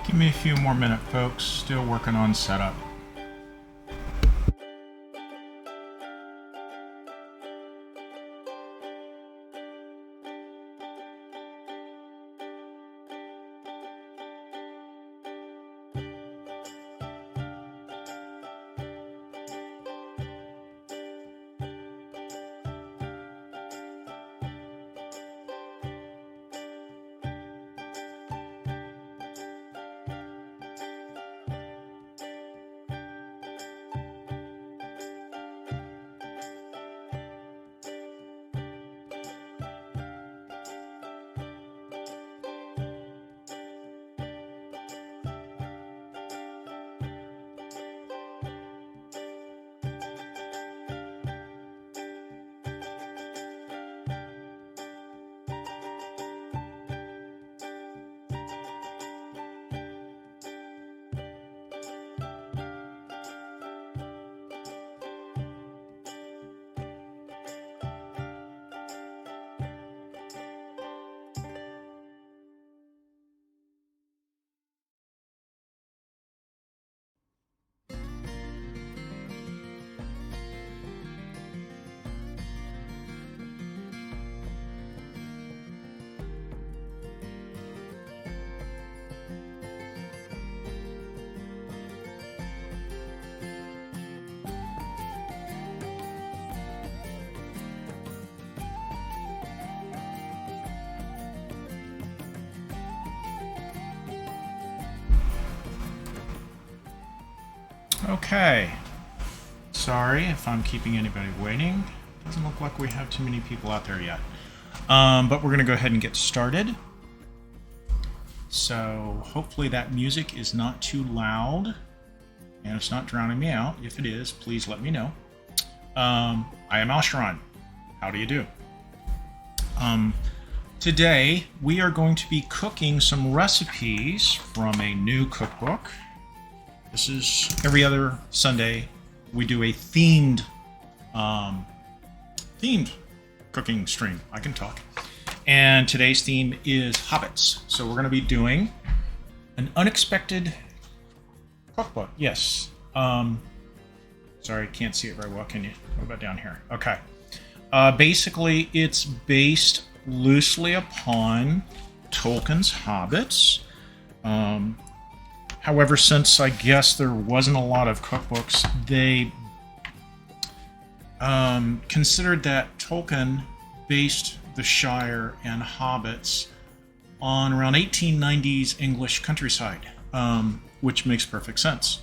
Give me a few more minutes, folks. Still working on setup. Okay. Sorry if I'm keeping anybody waiting. Doesn't look like we have too many people out there yet. But we're going to go ahead and get started. So hopefully that music is not too loud and it's not drowning me out. If it is, please let me know. I am Alsharon. How do you do? Today we are going to be cooking some recipes from a new cookbook. This is every other Sunday we do a themed cooking stream. I can talk. And today's theme is Hobbits. So we're going to be doing An Unexpected Cookbook. Yes. Sorry, can't see it very well. Can you? What about down here? Okay. Basically, it's based loosely upon Tolkien's Hobbits. However, since I guess there wasn't a lot of cookbooks, they considered that Tolkien based the Shire and Hobbits on around 1890s English countryside, which makes perfect sense.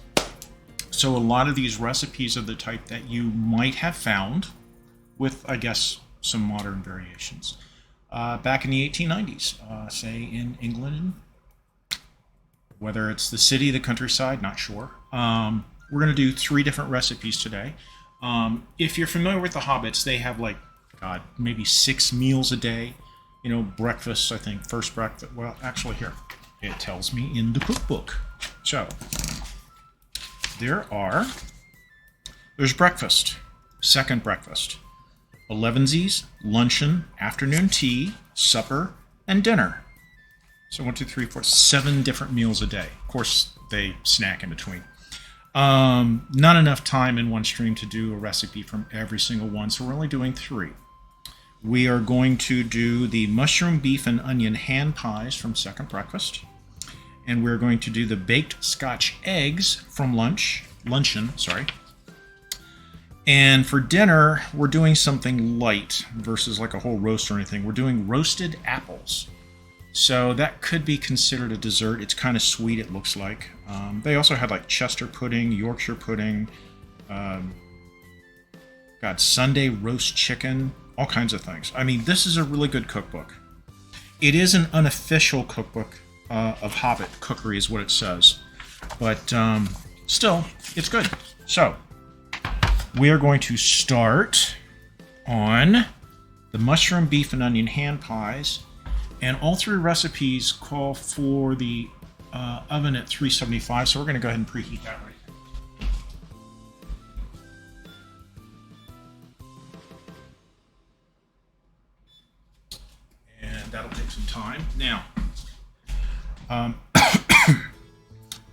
So a lot of these recipes are the type that you might have found with, I guess, some modern variations. Back in the 1890s, say in England, whether it's the city, the countryside, not sure. We're going to do 3 different recipes today. If you're familiar with the Hobbits, they have maybe 6 meals a day. You know, breakfast, I think, first breakfast. Well, actually here, it tells me in the cookbook. So, there's breakfast, second breakfast, elevensies, luncheon, afternoon tea, supper, and dinner. So 1, 2, 3, 4, 7 different meals a day. Of course, they snack in between. Not enough time in one stream to do a recipe from every single one, so we're only doing 3. We are going to do the mushroom, beef, and onion hand pies from second breakfast. And we're going to do the baked Scotch eggs from luncheon. And for dinner, we're doing something light versus like a whole roast or anything. We're doing roasted apples. So that could be considered a dessert. It's kind of sweet, it looks like. They also had like Chester pudding, Yorkshire pudding, Sunday roast chicken, all kinds of things. I mean, this is a really good cookbook. It is an unofficial cookbook of Hobbit. Cookery is what it says. But still, it's good. So, we are going to start on the mushroom, beef, and onion hand pies. And all 3 recipes call for the oven at 375, so we're going to go ahead and preheat that right now. And that'll take some time. Now,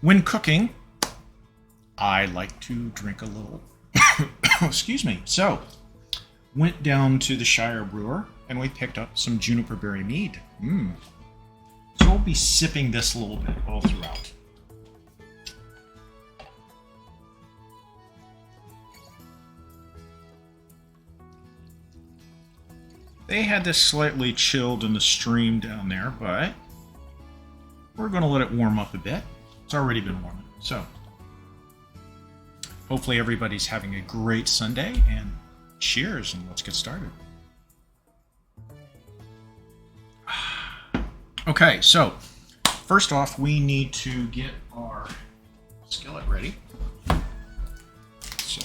When cooking, I like to drink a little. Excuse me. So, went down to the Shire Brewer and we picked up some juniper berry mead. So we'll be sipping this a little bit all throughout. They had this slightly chilled in the stream down there, but we're going to let it warm up a bit. It's already been warming. So, hopefully everybody's having a great Sunday, and cheers, and let's get started. Okay, so first off, we need to get our skillet ready. So,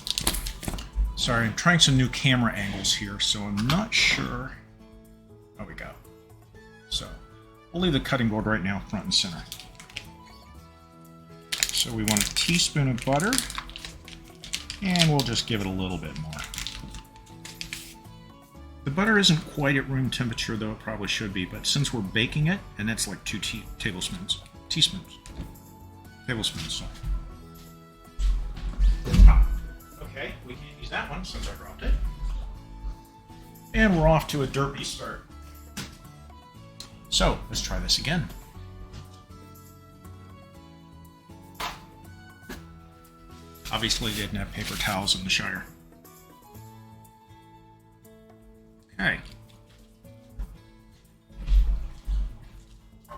sorry, I'm trying some new camera angles here, so I'm not sure. There we go. So, we'll leave the cutting board right now front and center. So we want a teaspoon of butter, and we'll just give it a little bit more. The butter isn't quite at room temperature, though it probably should be, but since we're baking it, and that's like 2 tablespoons. So. Okay, we can't use that one since I dropped it. And we're off to a derpy start. So, let's try this again. Obviously, they didn't have paper towels in the Shire. Okay. I'm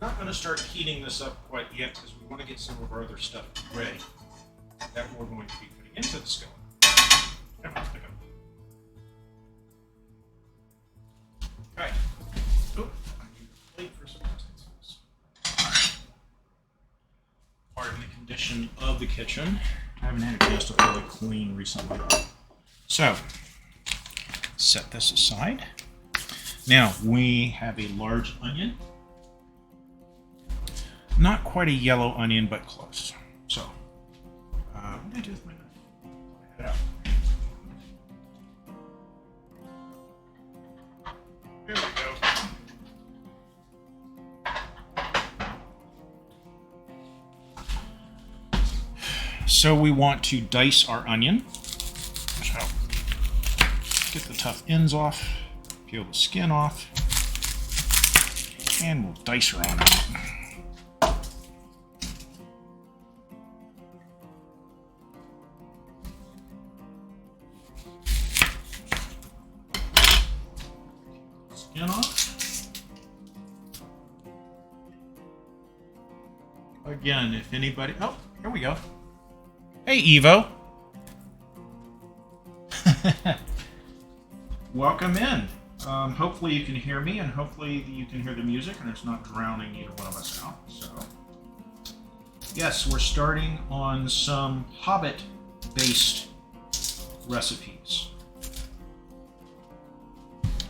not going to start heating this up quite yet because we want to get some of our other stuff ready that we're going to be putting into the skillet. Come on, pick up. Okay. Oh, I need a plate for some utensils. Pardon the condition of the kitchen. I haven't had a chance to fully clean recently. So, set this aside. Now, we have a large onion. Not quite a yellow onion, but close. So, what did I do with my knife? Pull it out. There we go. So we want to dice our onion. So, get the tough ends off, peel the skin off, and we'll dice her on it. Skin off. Again, if anybody... Oh, here we go. Hey, Evo. Welcome in. Hopefully you can hear me, and hopefully you can hear the music, and it's not drowning either one of us out. So, yes, we're starting on some Hobbit-based recipes.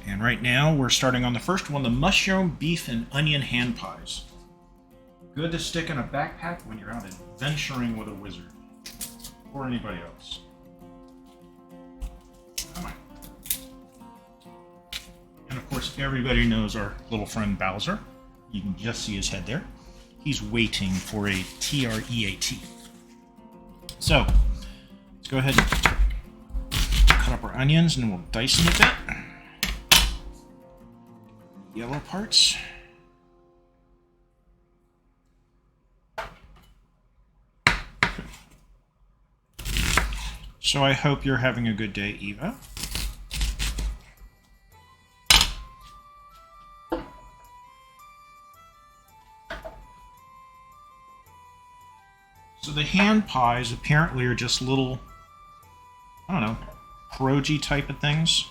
And right now we're starting on the first one, the mushroom, beef, and onion hand pies. Good to stick in a backpack when you're out adventuring with a wizard. Or anybody else. Come on. And of course, everybody knows our little friend Bowser. You can just see his head there. He's waiting for a TREAT. So, let's go ahead and cut up our onions and we'll dice them a bit. Yellow parts. So I hope you're having a good day, Eva. So the hand pies apparently are just little, I don't know, pierogi type of things,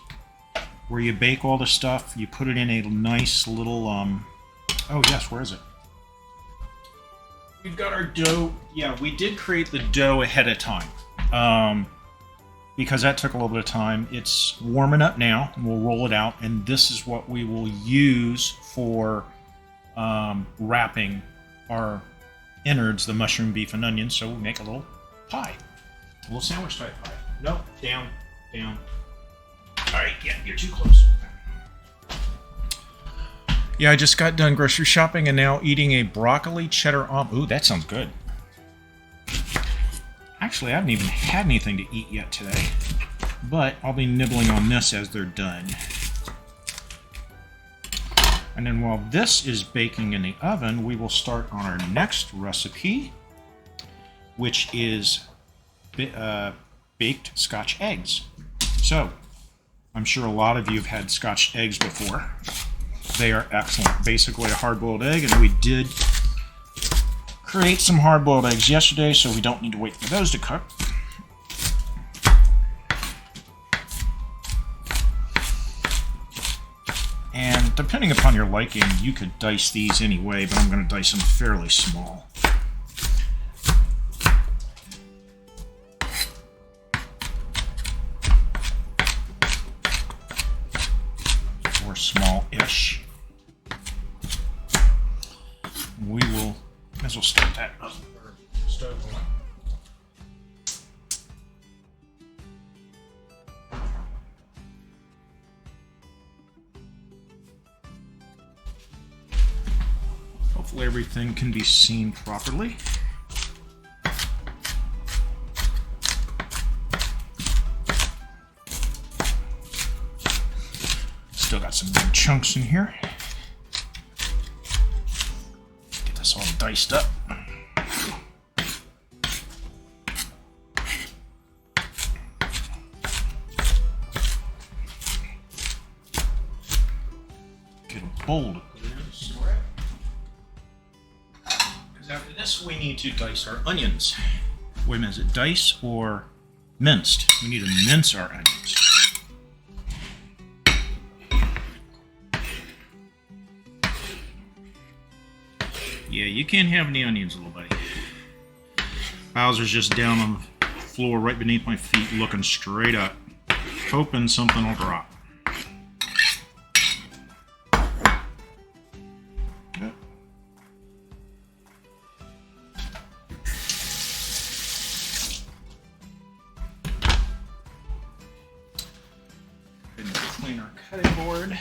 where you bake all the stuff, you put it in a nice little, oh yes, where is it? We've got our dough. Yeah, we did create the dough ahead of time. Because that took a little bit of time. It's warming up now, and we'll roll it out, and this is what we will use for wrapping our innards, the mushroom, beef, and onion, so we'll make a little pie. A little sandwich type pie. No, down, down. Alright, yeah, you're too close. Yeah, I just got done grocery shopping and now eating a broccoli cheddar omelet. Ooh, that sounds good. Actually, I haven't even had anything to eat yet today, but I'll be nibbling on this as they're done. And then while this is baking in the oven, we will start on our next recipe, which is baked Scotch eggs. So, I'm sure a lot of you have had Scotch eggs before. They are excellent. Basically a hard-boiled egg, and we did create some hard-boiled eggs yesterday, so we don't need to wait for those to cook. And depending upon your liking, you could dice these anyway, but I'm going to dice them fairly small. Or small-ish. We will, as well start that up or stove on. Hopefully everything can be seen properly. Still got some big chunks in here. Get this all diced up. Get a bowl to put it in. Because after this, we need to dice our onions. Wait a minute, is it dice or minced? We need to mince our onions. Yeah, you can't have any onions, little buddy. Bowser's just down on the floor right beneath my feet looking straight up, hoping something will drop. Yep. And clean our cutting board.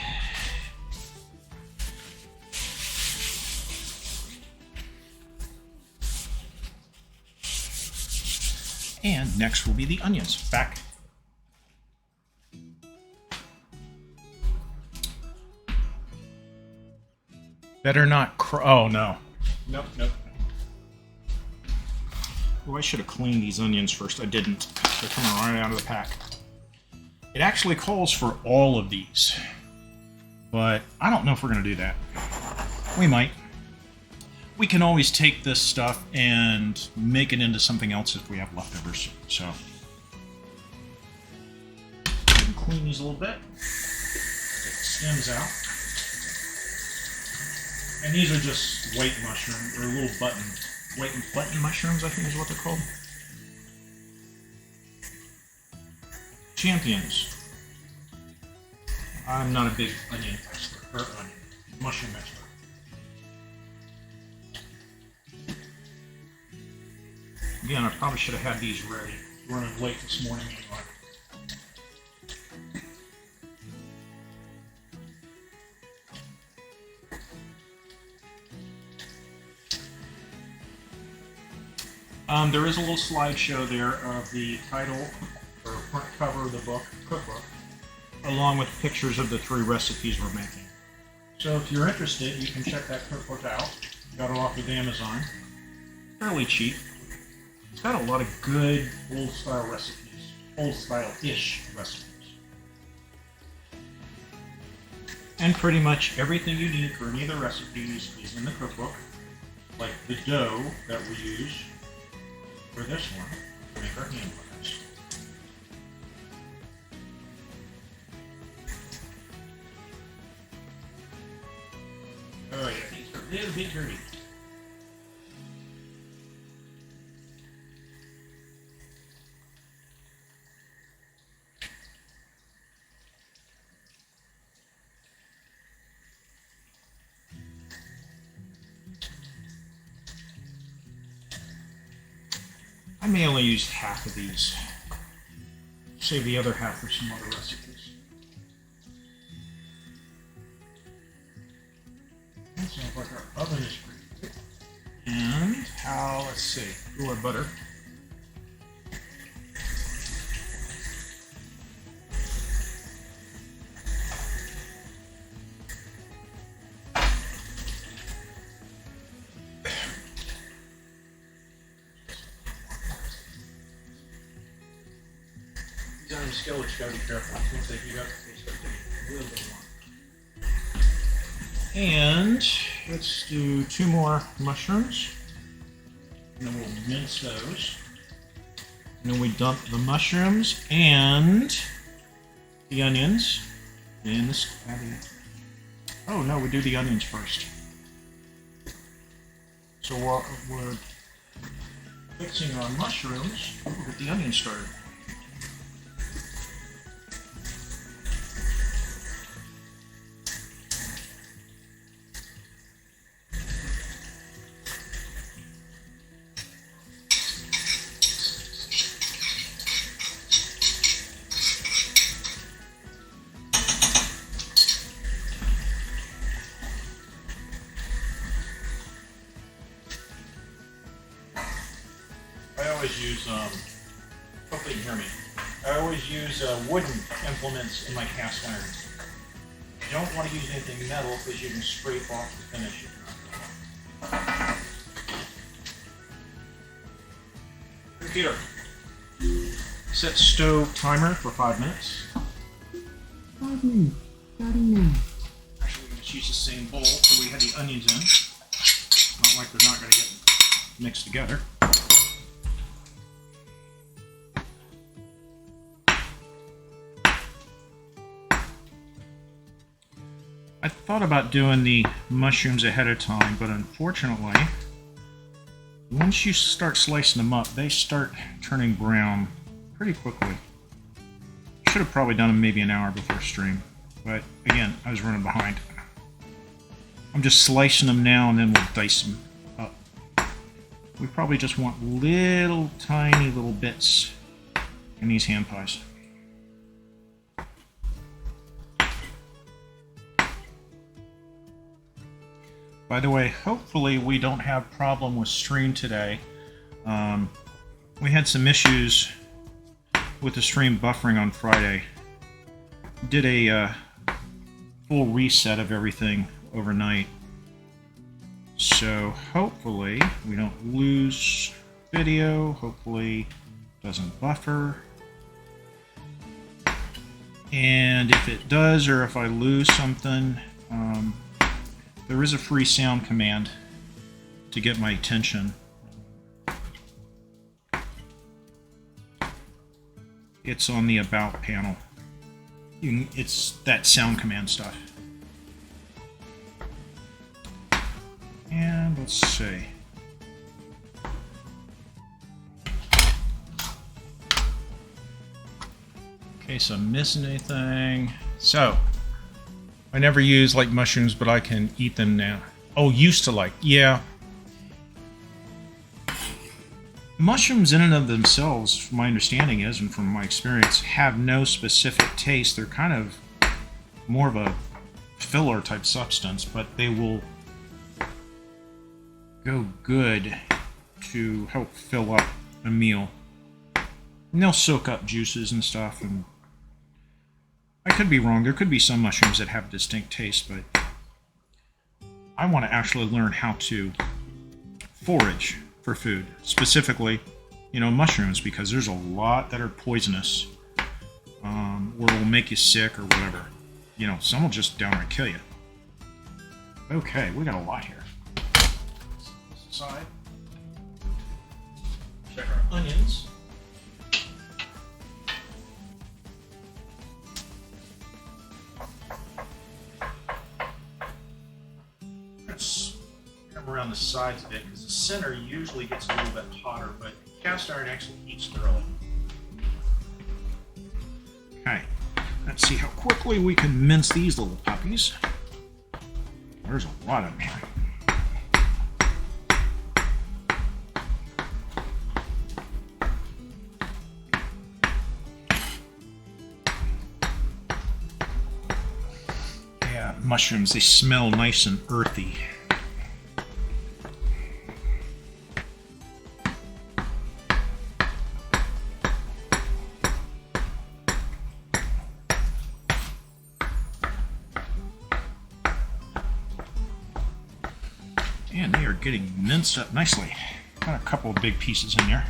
And next will be the onions. Back. Better not oh, no. Nope, nope. Oh, I should have cleaned these onions first. I didn't. They're coming right out of the pack. It actually calls for all of these. But I don't know if we're going to do that. We might. We can always take this stuff and make it into something else if we have leftovers. So, go ahead and clean these a little bit. Get the stems out. And these are just white mushrooms, or little button mushrooms, I think is what they're called. Champions. I'm not a big onion expert, or mushroom expert. Again, I probably should have had these ready. Running late this morning anyway. There is a little slideshow there of the title or front cover of the book, cookbook, along with pictures of the 3 recipes we're making. So if you're interested, you can check that cookbook out. Got it off of Amazon. Fairly cheap. It's got a lot of good old-style recipes, old-style-ish recipes. And pretty much everything you need for any of the recipes is in the cookbook, like the dough that we use for this one to make our hand pies. Oh yeah, these are a little bit dirty. I may only use half of these. Save the other half for some other recipes. Sounds like our oven is pretty. And how, let's see, ooh, our butter. These on the skillets, you gotta be careful. Once they heat up, they start getting a little bit warm. And let's do 2 more mushrooms. And then we'll mince those. And then we dump the mushrooms and the onions in this cabbage. Oh no, we do the onions first. So while we're fixing our mushrooms, we'll get the onions started. I always use, hopefully you can hear me, I always use wooden implements in my cast iron. You don't want to use anything metal because you can scrape off the finish. Computer, set stove timer for 5 minutes. 5 minutes, starting now. Actually, we just use the same bowl so we had the onions in. Not like they're not going to get mixed together. I thought about doing the mushrooms ahead of time, but unfortunately, once you start slicing them up, they start turning brown pretty quickly. Should have probably done them maybe an hour before stream, but again, I was running behind. I'm just slicing them now and then we'll dice them up. We probably just want little tiny little bits in these hand pies. By the way, hopefully we don't have problem with stream today. We had some issues with the stream buffering on Friday. Did a full reset of everything overnight. So hopefully we don't lose video. Hopefully it doesn't buffer. And if it does, or if I lose something, there is a free sound command to get my attention. It's on the About panel. It's that sound command stuff. And let's see. In case I'm missing anything. So, I never use like mushrooms, but I can eat them now. Oh, used to like, yeah. Mushrooms in and of themselves, my understanding is, and from my experience, have no specific taste. They're kind of more of a filler type substance, but they will go good to help fill up a meal. And they'll soak up juices and stuff, and I could be wrong. There could be some mushrooms that have distinct taste, but I want to actually learn how to forage for food. Specifically, mushrooms, because there's a lot that are poisonous, or will make you sick or whatever. Some will just downright kill you. Okay, we got a lot here. This aside. Check our onions. Around the sides of it, because the center usually gets a little bit hotter, but cast iron actually heats thoroughly. Okay, let's see how quickly we can mince these little puppies. There's a lot of them here. Yeah, mushrooms, they smell nice and earthy. And they are getting minced up nicely. Got a couple of big pieces in there.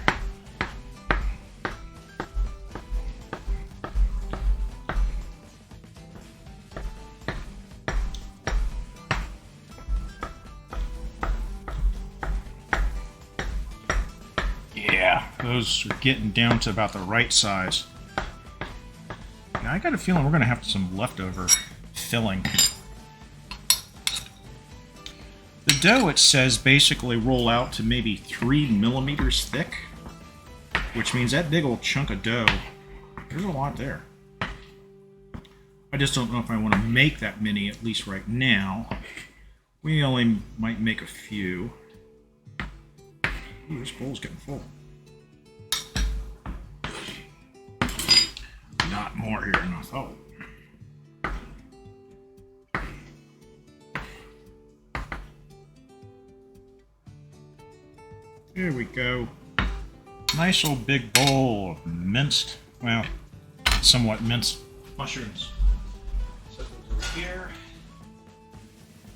Yeah, those are getting down to about the right size. Now, I got a feeling we're going to have some leftover filling. The dough, it says, basically roll out to maybe 3 millimeters thick, which means that big old chunk of dough, there's a lot there. I just don't know if I want to make that many, at least right now. We only might make a few. Ooh, this bowl's getting full. Not more here than I thought. There we go. Nice old big bowl of minced, well, somewhat minced mushrooms. Set those over here.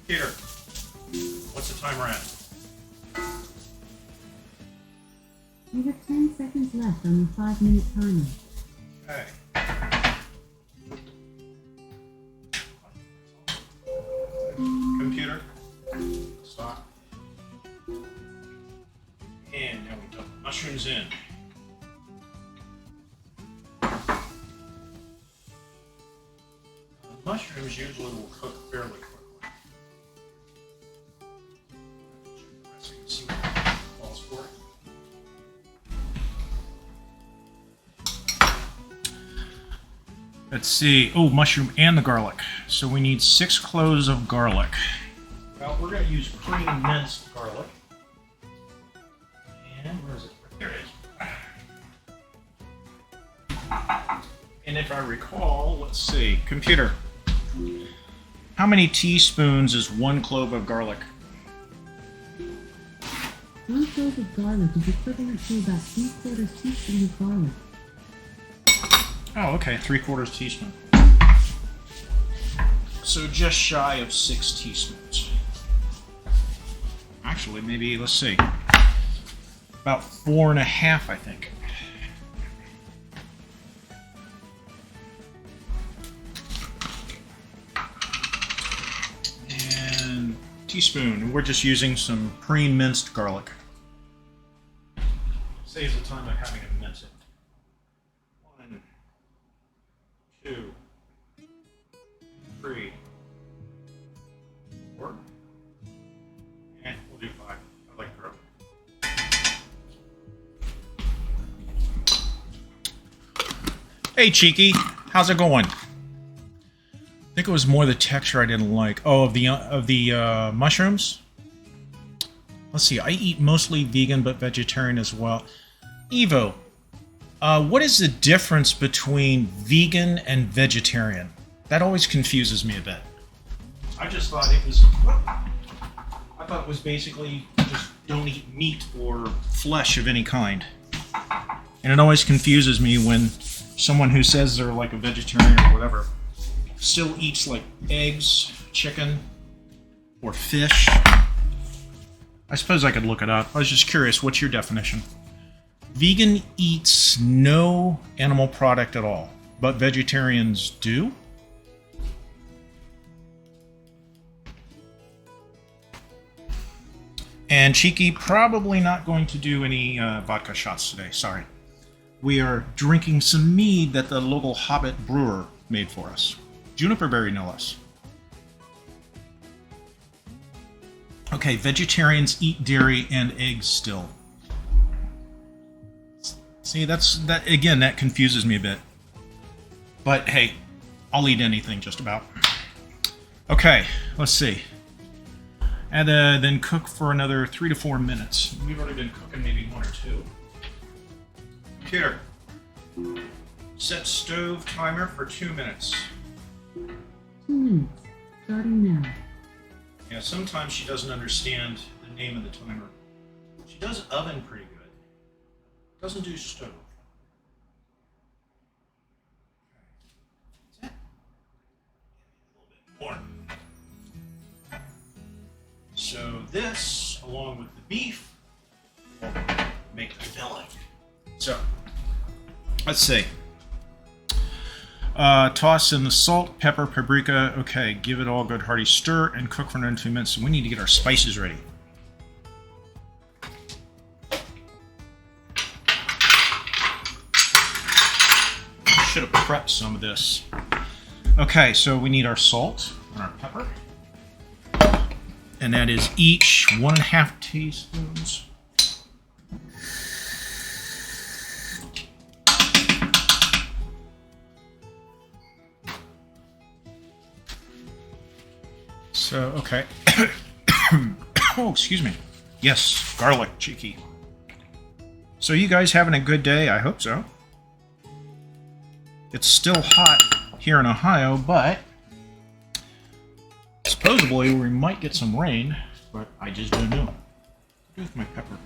Here. What's the timer at? You have 10 seconds left on your 5-minute timer. Okay. Computer. Stop. And now we dump the mushrooms in. Mushrooms usually will cook fairly quickly. See what calls for it. Let's see. Oh, mushroom and the garlic. So we need 6 cloves of garlic. Well, we're going to use pre-minced garlic. And where is it? There it is. And if I recall, let's see. Computer. How many teaspoons is 1 clove of garlic? 1 clove of garlic is equivalent to about 3/4 teaspoon of garlic. Oh, okay, 3/4 teaspoon. So just shy of 6 teaspoons. Actually, maybe, let's see. About 4.5, I think. And teaspoon. We're just using some pre-minced garlic. Saves the time of having to mince it. 1, 2, 3, 4. And we'll do 5. I like garlic. Hey, Cheeky, how's it going? I think it was more the texture I didn't like. Oh, of the mushrooms. Let's see. I eat mostly vegan, but vegetarian as well. Evo, what is the difference between vegan and vegetarian? That always confuses me a bit. I just thought it was. I thought it was basically just don't eat meat or flesh of any kind. And it always confuses me when someone who says they're like a vegetarian or whatever still eats like eggs, chicken, or fish. I suppose I could look it up. I was just curious, what's your definition? Vegan eats no animal product at all, but vegetarians do? And Cheeky, probably not going to do any vodka shots today, sorry. We are drinking some mead that the local Hobbit brewer made for us. Juniper berry, no less. Okay, vegetarians eat dairy and eggs still. See, that again, that confuses me a bit. But hey, I'll eat anything just about. Okay, let's see. And then cook for another 3 to 4 minutes. We've already been cooking maybe 1 or 2. Computer, set stove timer for 2 minutes. 2 minutes, starting now. Yeah, sometimes she doesn't understand the name of the timer. She does oven pretty good. Doesn't do stove. Is that? A little bit more. So this, along with the beef, will make the filling. So, let's see. Toss in the salt, pepper, paprika. Okay, give it all a good hearty stir and cook for another 2 minutes. So we need to get our spices ready. Should have prepped some of this. Okay, so we need our salt and our pepper. And that is each 1.5 teaspoons. So, okay. Oh, excuse me. Yes, garlic, cheeky. So you guys having a good day? I hope so. It's still hot here in Ohio, but supposedly we might get some rain, but I just don't know. What do with my pepper?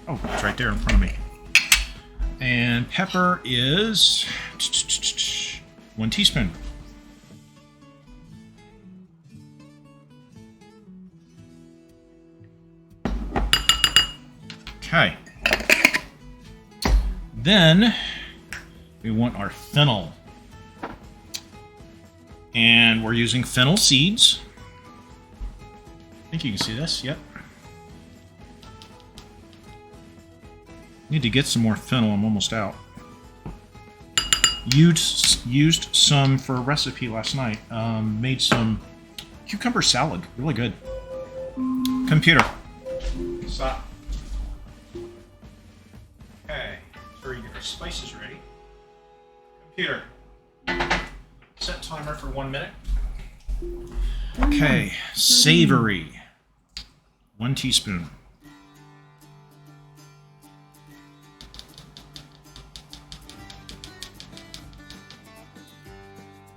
Oh, it's right there in front of me. And pepper is 1 teaspoon. Okay. Then we want our fennel. And we're using fennel seeds. I think you can see this, yep. Need to get some more fennel, I'm almost out. Used some for a recipe last night. Made some cucumber salad, really good. Computer, stop. Okay, so we get our spices ready. Computer, set timer for 1 minute. Okay, savory, 1 teaspoon.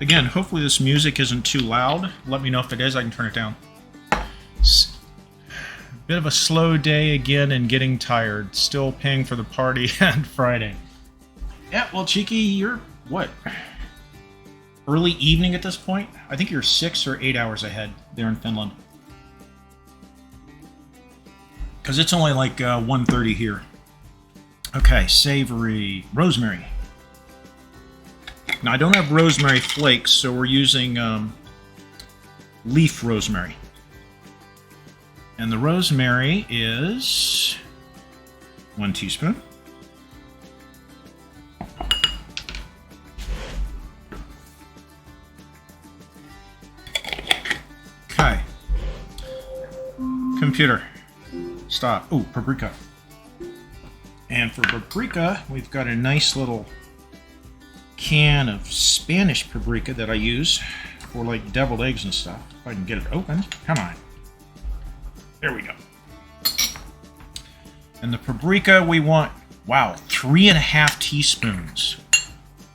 Again, hopefully this music isn't too loud. Let me know if it is, I can turn it down. Bit of a slow day again and getting tired. Still paying for the party on Friday. Yeah, well, Cheeky, you're what? Early evening at this point? I think you're 6 or 8 hours ahead there in Finland. Because it's only like 1:30 here. Okay, savory. Rosemary. Now, I don't have rosemary flakes, so we're using leaf rosemary. And the rosemary is 1 teaspoon. Okay. Computer, stop. Oh, paprika. And for paprika, we've got a nice little can of Spanish paprika that I use for like deviled eggs and stuff. If I can get it open. Come on. There we go. And the paprika we want, wow, 3.5 teaspoons.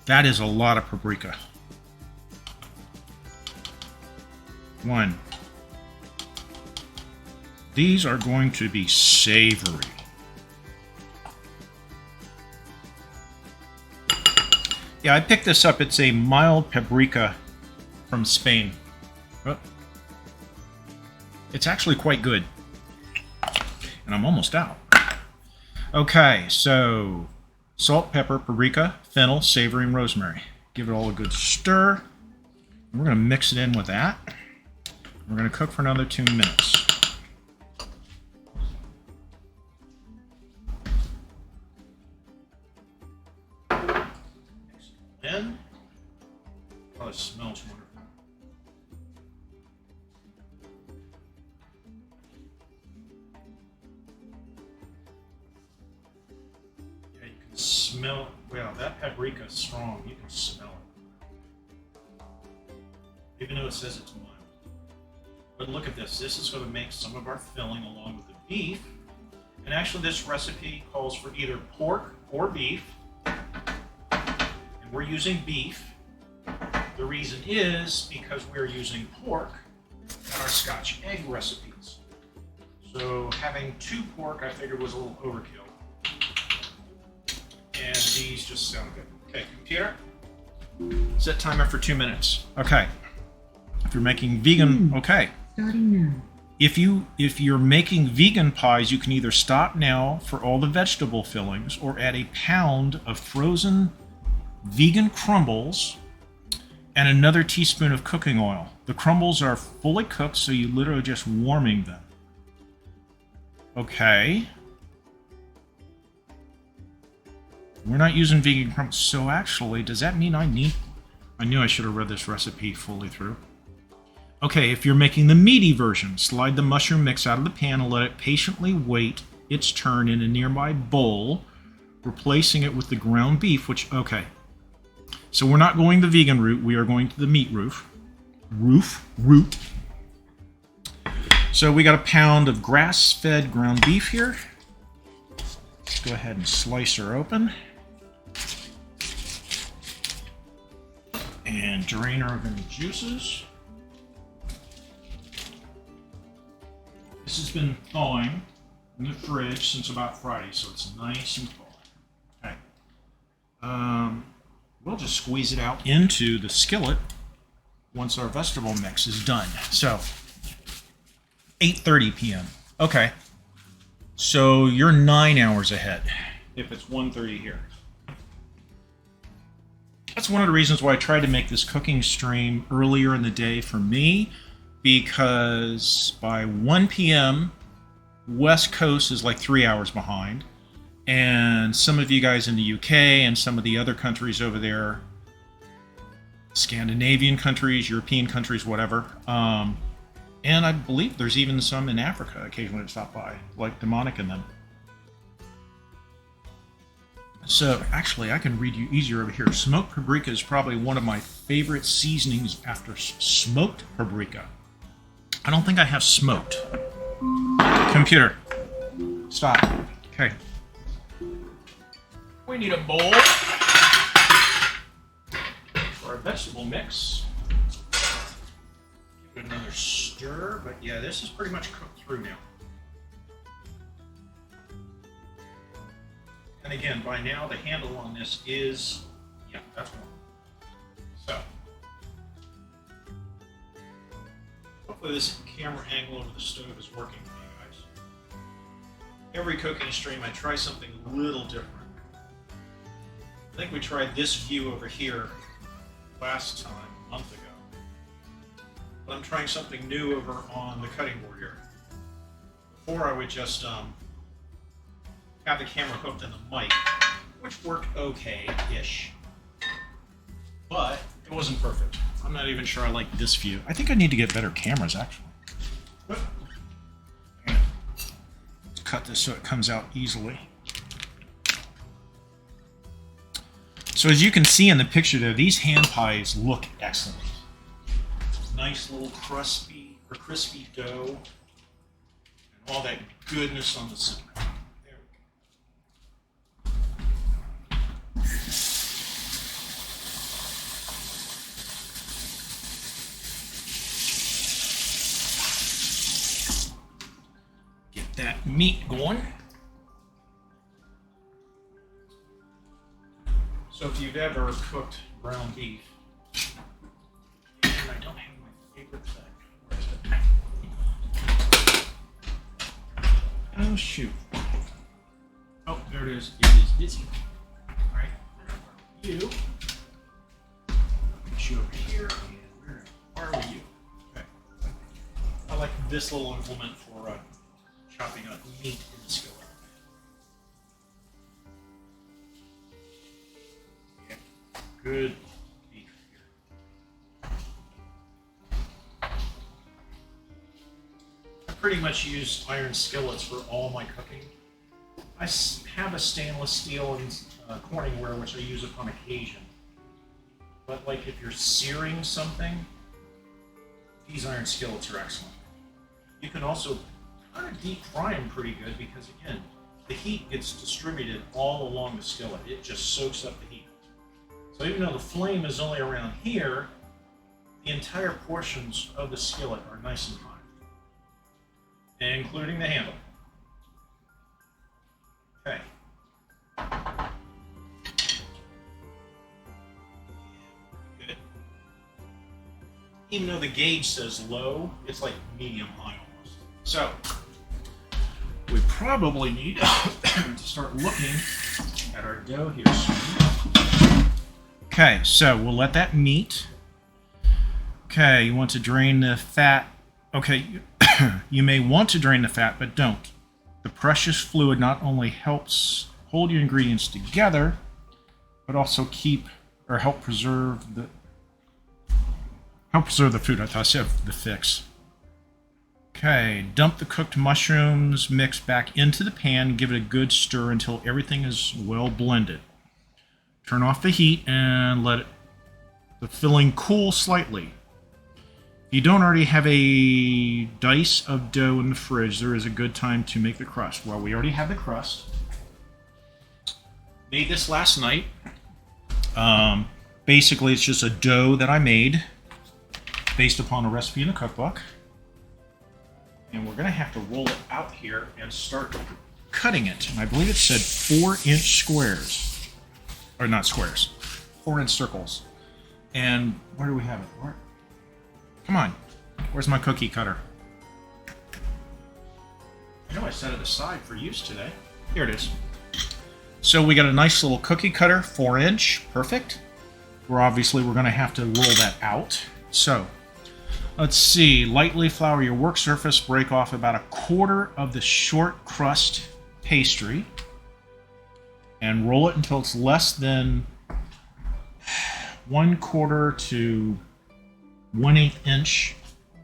That is a lot of paprika. 1. These are going to be savory. Yeah, I picked this up. It's a mild paprika from Spain. Oh. It's actually quite good. And I'm almost out. Okay, so salt, pepper, paprika, fennel, savory, and rosemary. Give it all a good stir. And we're going to mix it in with that. We're going to cook for another 2 minutes. Mix it in. Oh, it smells wonderful. Smell it. Wow, that paprika is strong. You can smell it. Even though it says it's mild. But look at this. This is going to make some of our filling along with the beef. And actually this recipe calls for either pork or beef. And we're using beef. The reason is because we're using pork in our Scotch egg recipes. So having 2 pork I figured was a little overkill. And these just sound good. Okay, computer, set timer for 2 minutes. Okay, if you're making vegan, okay. Starting now. If you're making vegan pies, you can either stop now for all the vegetable fillings or add a pound of frozen vegan crumbles and another teaspoon of cooking oil. The crumbles are fully cooked, so you literally just warming them. Okay. We're not using vegan crumbles. So actually, does that mean I knew I should have read this recipe fully through. Okay, if you're making the meaty version, slide the mushroom mix out of the pan and let it patiently wait its turn in a nearby bowl, replacing it with the ground beef, okay. So we're not going the vegan route, we are going to the meat route. So we got a pound of grass-fed ground beef here. Let's go ahead and slice her open. And drain her of any juices. This has been thawing in the fridge since about Friday, so it's nice and thawing. Okay. We'll just squeeze it out into the skillet once our vegetable mix is done. So, 8:30 p.m. Okay. So you're 9 hours ahead if it's 1:30 here. That's one of the reasons why I tried to make this cooking stream earlier in the day for me, because by 1 p.m., West Coast is like 3 hours behind, and some of you guys in the UK and some of the other countries over there, Scandinavian countries, European countries, whatever, and I believe there's even some in Africa occasionally to stop by, like Demonic and them. So, actually, I can read you easier over here. Smoked paprika is probably one of my favorite seasonings after smoked paprika. I don't think I have smoked. Computer, stop. Okay. We need a bowl for our vegetable mix. Give it another stir, but yeah, this is pretty much cooked through now. And again, by now the handle on this is, yeah, that's one. So, hopefully this camera angle over the stove is working for you guys. Every cooking stream I try something a little different. I think we tried this view over here last time, a month ago. But I'm trying something new over on the cutting board here. Before I would just have the camera hooked in the mic, which worked okay-ish. But it wasn't perfect. I'm not even sure I like this view. I think I need to get better cameras, actually. Let's cut this so it comes out easily. So as you can see in the picture there, these hand pies look excellent. Nice little crispy dough, and all that goodness on the side. There we go. Get that meat going. So if you've ever cooked ground beef, and I don't have my favorite thing. Where is it? Oh shoot. Oh, there it is. It is busy. Alright. You. Put you over here. And where are you? Okay. I like this little implement for chopping up meat in the skillet. Good beef here. I pretty much use iron skillets for all my cooking. I have a stainless steel and Corningware which I use upon occasion. But like if you're searing something, these iron skillets are excellent. You can also kind of deep fry them pretty good because again, the heat gets distributed all along the skillet. It just soaks up the heat. So even though the flame is only around here, the entire portions of the skillet are nice and high, including the handle. Okay. Good. Even though the gauge says low, it's like medium high almost. So, we probably need to start looking at our dough here soon. Okay, so we'll let that meet. Okay, you want to drain the fat. Okay, you may want to drain the fat, but don't. The precious fluid not only helps hold your ingredients together, but also help preserve the food. I thought I said the fix. Okay, dump the cooked mushrooms mix back into the pan. Give it a good stir until everything is well blended. Turn off the heat and let the filling cool slightly. If you don't already have a dice of dough in the fridge, there is a good time to make the crust. Well, we already have the crust. Made this last night. Basically, it's just a dough that I made based upon a recipe in a cookbook. And we're going to have to roll it out here and start cutting it. And I believe it said 4-inch squares. Or not squares. 4-inch circles. And where do we have it? Come on. Where's my cookie cutter? I know I set it aside for use today. Here it is. So we got a nice little cookie cutter, 4-inch. Perfect. We're going to have to roll that out. So, let's see. Lightly flour your work surface. Break off about 1/4 of the short crust pastry. And roll it until it's less than 1/4 to 1/8 inch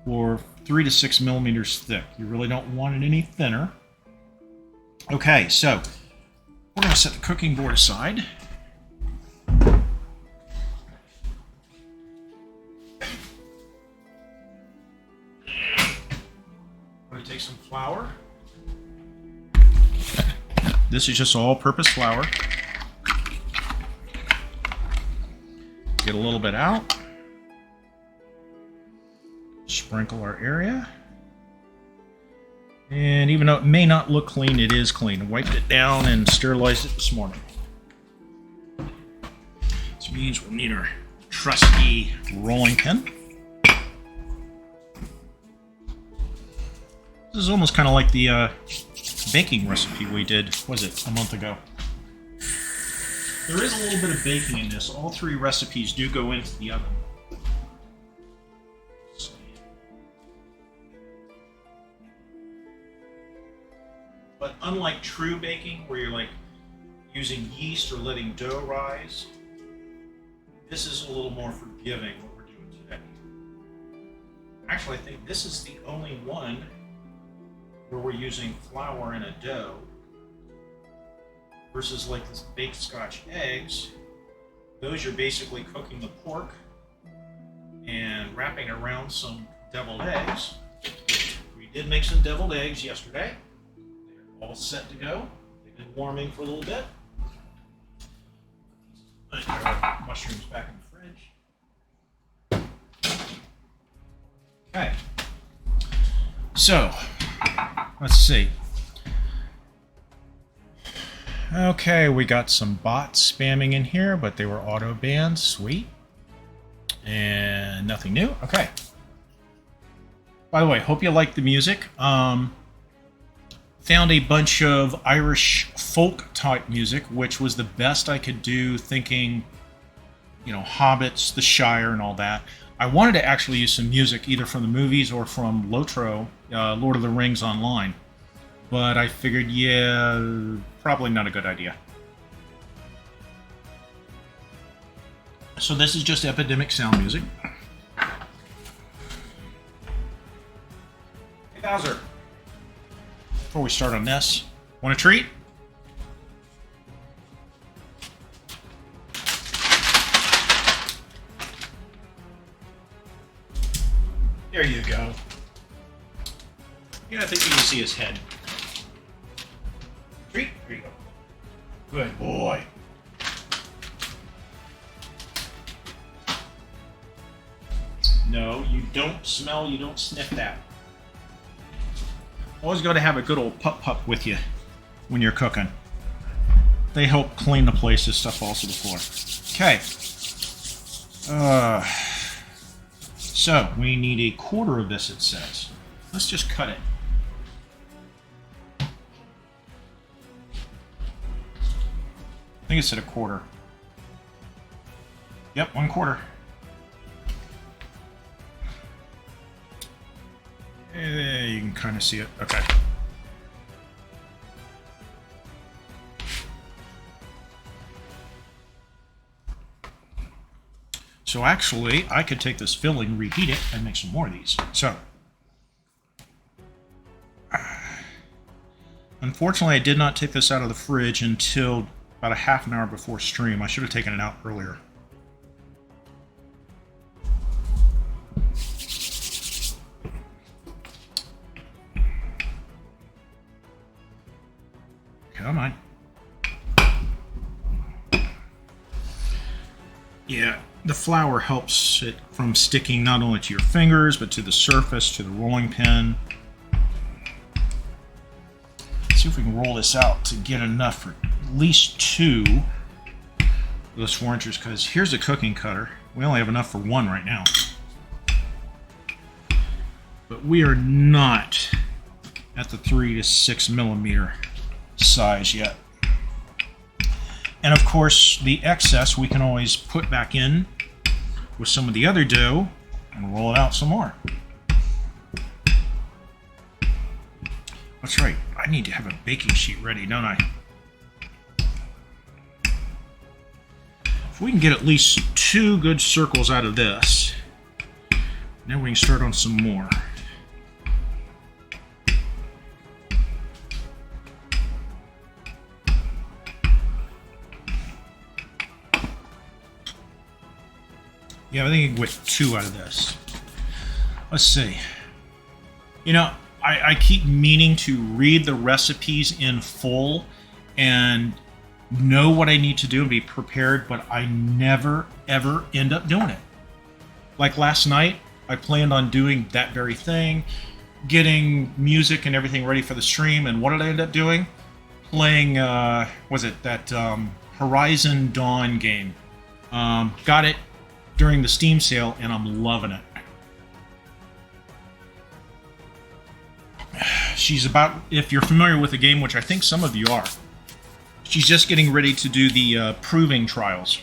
or 3 to 6 millimeters thick. You really don't want it any thinner. Okay, so we're going to set the cooking board aside. I'm going to take some flour. This is just all-purpose flour. Get a little bit out. Sprinkle our area. And even though it may not look clean, it is clean. I wiped it down and sterilized it this morning. This means we'll need our trusty rolling pin. This is almost kind of like the baking recipe we did, was it, a month ago? There is a little bit of baking in this. All 3 recipes do go into the oven. But unlike true baking, where you're like using yeast or letting dough rise, this is a little more forgiving, what we're doing today. Actually, I think this is the only one where we're using flour in a dough versus like this baked Scotch eggs. Those you're basically cooking the pork and wrapping around some deviled eggs. We did make some deviled eggs yesterday. All set to go. They've been warming for a little bit. Let's put our mushrooms back in the fridge. Okay. So, let's see. Okay, we got some bots spamming in here, but they were auto banned. Sweet. And nothing new. Okay. By the way, hope you like the music. Found a bunch of Irish folk type music, which was the best I could do, thinking, you know, Hobbits, The Shire, and all that. I wanted to actually use some music either from the movies or from Lotro, Lord of the Rings Online. But I figured, yeah, probably not a good idea. So this is just epidemic sound music. Hey, Bowser. Before we start on this, want a treat? There you go. Yeah, I think you can see his head. Treat? Here you go. Good boy. No, you don't smell, you don't sniff that. Always got to have a good old pup with you when you're cooking. They help clean the place. This stuff falls to the floor. Okay. So we need 1/4 of this, it says. Let's just cut it. think it's at a quarter. Yep, 1/4. You can kind of see it. Okay. So actually, I could take this filling, reheat it, and make some more of these. So, unfortunately, I did not take this out of the fridge until about a half an hour before stream. I should have taken it out earlier. Come on. Yeah, the flour helps it from sticking not only to your fingers, but to the surface, to the rolling pin. Let's see if we can roll this out to get enough for at least 2 of those 4 inches, because here's a cooking cutter. We only have enough for 1 right now. But we are not at the 3 to 6 millimeter size yet. And of course, the excess we can always put back in with some of the other dough and roll it out some more. That's right, I need to have a baking sheet ready, don't I? If we can get at least 2 good circles out of this, then we can start on some more. Yeah, I think you can get 2 out of this. Let's see. You know, I keep meaning to read the recipes in full and know what I need to do and be prepared, but I never, ever end up doing it. Like last night, I planned on doing that very thing, getting music and everything ready for the stream, and what did I end up doing? Playing, was it that Horizon Dawn game. Got it during the Steam sale, and I'm loving it. She's about, if you're familiar with the game, which I think some of you are, she's just getting ready to do the proving trials.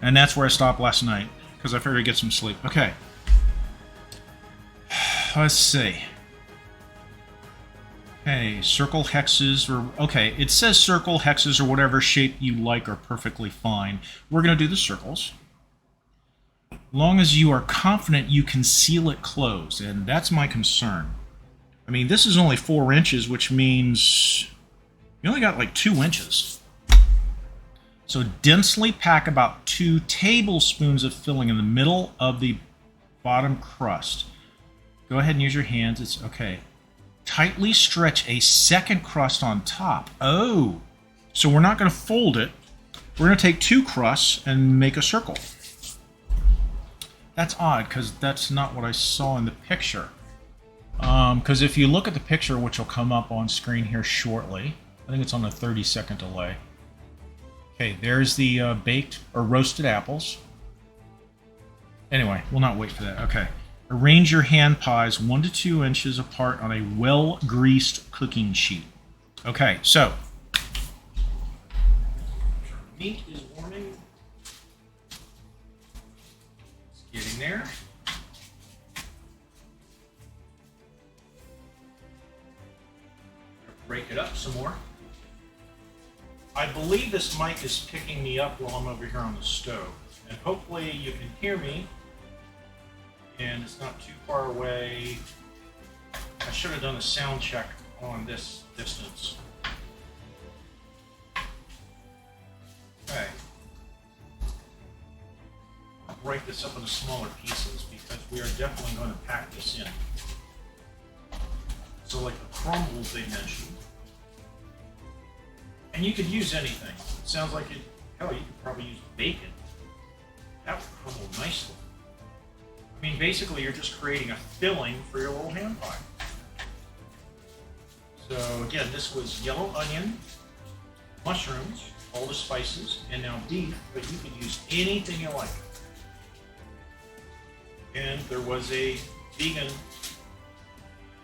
And that's where I stopped last night, because I figured I'd get some sleep. Okay. Let's see. Okay, circle hexes, or, okay, it says circle hexes or whatever shape you like are perfectly fine. We're going to do the circles. Long as you are confident you can seal it closed, and that's my concern. I mean, this is only 4 inches, which means you only got like 2 inches. So densely pack about 2 tablespoons of filling in the middle of the bottom crust. Go ahead and use your hands. It's okay. Tightly stretch a second crust on top. Oh, so we're not going to fold it. We're going to take 2 crusts and make a circle. That's odd, because that's not what I saw in the picture. Because if you look at the picture, which will come up on screen here shortly, I think it's on a 30-second delay. Okay, there's the baked or roasted apples. Anyway, we'll not wait for that. Okay. Arrange your hand pies 1 to 2 inches apart on a well-greased cooking sheet. Okay, so meat is warming. It's getting there. Break it up some more. I believe this mic is picking me up while I'm over here on the stove, and hopefully you can hear me and it's not too far away. I should have done a sound check on this distance. Okay. I'll break this up into smaller pieces because we are definitely going to pack this in. So like the crumbles they mentioned. And you could use anything. It sounds like it, hell, you could probably use bacon. That would crumble nicely. I mean, basically you're just creating a filling for your little hand pie. So again, this was yellow onion, mushrooms, all the spices, and now beef, but you could use anything you like. And there was a vegan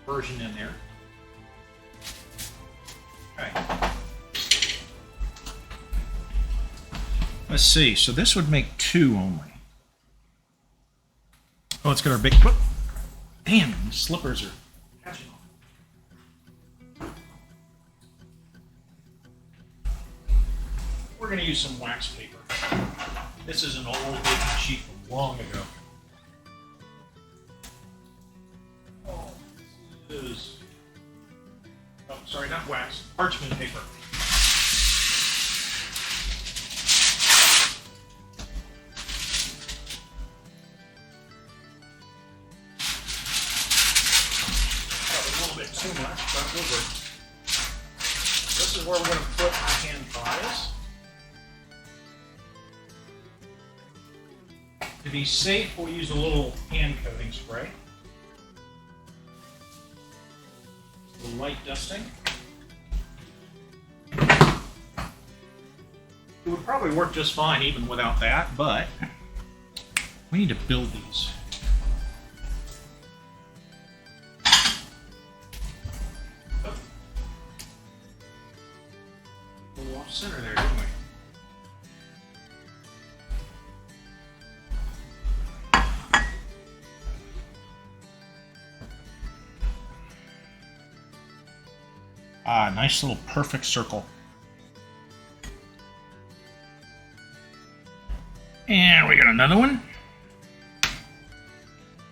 version in there. Okay. Let's see. So this would make 2 only. Oh, let's get our big. Whoop. Damn, these slippers are catching on. We're going to use some wax paper. This is an old baking sheet from long ago. Oh, this is. Oh, sorry, not wax. Parchment paper. Too much, but we'll do. This is where we're going to put our hand pies. To be safe, we'll use a little hand coating spray. A little light dusting. It would probably work just fine even without that, but we need to build these. Off center there, didn't we? Ah, nice little perfect circle. And we got another one.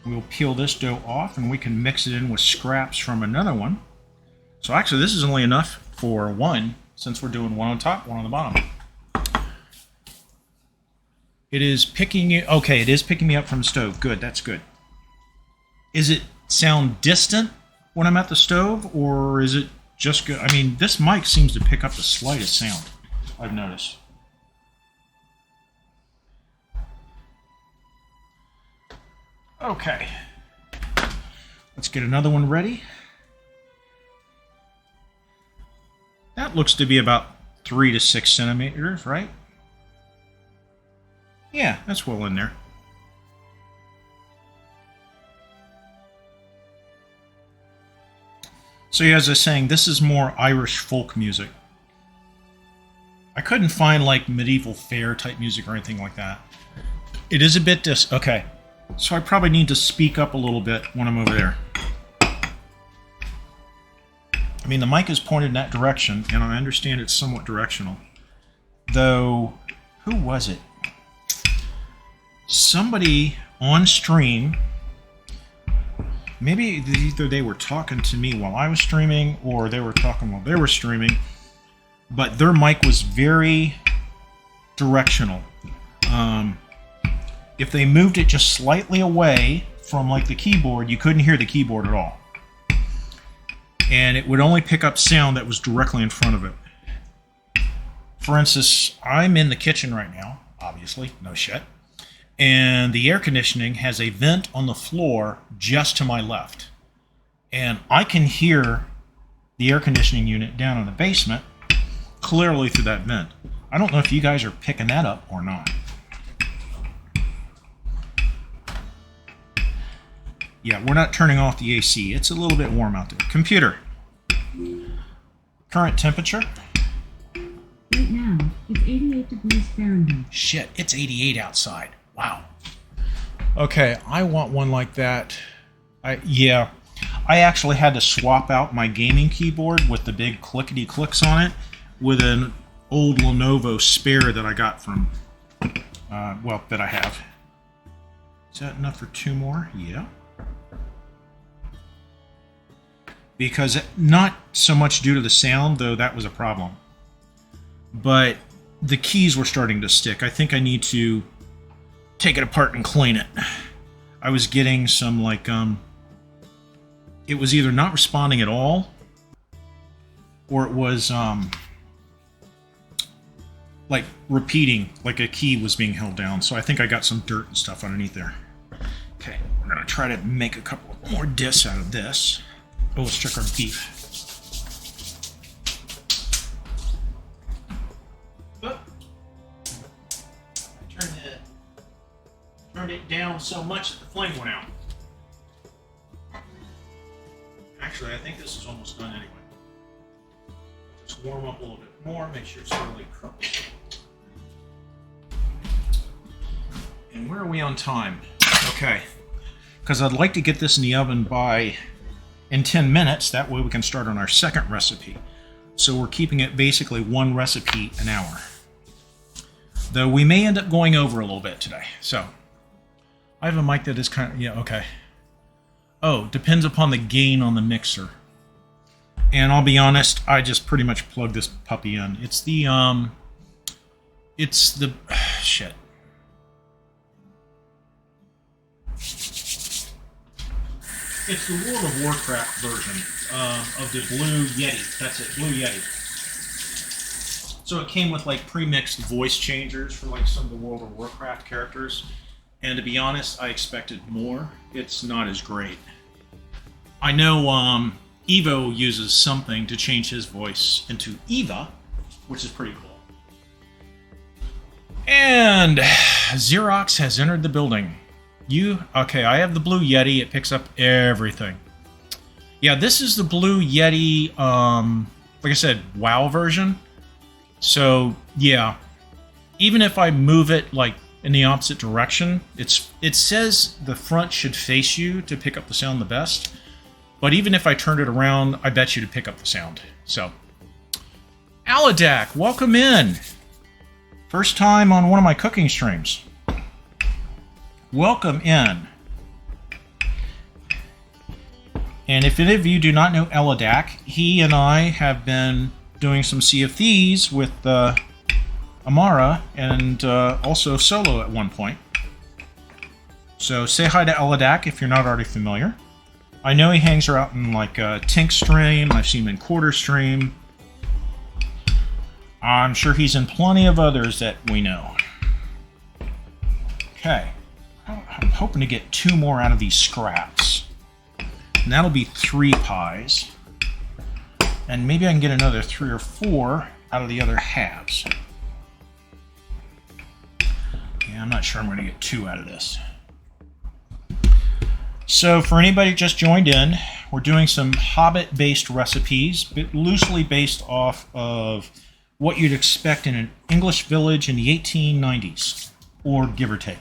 We'll peel this dough off and we can mix it in with scraps from another one. So actually this is only enough for one, since we're doing one on top, one on the bottom. It is picking you. Okay, it is picking me up from the stove. Good, that's good. Is it sound distant when I'm at the stove, or is it just good? I mean, this mic seems to pick up the slightest sound, I've noticed. Okay. Let's get another one ready. That looks to be about 3 to 6 centimeters, right? Yeah, that's well in there. So yeah, as I was saying, this is more Irish folk music. I couldn't find like medieval fair type music or anything like that. It is a bit okay. So I probably need to speak up a little bit when I'm over there. I mean, the mic is pointed in that direction, and I understand it's somewhat directional. Though, who was it? Somebody on stream, maybe either they were talking to me while I was streaming, or they were talking while they were streaming, but their mic was very directional. If they moved it just slightly away from like the keyboard, you couldn't hear the keyboard at all. And it would only pick up sound that was directly in front of it. For instance, I'm in the kitchen right now, obviously, no shit. And the air conditioning has a vent on the floor just to my left. And I can hear the air conditioning unit down in the basement clearly through that vent. I don't know if you guys are picking that up or not. Yeah, we're not turning off the AC. It's a little bit warm out there. Computer. Current temperature. Right now, it's 88 degrees Fahrenheit. Shit, it's 88 outside. Wow. Okay, I want one like that. I actually had to swap out my gaming keyboard with the big clickety clicks on it with an old Lenovo spare that I got from, that I have. Is that enough for 2 more? Yeah. Because not so much due to the sound, though that was a problem, but the keys were starting to stick. I think I need to take it apart and clean it. I was getting some like it was either not responding at all, or it was like repeating, like a key was being held down. So I think I got some dirt and stuff underneath there. Okay, we're gonna try to make a couple more discs out of this. Oh, let's check our beef. Oh. I turned it down so much that the flame went out. Actually, I think this is almost done anyway. Just warm up a little bit more, make sure it's really cooked. And where are we on time? Okay. Because I'd like to get this in the oven in 10 minutes. That way we can start on our second recipe. So we're keeping it basically one recipe an hour. Though we may end up going over a little bit today. So I have a mic that is kind of, yeah, okay. Oh, depends upon the gain on the mixer. And I'll be honest, I just pretty much plugged this puppy in. It's the shit. It's the World of Warcraft version of the Blue Yeti. That's it, Blue Yeti. So it came with like pre-mixed voice changers for like some of the World of Warcraft characters. And to be honest, I expected more. It's not as great. I know Evo uses something to change his voice into Eva, which is pretty cool. And Xerox has entered the building. Okay, I have the Blue Yeti. It picks up everything. Yeah, this is the Blue Yeti, like I said, WoW version. So, yeah, even if I move it, like, in the opposite direction, it says the front should face you to pick up the sound the best. But even if I turned it around, I bet you to pick up the sound. So, Aladak, welcome in. First time on one of my cooking streams. Welcome in. And if any of you do not know Aladak, he and I have been doing some Sea of Thieves with Amara and also solo at one point. So say hi to Aladak if you're not already familiar. I know he hangs out in like Tink stream. I've seen him in Quarter stream. I'm sure he's in plenty of others that we know. Okay. I'm hoping to get 2 more out of these scraps. And that'll be 3 pies. And maybe I can get another 3 or 4 out of the other halves. Yeah, I'm not sure I'm going to get 2 out of this. So for anybody who just joined in, we're doing some Hobbit-based recipes, but loosely based off of what you'd expect in an English village in the 1890s, or give or take.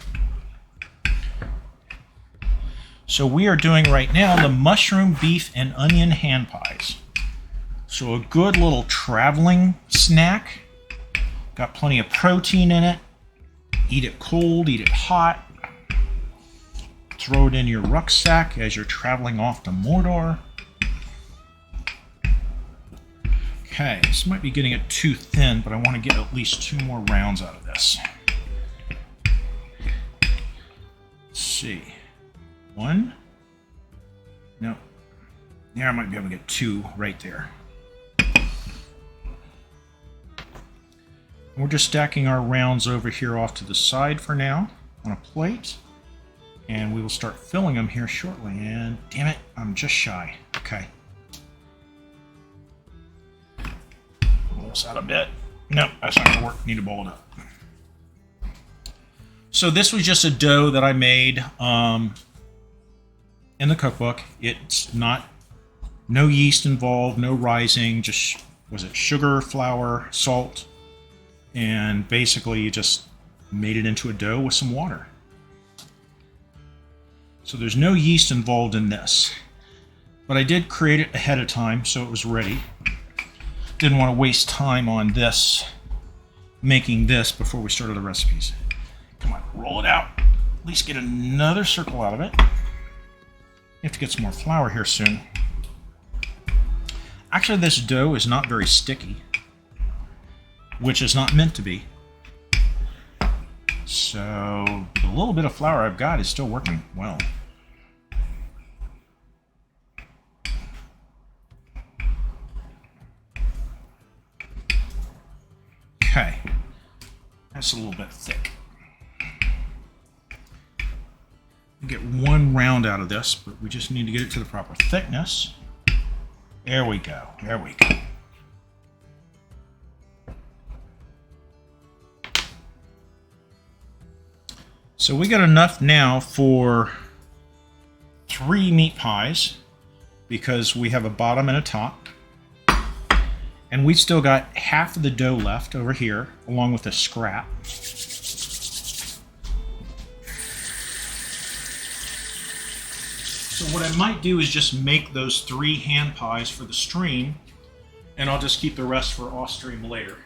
So we are doing right now the mushroom, beef, and onion hand pies. So a good little traveling snack. Got plenty of protein in it. Eat it cold, eat it hot. Throw it in your rucksack as you're traveling off to Mordor. Okay, this might be getting it too thin, but I want to get at least 2 more rounds out of this. Let's see. 1. No. Yeah, I might be able to get 2 right there. We're just stacking our rounds over here off to the side for now on a plate. And we will start filling them here shortly. And damn it, I'm just shy. Okay. Roll this out a bit. Nope, that's not going to work. Need to bowl it up. So this was just a dough that I made in the cookbook. It's no yeast involved, no rising, just, was it sugar, flour, salt, and basically you just made it into a dough with some water. So there's no yeast involved in this. But I did create it ahead of time, so it was ready. Didn't want to waste time on this, making this before we started the recipes. Come on, roll it out. At least get another circle out of it. You have to get some more flour here soon. Actually, this dough is not very sticky, which is not meant to be. So the little bit of flour I've got is still working well. Okay, that's a little bit thick. We get 1 round out of this, but we just need to get it to the proper thickness. There we go. There we go. So we got enough now for 3 meat pies because we have a bottom and a top. And we've still got half of the dough left over here, along with a scrap. So what I might do is just make those 3 hand pies for the stream, and I'll just keep the rest for off stream later.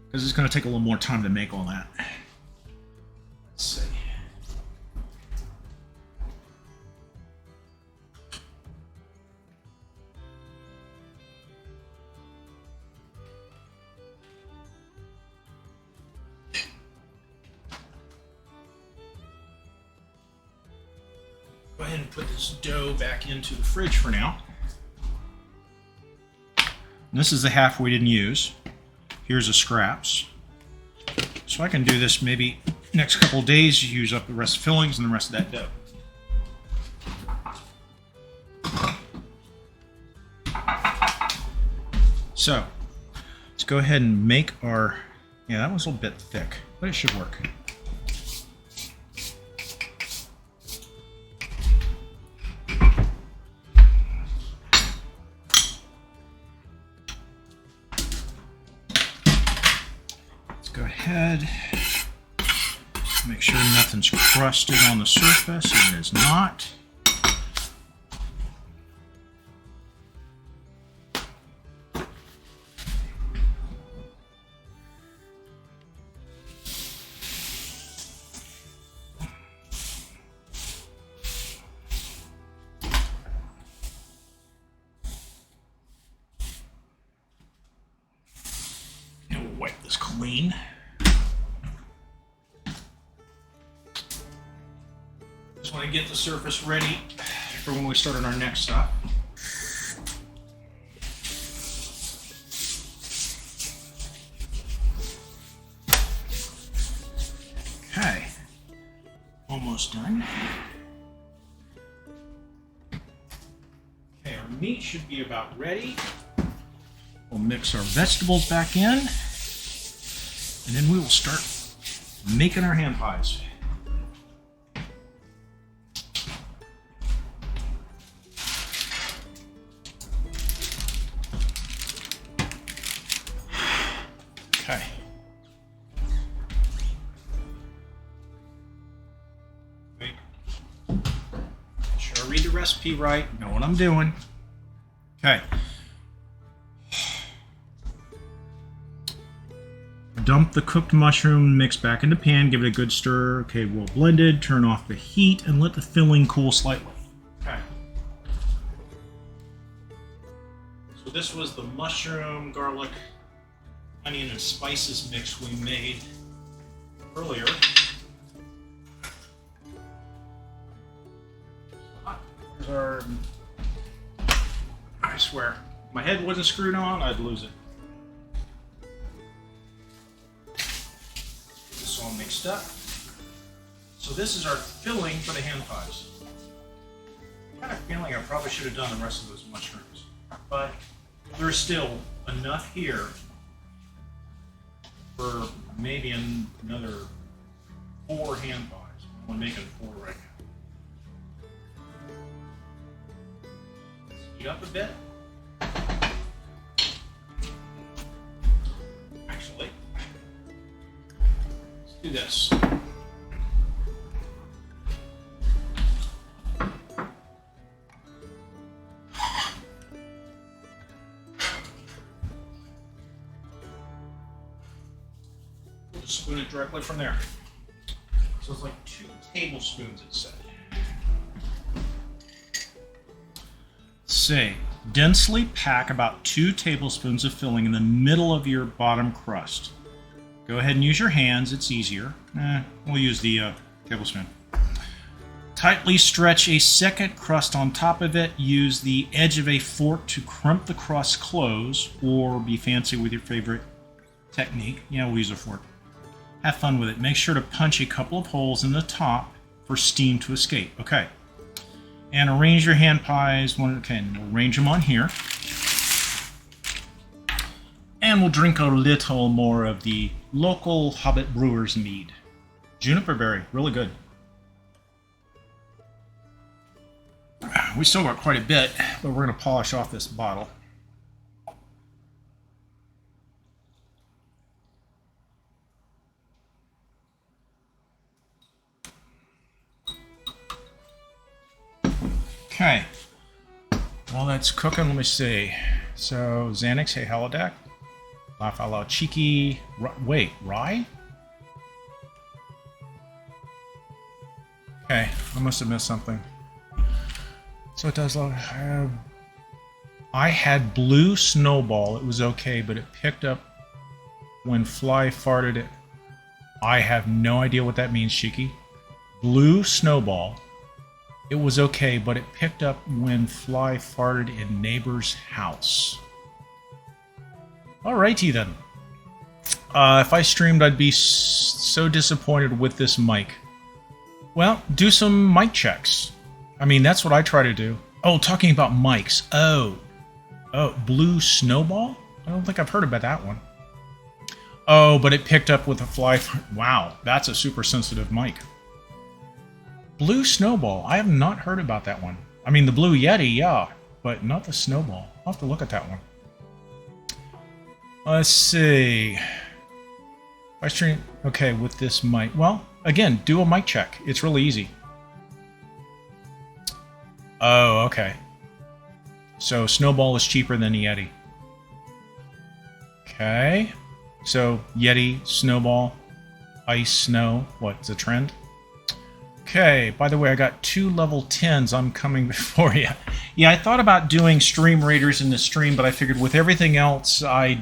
Because it's going to take a little more time to make all that. Let's see. Go ahead and put this dough back into the fridge for now. And this is the half we didn't use. Here's the scraps. So I can do this maybe next couple of days, use up the rest of the fillings and the rest of that dough. So let's go ahead and make our, yeah, that was a little bit thick, but it should work. Go ahead, make sure nothing's crusted on the surface, and it is not. And we'll wipe this clean. Just want to get the surface ready for when we start on our next stop. Okay, almost done. Okay, our meat should be about ready. We'll mix our vegetables back in, and then we will start making our hand pies. Okay. Wait. Make sure I read the recipe right, know what I'm doing. Okay. Dump the cooked mushroom mix back in the pan, give it a good stir. Okay, well blended, turn off the heat, and let the filling cool slightly. Okay. So this was the mushroom, garlic, onion, and spices mix we made earlier. Here's our, I swear, if my head wasn't screwed on, I'd lose it. All mixed up. So this is our filling for the hand pies. I have a feeling I probably should have done the rest of those mushrooms, but there's still enough here for maybe another 4 hand pies. I'm making 4 right now. Heat up a bit. Actually, do this. We'll just spoon it directly from there. So it's like 2 tablespoons, it said. Say, densely pack about 2 tablespoons of filling in the middle of your bottom crust. Go ahead and use your hands, it's easier. We'll use the tablespoon. Tightly stretch a second crust on top of it. Use the edge of a fork to crump the crust close, or be fancy with your favorite technique. Yeah, we'll use a fork. Have fun with it. Make sure to punch a couple of holes in the top for steam to escape. Okay. And arrange your hand pies. Okay, and we'll arrange them on here. And we'll drink a little more of the local Hobbit brewer's mead. Juniper berry, really good. We still got quite a bit, but we're going to polish off this bottle. Okay. While that's cooking, let me see. So, Xanax, hey, holodeck. Laugh out loud, cheeky. Wait, rye? Okay, I must have missed something. So it does look. I had blue snowball. It was okay, but it picked up when fly farted it. I have no idea what that means, Cheeky. Blue snowball. It was okay, but it picked up when fly farted in neighbor's house. Alrighty then. If I streamed, I'd be so disappointed with this mic. Well, do some mic checks. I mean, that's what I try to do. Oh, talking about mics. Oh, blue snowball? I don't think I've heard about that one. Oh, but it picked up with a fly. Wow, that's a super sensitive mic. Blue snowball. I have not heard about that one. I mean, the blue Yeti, yeah, but not the snowball. I'll have to look at that one. Let's see. I stream. Okay, with this mic. Well, again, do a mic check. It's really easy. Oh, okay. So snowball is cheaper than the Yeti. Okay. So Yeti, snowball, ice, snow. What's the trend? Okay. By the way, I got 2 level 10s. I'm coming before you. Yeah, I thought about doing stream raiders in the stream, but I figured with everything else, I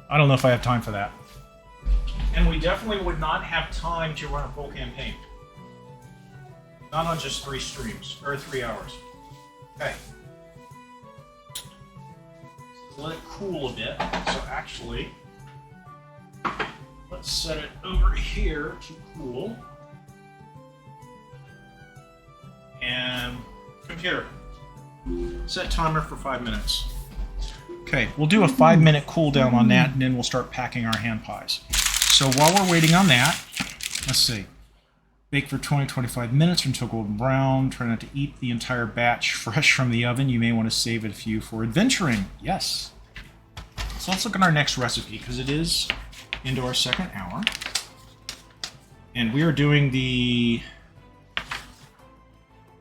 don't know if I have time for that. And we definitely would not have time to run a full campaign. Not on just 3 streams, or 3 hours. Okay. So let it cool a bit. So actually, let's set it over here to cool. And computer, set timer for 5 minutes. Okay, we'll do a 5-minute cooldown on that, and then we'll start packing our hand pies. So while we're waiting on that, let's see. Bake for 20-25 minutes until golden brown. Try not to eat the entire batch fresh from the oven. You may want to save a few for adventuring. Yes. So let's look at our next recipe, because it is into our 2nd hour. And we are doing the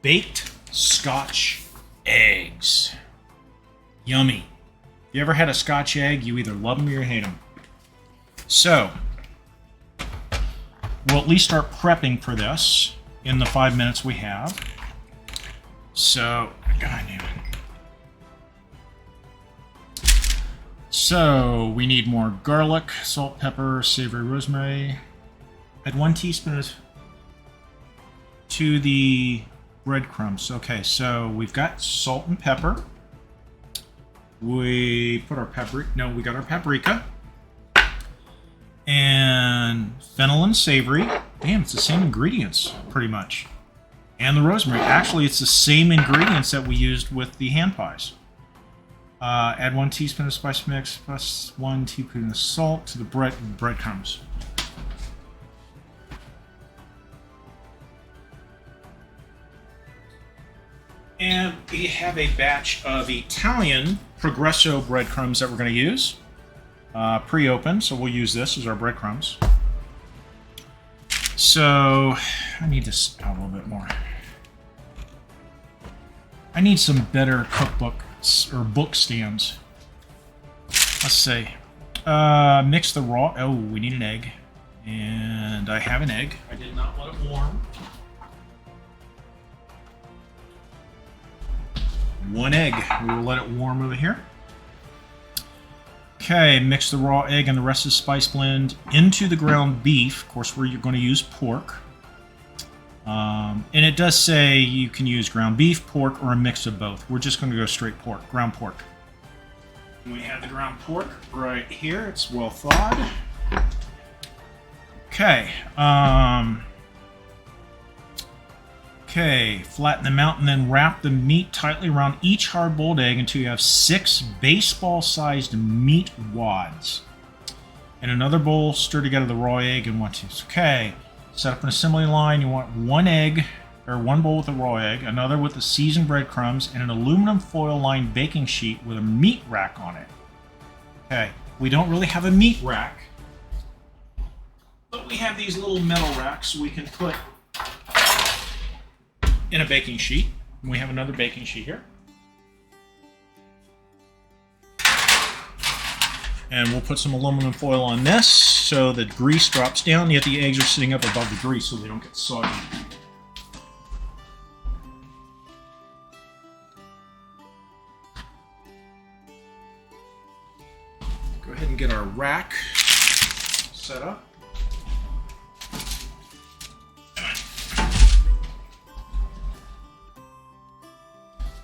baked Scotch eggs. Yummy. If you ever had a Scotch egg, you either love them or you hate them. So, we'll at least start prepping for this in the 5 minutes we have. So, God damn it. So, we need more garlic, salt, pepper, savory rosemary. Add 1 teaspoon to the breadcrumbs. Okay, so we've got salt and pepper. We put our paprika. No, we got our paprika. And fennel and savory. Damn, it's the same ingredients, pretty much. And the rosemary. Actually, it's the same ingredients that we used with the hand pies. Add 1 teaspoon of spice mix plus 1 teaspoon of salt to the breadcrumbs. And we have a batch of Italian Progresso breadcrumbs that we're going to use. Pre-opened, so we'll use this as our breadcrumbs. So, I need to a little bit more. I need some better cookbooks or book stands. Let's see. Mix the raw. Oh, we need an egg. And I have an egg. I did not let it warm. 1 egg. We will let it warm over here. Okay, mix the raw egg and the rest of the spice blend into the ground beef. Of course, we're going to use pork. And it does say you can use ground beef, pork, or a mix of both. We're just going to go straight pork, ground pork. And we have the ground pork right here. It's well thawed. Okay. Okay, flatten them out and then wrap the meat tightly around each hard-boiled egg until you have 6 baseball-sized meat wads. In another bowl, stir together the raw egg and 1 teaspoon. Okay, set up an assembly line. You want 1 egg, or 1 bowl with a raw egg, another with the seasoned breadcrumbs, and an aluminum foil-lined baking sheet with a meat rack on it. Okay, we don't really have a meat rack, but we have these little metal racks we can put in a baking sheet. We have another baking sheet here. And we'll put some aluminum foil on this so the grease drops down, yet the eggs are sitting up above the grease so they don't get soggy. Go ahead and get our rack set up.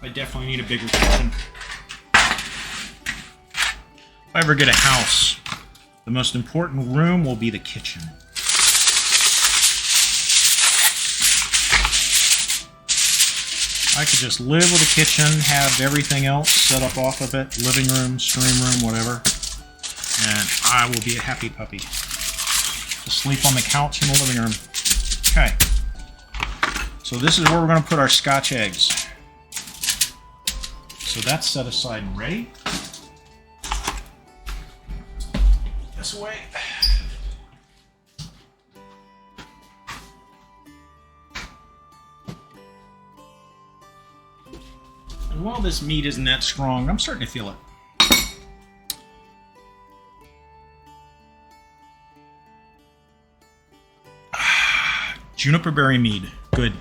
I definitely need a bigger kitchen. If I ever get a house, the most important room will be the kitchen. I could just live with a kitchen, have everything else set up off of it, living room, stream room, whatever, and I will be a happy puppy. Just sleep on the couch in the living room. Okay. So this is where we're going to put our Scotch eggs. So that's set aside and ready. This way. And while this meat isn't that strong, I'm starting to feel it. Juniper berry mead, good.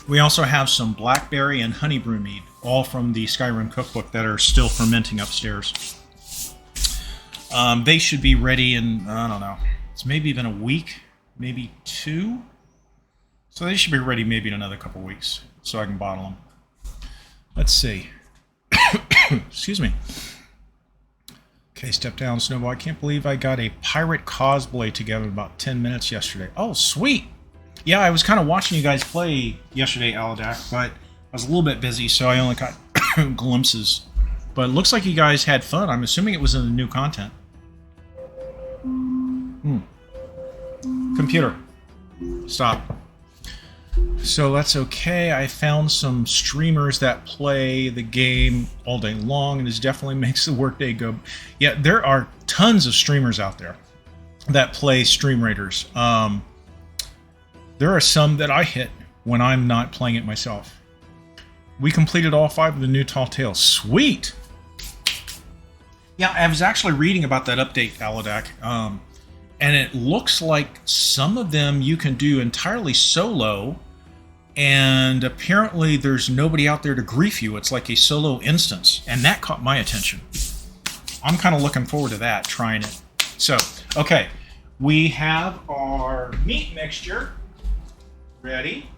We also have some blackberry and honey brew mead, all from the Skyrim cookbook that are still fermenting upstairs. They should be ready in, I don't know, it's maybe even a week, maybe 2. So they should be ready maybe in another couple weeks, so I can bottle them. Let's see. Excuse me. Okay, step down, Snowball. I can't believe I got a pirate cosplay together in about 10 minutes yesterday. Oh, sweet! Yeah, I was kind of watching you guys play yesterday, Aladak, but I was a little bit busy, so I only got glimpses. But it looks like you guys had fun. I'm assuming it was in the new content. Computer. Stop. So that's okay. I found some streamers that play the game all day long, and it definitely makes the workday go... Yeah, there are tons of streamers out there that play Stream Raiders. There are some that I hit when I'm not playing it myself. We completed all 5 of the new Tall Tales. Sweet! Yeah, I was actually reading about that update, Aladak, and it looks like some of them you can do entirely solo, and apparently there's nobody out there to grief you. It's like a solo instance, and that caught my attention. I'm kind of looking forward to that, trying it. So, okay, we have our meat mixture ready.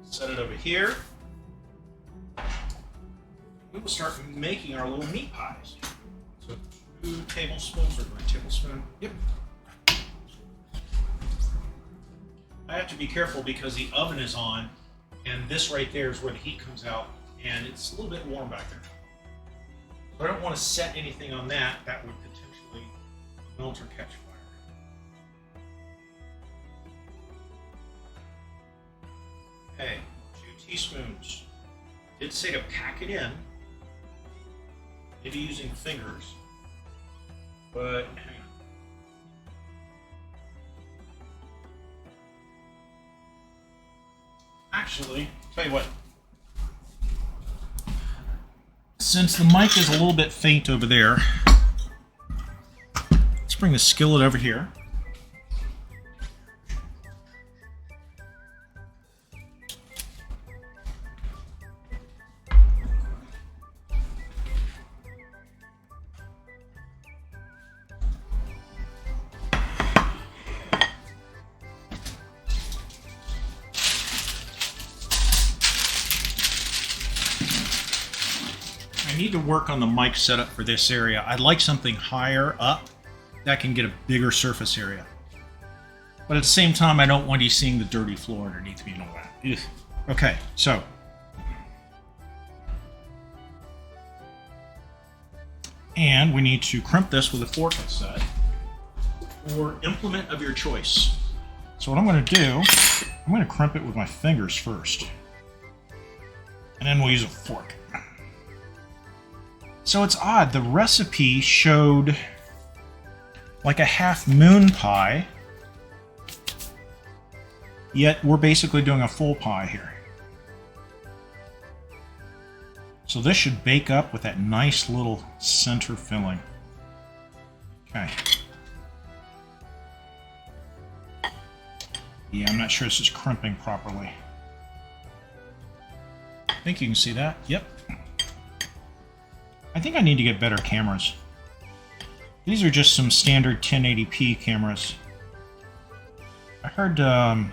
Set it over here. We will start making our little meat pies. So 2 tablespoons, or 1 tablespoon. Yep. I have to be careful because the oven is on, and this right there is where the heat comes out, and it's a little bit warm back there. So I don't want to set anything on that. That would potentially melt or catch fire. Okay, 2 teaspoons. Did say to pack it in. Maybe using fingers, but hang on. Actually, tell you what. Since the mic is a little bit faint over there, let's bring the skillet over here. I need to work on the mic setup for this area. I'd like something higher up that can get a bigger surface area. But at the same time, I don't want you seeing the dirty floor underneath me and all that. Ugh. Okay, so. And we need to crimp this with a fork set or implement of your choice. So what I'm going to do, I'm going to crimp it with my fingers first. And then we'll use a fork. So it's odd, the recipe showed like a half moon pie, yet we're basically doing a full pie here. So this should bake up with that nice little center filling. Okay. Yeah, I'm not sure this is crimping properly. I think you can see that. Yep. I think I need to get better cameras. These are just some standard 1080p cameras. I heard Tink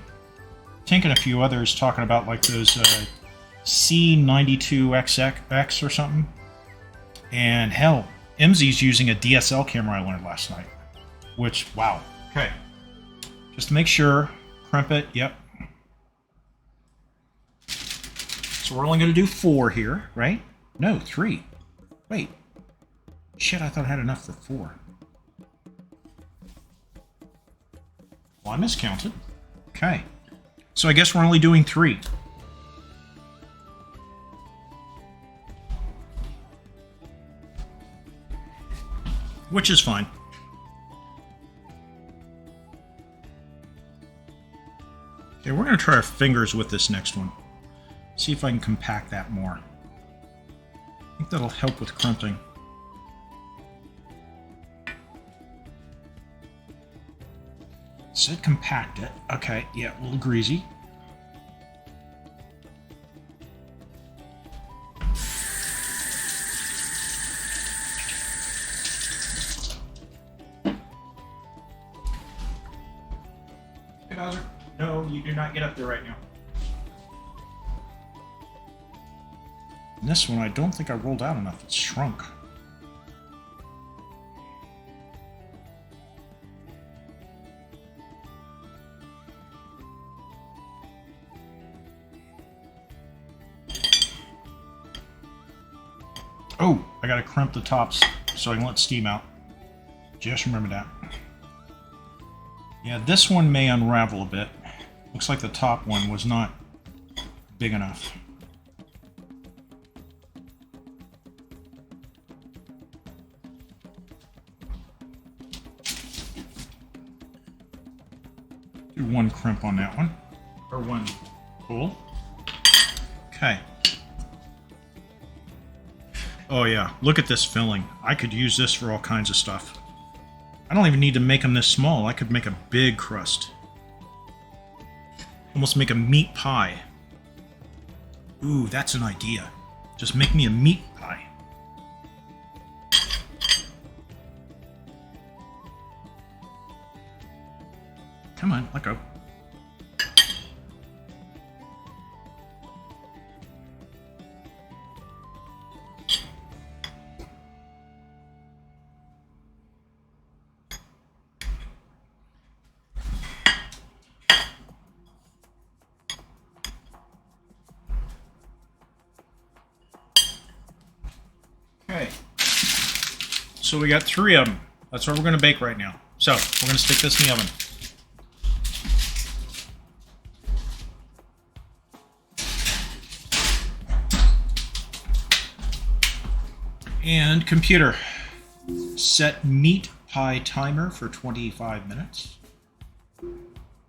and a few others talking about like those C92XX or something. And hell, MZ's using a DSL camera I learned last night. Which, wow. Okay. Just to make sure, crimp it, yep. So we're only going to do 4 here, right? No, 3. Wait. Shit, I thought I had enough for 4. Well, I miscounted. Okay. So I guess we're only doing 3. Which is fine. Okay, we're going to try our fingers with this next one. See if I can compact that more. I think that'll help with crimping. Said compact it. Okay, yeah, a little greasy. Hey, Bowser. No, you do not get up there right now. And this one, I don't think I rolled out enough. It's shrunk. Oh, I gotta crimp the tops so I can let steam out. Just remember that. Yeah, this one may unravel a bit. Looks like the top one was not big enough. Do 1 crimp on that one. Or 1 pull. Okay. Oh yeah, look at this filling. I could use this for all kinds of stuff. I don't even need to make them this small. I could make a big crust. Almost make a meat pie. Ooh, that's an idea. Just make me a meat pie. Come on, let go. Okay, so we got 3 of them. That's what we're going to bake right now. So we're going to stick this in the oven. And computer, set meat pie timer for 25 minutes.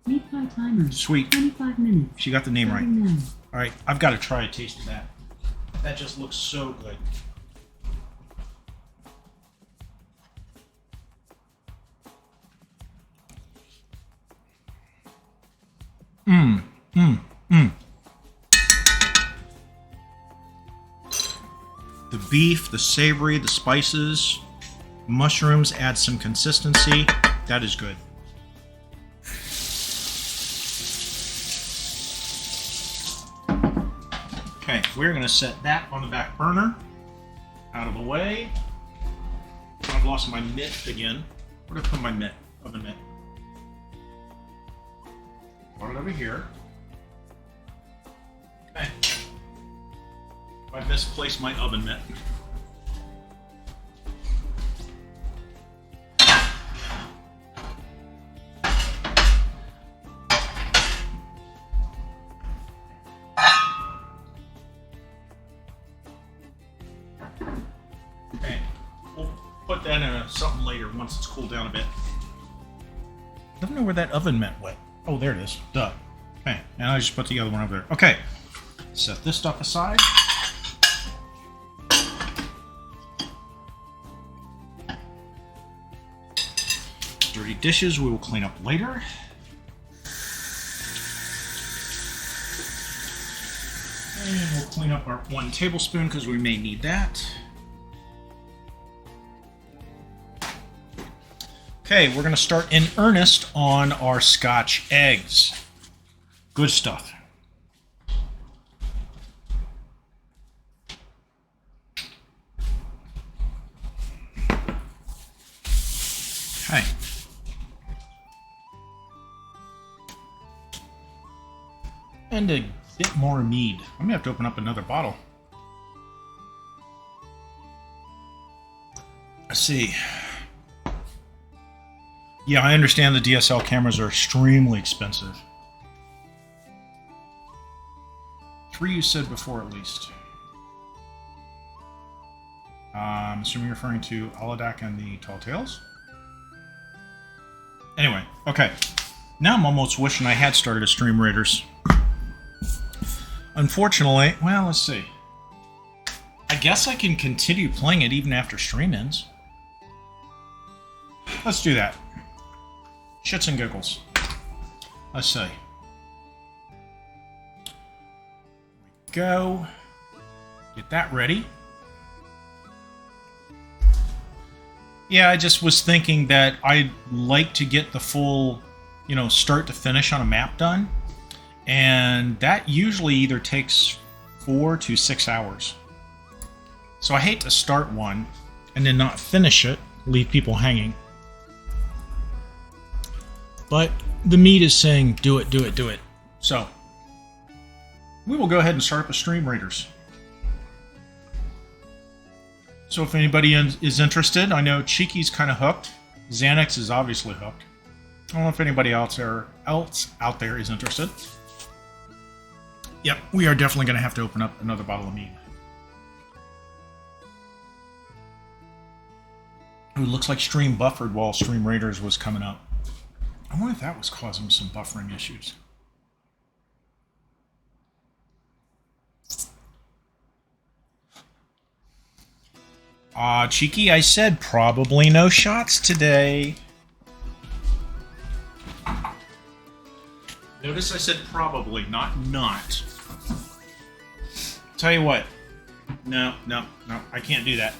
Meat pie timer. Sweet. 25 minutes. She got the name right. Now. All right, I've got to try a taste of that. That just looks so good. The beef, the savory, the spices, mushrooms add some consistency. That is good. Okay, we're going to set that on the back burner. Out of the way. I've lost my mitt again. Where did I put my mitt? Oven mitt. Put it over here. Okay. I misplaced my oven mitt. Okay, we'll put that in something later once it's cooled down a bit. I don't know where that oven mitt went. Oh, there it is. Duh. Okay, and I just put the other one over there. Okay, set this stuff aside. dishes we will clean up later. And we'll clean up our 1 tablespoon because we may need that. Okay, we're going to start in earnest on our Scotch eggs. Good stuff. Okay. And a bit more mead. I'm going to have to open up another bottle. Let's see. Yeah, I understand the DSL cameras are extremely expensive. 3 you said before at least. I'm assuming you're referring to Aladak and the Tall Tales. Anyway, okay. Now I'm almost wishing I had started a Stream Raiders. Unfortunately, well, let's see. I guess I can continue playing it even after stream ends. Let's do that. Shits and giggles. Let's see. Go. Get that ready. Yeah, I just was thinking that I'd like to get the full, start to finish on a map done. And that usually either takes 4 to 6 hours. So I hate to start one and then not finish it, leave people hanging. But the meat is saying, do it, do it, do it. So, we will go ahead and start up a Stream Raiders. So if anybody is interested, I know Cheeky's kind of hooked. Xanax is obviously hooked. I don't know if anybody else out there is interested. Yep, we are definitely going to have to open up another bottle of mead. It looks like stream buffered while Stream Raiders was coming up. I wonder if that was causing some buffering issues. Cheeky, I said probably no shots today. Notice I said probably, not. Tell you what. No, I can't do that.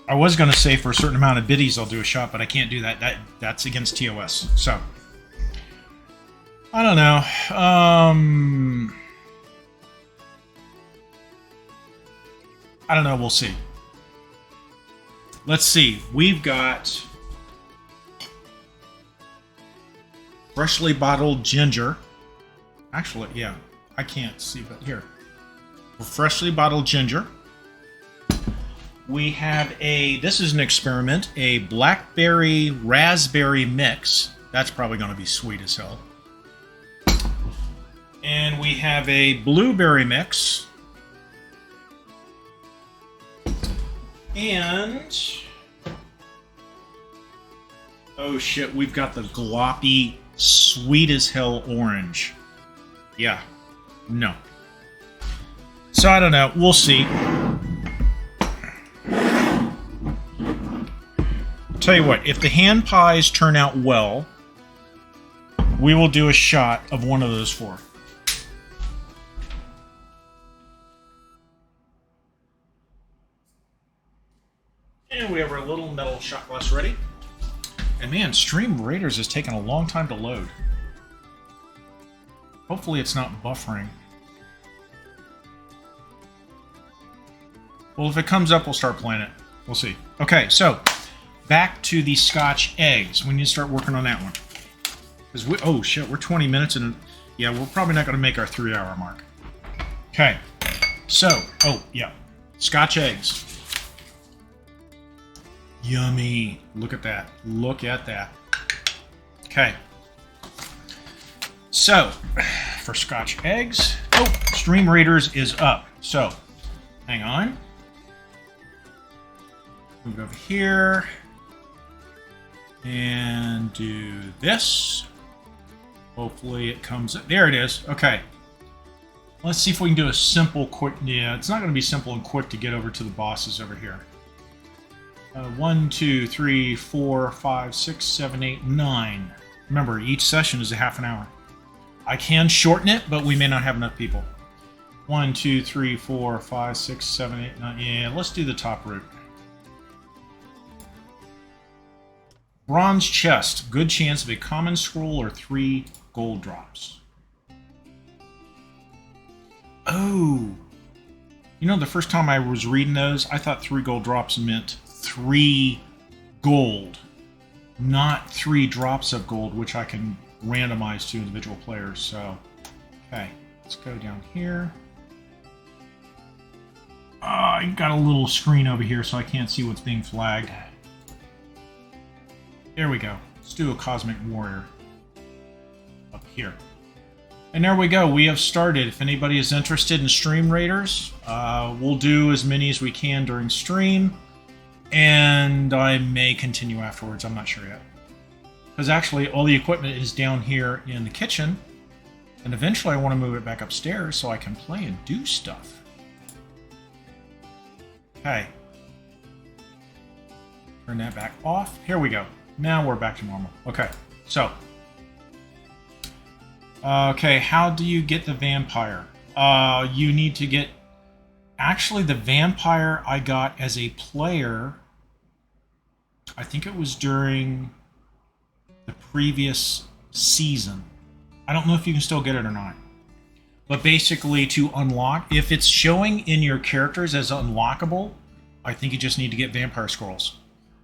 I was going to say for a certain amount of biddies I'll do a shot, but I can't do that. That's against TOS. So, I don't know. I don't know. We'll see. Let's see. We've got freshly bottled ginger. Actually, yeah. I can't see, but here. Freshly bottled ginger. We have this is an experiment, a blackberry raspberry mix. That's probably going to be sweet as hell. And we have a blueberry mix. And oh shit, we've got the gloppy, sweet as hell orange. Yeah. No. So I don't know. We'll see. Tell you what, if the hand pies turn out well, we will do a shot of one of those 4. And we have our little metal shot glass ready. And man, Stream Raiders has taken a long time to load. Hopefully it's not buffering. Well, if it comes up, we'll start playing it. We'll see. Okay, so back to the Scotch eggs. We need to start working on that one. Because oh shit, we're 20 minutes and yeah, we're probably not going to make our 3-hour mark. Okay, so oh yeah, Scotch eggs. Yummy. Look at that. Look at that. Okay. So, for Scotch eggs, oh, Stream Raiders is up. So, hang on. Move over here. And do this. Hopefully it comes up. There it is. Okay. Let's see if we can do a simple, quick... Yeah, it's not going to be simple and quick to get over to the bosses over here. 1, 2, 3, 4, 5, 6, 7, 8, 9. Remember, each session is a half an hour. I can shorten it, but we may not have enough people. 1, 2, 3, 4, 5, 6, 7, 8, 9. Yeah, let's do the top route. Bronze chest. Good chance of a common scroll or 3 gold drops. Oh. You know, the first time I was reading those, I thought 3 gold drops meant 3 gold. Not 3 drops of gold, which I can randomize to individual players. So, okay. Let's go down here. I got a little screen over here, so I can't see what's being flagged. There we go. Let's do a Cosmic Warrior up here. And there we go. We have started. If anybody is interested in Stream Raiders, we'll do as many as we can during stream. And I may continue afterwards. I'm not sure yet. Because actually, all the equipment is down here in the kitchen. And eventually I want to move it back upstairs so I can play and do stuff. Okay. Turn that back off. Here we go. Now we're back to normal. Okay, so. Okay, how do you get the vampire? You need to get... Actually, the vampire I got as a player, I think it was during the previous season. I don't know if you can still get it or not. But basically, to unlock, if it's showing in your characters as unlockable, I think you just need to get vampire scrolls.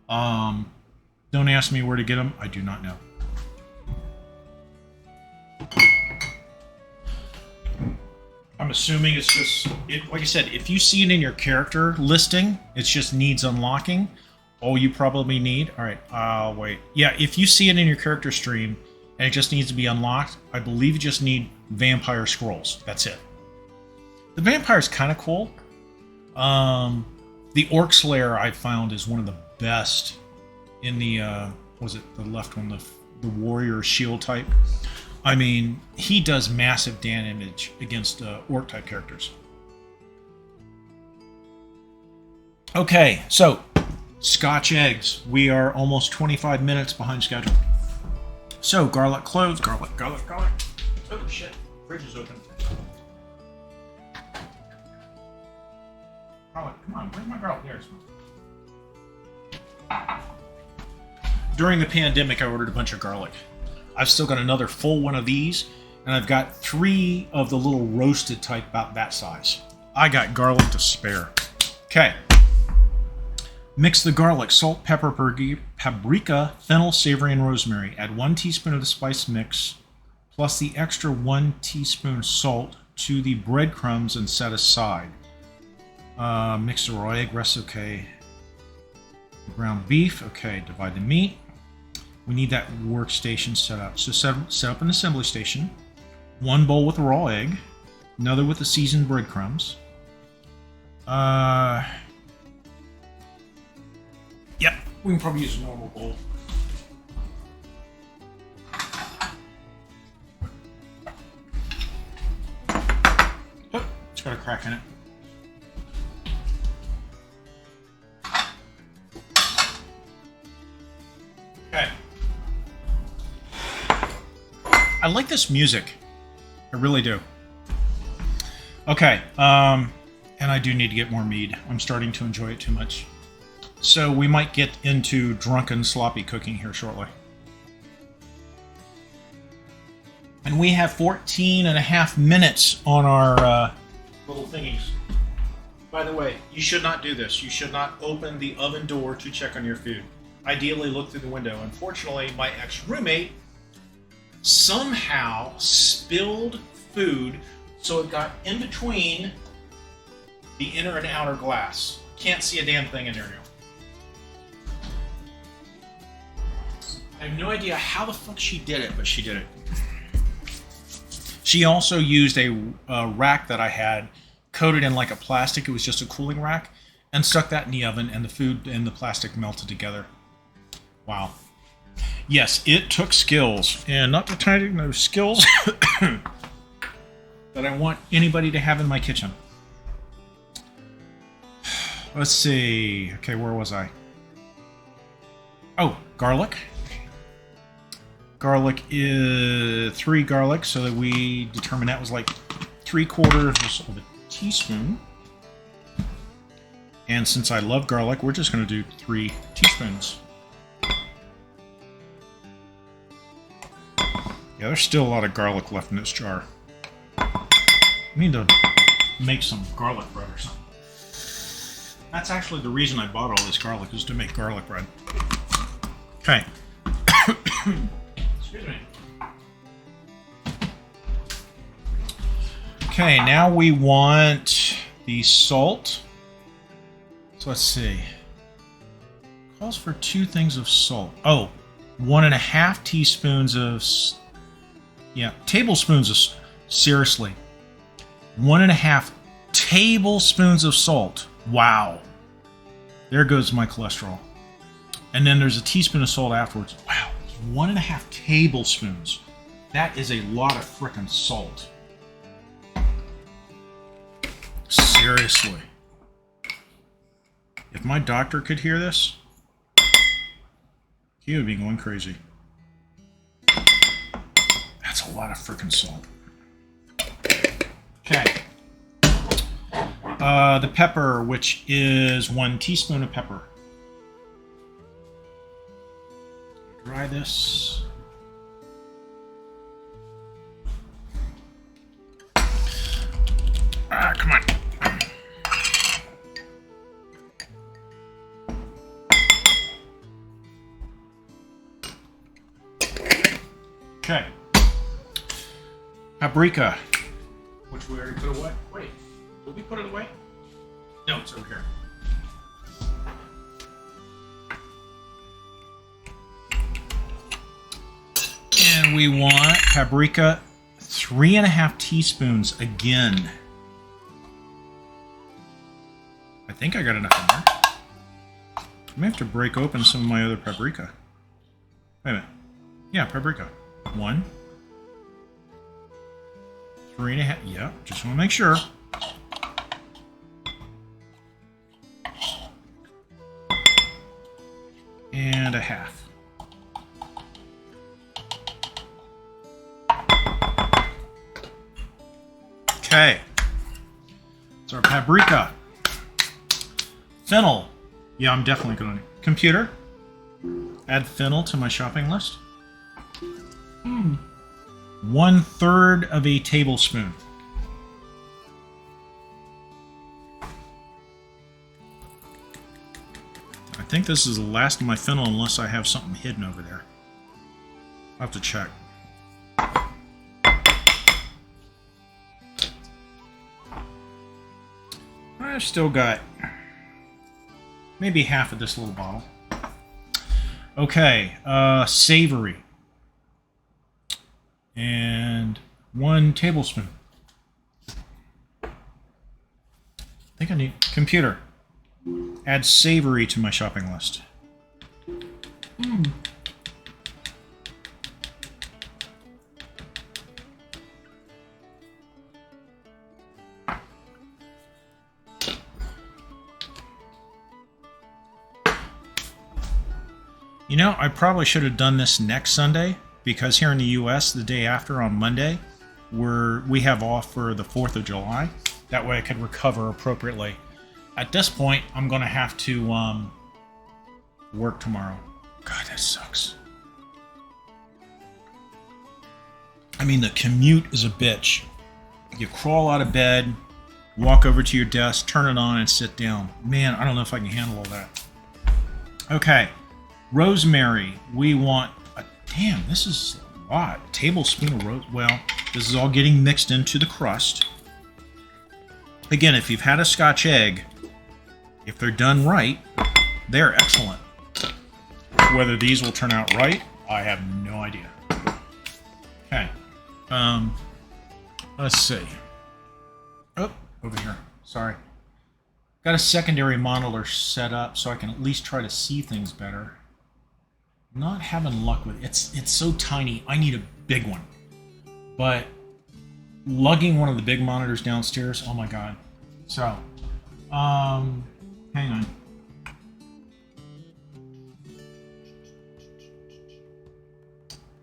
Don't ask me where to get them. I do not know. I'm assuming it's just, like I said, if you see it in your character listing, it just needs unlocking. All you probably need, all right, I'll wait. Yeah, if you see it in your character stream and it just needs to be unlocked, I believe you just need vampire scrolls. That's it. The vampire's kind of cool. The Orc Slayer I found is one of the best in the, was it the left one, the warrior shield type? I mean, he does massive damage against orc type characters. Okay, so Scotch eggs. We are almost 25 minutes behind schedule. So garlic cloves, garlic. Oh shit, fridge is open. Garlic, come on, where's my garlic? There it's During the pandemic, I ordered a bunch of garlic. I've still got another full one of these, and I've got 3 of the little roasted type about that size. I got garlic to spare. Okay. Mix the garlic, salt, pepper, paprika, fennel, savory, and rosemary. Add 1 teaspoon of the spice mix, plus the extra 1 teaspoon salt to the breadcrumbs and set aside. Mix the raw egg, rest okay. Ground beef, okay. Divide the meat. We need that workstation set up. So set up an assembly station. 1 bowl with a raw egg. Another with the seasoned breadcrumbs. Yep, we can probably use a normal bowl. Oh, it's got a crack in it. Okay. I like this music. I really do. Okay, and I do need to get more mead. I'm starting to enjoy it too much. So we might get into drunken, sloppy cooking here shortly. And we have 14 and a half minutes on our little thingies. By the way, you should not do this. You should not open the oven door to check on your food. Ideally, look through the window. Unfortunately, my ex-roommate somehow spilled food, so it got in between the inner and outer glass. Can't see a damn thing in there now. I have no idea how the fuck she did it, but she did it. She also used a rack that I had coated in like a plastic. It was just a cooling rack, and stuck that in the oven, and the food and the plastic melted together. Wow. Yes, it took skills, and not to try those skills that I want anybody to have in my kitchen. Let's see. Okay, where was I? Oh, garlic. Garlic is 3 garlic, so that we determined that was like 3/4 of a teaspoon. And since I love garlic, we're just going to do 3 teaspoons. Yeah, there's still a lot of garlic left in this jar. I need to make some garlic bread or something. That's actually the reason I bought all this garlic, is to make garlic bread. Okay. Excuse me. Okay, now we want the salt. So let's see. Calls for 2 things of salt. Oh, 1.5 teaspoons of... Yeah, tablespoons of... Seriously. 1.5 tablespoons of salt. Wow. There goes my cholesterol. And then there's a teaspoon of salt afterwards. Wow. 1.5 tablespoons. That is a lot of frickin' salt. Seriously. If my doctor could hear this, he would be going crazy. That's a lot of frickin' salt. Okay. The pepper, which is 1 teaspoon of pepper. Dry this. Come on. Okay. Paprika, which we already put away. Wait, did we put it away? No, it's over here. And we want paprika, 3.5 teaspoons again. I think I got enough in there. I may have to break open some of my other paprika. Wait a minute. Yeah, paprika. 1. 3.5. Yeah, just want to make sure. And 1/2. Okay. So our paprika. Fennel. Yeah, I'm definitely going to. Computer. Add fennel to my shopping list. 1/3 of a tablespoon. I think this is the last of my fennel unless I have something hidden over there. I'll have to check. I've still got maybe half of this little bottle. Okay, savory. And 1 tablespoon. I think I need... Computer. Add savory to my shopping list. You know, I probably should have done this next Sunday, because here in the U.S., the day after, on Monday, we have off for the 4th of July. That way I could recover appropriately. At this point, I'm going to have to work tomorrow. God, that sucks. I mean, the commute is a bitch. You crawl out of bed, walk over to your desk, turn it on, and sit down. Man, I don't know if I can handle all that. Okay. Rosemary. We want... Damn, this is a lot. A tablespoon of rosemary. Well, this is all getting mixed into the crust. Again, if you've had a Scotch egg, if they're done right, they're excellent. Whether these will turn out right, I have no idea. Okay. Let's see. Oh, over here. Sorry. Got a secondary monitor set up so I can at least try to see things better. Not having luck with it. It's so tiny. I need a big one. But lugging one of the big monitors downstairs, oh my god. So, hang on.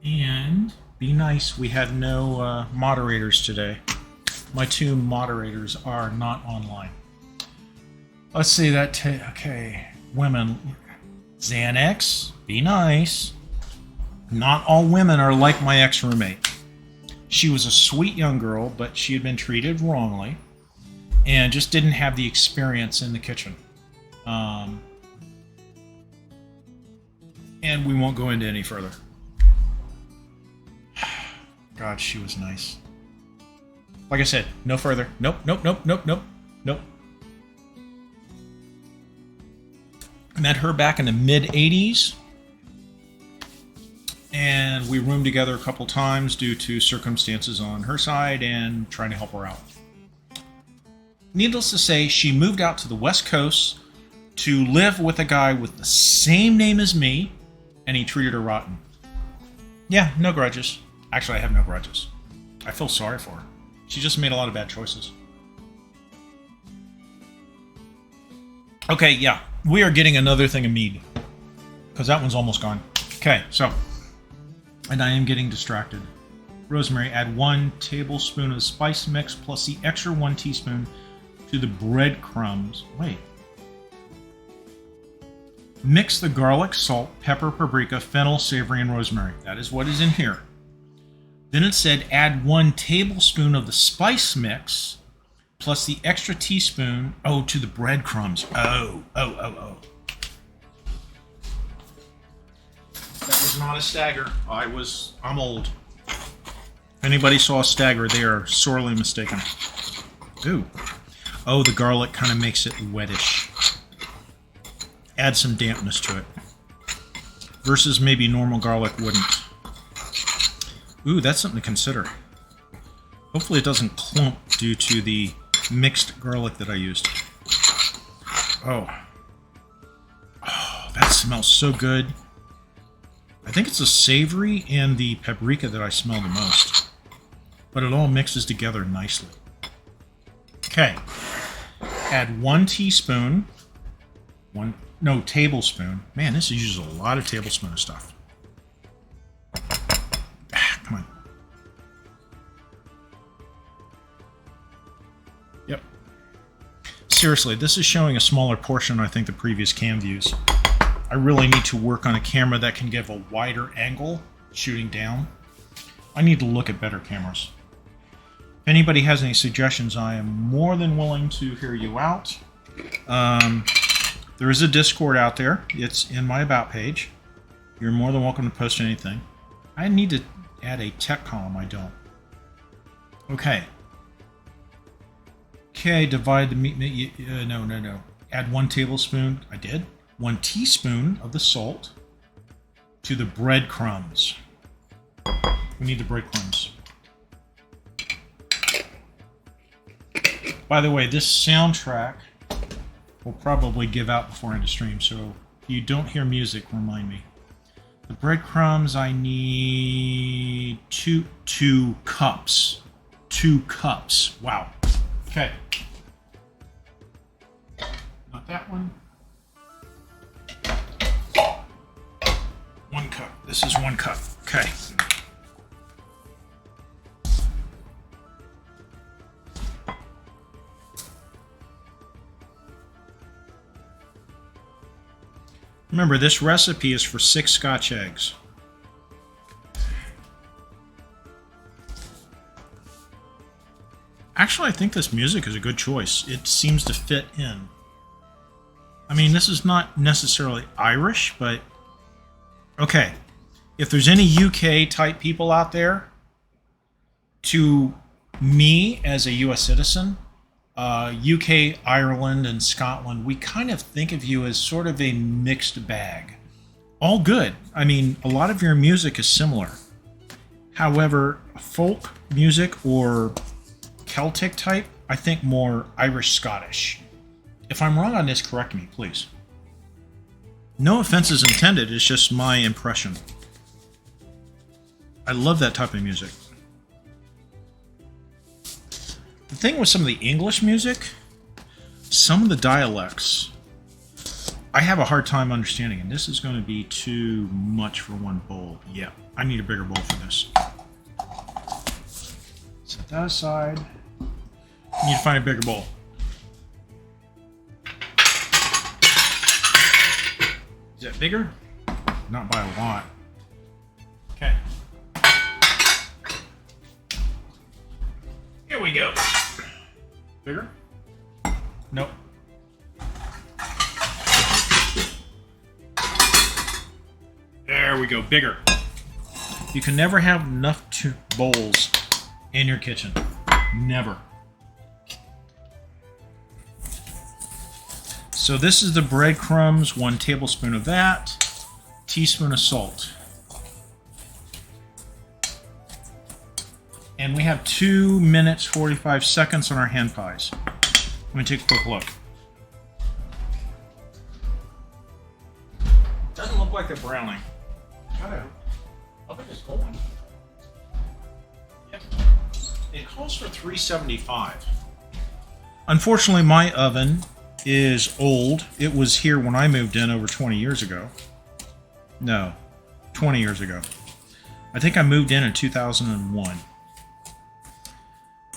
And be nice, we had no moderators today. My two moderators are not online. Let's see that. Okay, women. Xanax, be nice. Not all women are like my ex-roommate. She was a sweet young girl, but she had been treated wrongly and just didn't have the experience in the kitchen. And we won't go into any further. God, she was nice. Like I said, no further. Nope, nope, nope, nope, nope, nope. Met her back in the mid-'80s. And we roomed together a couple times due to circumstances on her side and trying to help her out. Needless to say, she moved out to the West Coast to live with a guy with the same name as me, and he treated her rotten. Yeah, no grudges. Actually, I have no grudges. I feel sorry for her. She just made a lot of bad choices. Okay, yeah. We are getting another thing of mead. Because that one's almost gone. Okay, so. And I am getting distracted. Rosemary, add 1 tablespoon of spice mix plus the extra 1 teaspoon to the breadcrumbs. Wait. Mix the garlic, salt, pepper, paprika, fennel, savory, and rosemary. That is what is in here. Then it said add 1 tablespoon of the spice mix plus the extra teaspoon, to the breadcrumbs. Oh. That was not a stagger. I'm old. If anybody saw a stagger, they are sorely mistaken. Ooh. Oh, the garlic kind of makes it wettish. Add some dampness to it. Versus maybe normal garlic wouldn't. Ooh, that's something to consider. Hopefully it doesn't clump due to the mixed garlic that I used. Oh, that smells so good. I think it's the savory and the paprika that I smell the most. But it all mixes together nicely. Okay. Add 1 teaspoon. Tablespoon. Man, this uses a lot of tablespoon of stuff. Come on. Yep. Seriously, this is showing a smaller portion than I think the previous cam views. I really need to work on a camera that can give a wider angle shooting down. I need to look at better cameras. If anybody has any suggestions, I am more than willing to hear you out. There is a Discord out there. It's in my About page. You're more than welcome to post anything. I need to add a tech column. I don't. Okay. Okay, divide the meat. No. Add 1 tablespoon. I did. 1 teaspoon of the salt to the breadcrumbs. We need the breadcrumbs. By the way, this soundtrack will probably give out before end of stream, so if you don't hear music, remind me. The breadcrumbs, I need two cups. 2 cups. Wow. Okay. Not that one. 1 cup. This is 1 cup. Okay. Remember, this recipe is for 6 Scotch eggs. Actually, I think this music is a good choice. It seems to fit in. I mean, this is not necessarily Irish, but okay. If there's any UK type people out there, to me as a US citizen, UK, Ireland, and Scotland, we kind of think of you as sort of a mixed bag. All good. I mean, a lot of your music is similar. However, folk music or Celtic type, I think more Irish-Scottish. If I'm wrong on this, correct me, please. No offenses intended, it's just my impression. I love that type of music. The thing with some of the English music, some of the dialects I have a hard time understanding, and this is going to be too much for one bowl. Yeah, I need a bigger bowl for this. Set that aside. I need to find a bigger bowl. Is that bigger? Not by a lot. Okay. Here we go. Bigger? Nope. There we go, bigger. You can never have enough bowls in your kitchen. Never. So this is the breadcrumbs, 1 tablespoon of that, teaspoon of salt. And we have 2 minutes, 45 seconds on our hand pies. Let me take a quick look. Doesn't look like they're browning. I think it's going. Yep. It calls for 375. Unfortunately, my oven is old. It was here when I moved in over 20 years ago. No, 20 years ago. I think I moved in 2001.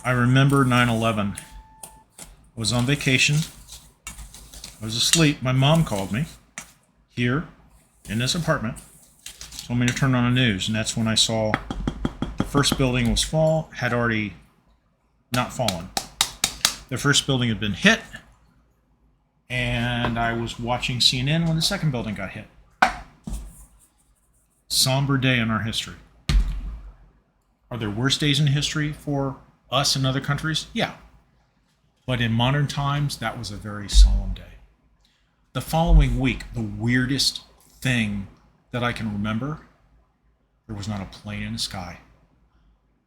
I remember 9/11. I was on vacation. I was asleep. My mom called me here in this apartment. Told me to turn on the news, and that's when I saw the first building had already not fallen. The first building had been hit, and I was watching CNN when the second building got hit. Somber day in our history. Are there worse days in history for us and other countries? Yeah. But in modern times, that was a very solemn day. The following week, the weirdest thing that I can remember, there was not a plane in the sky.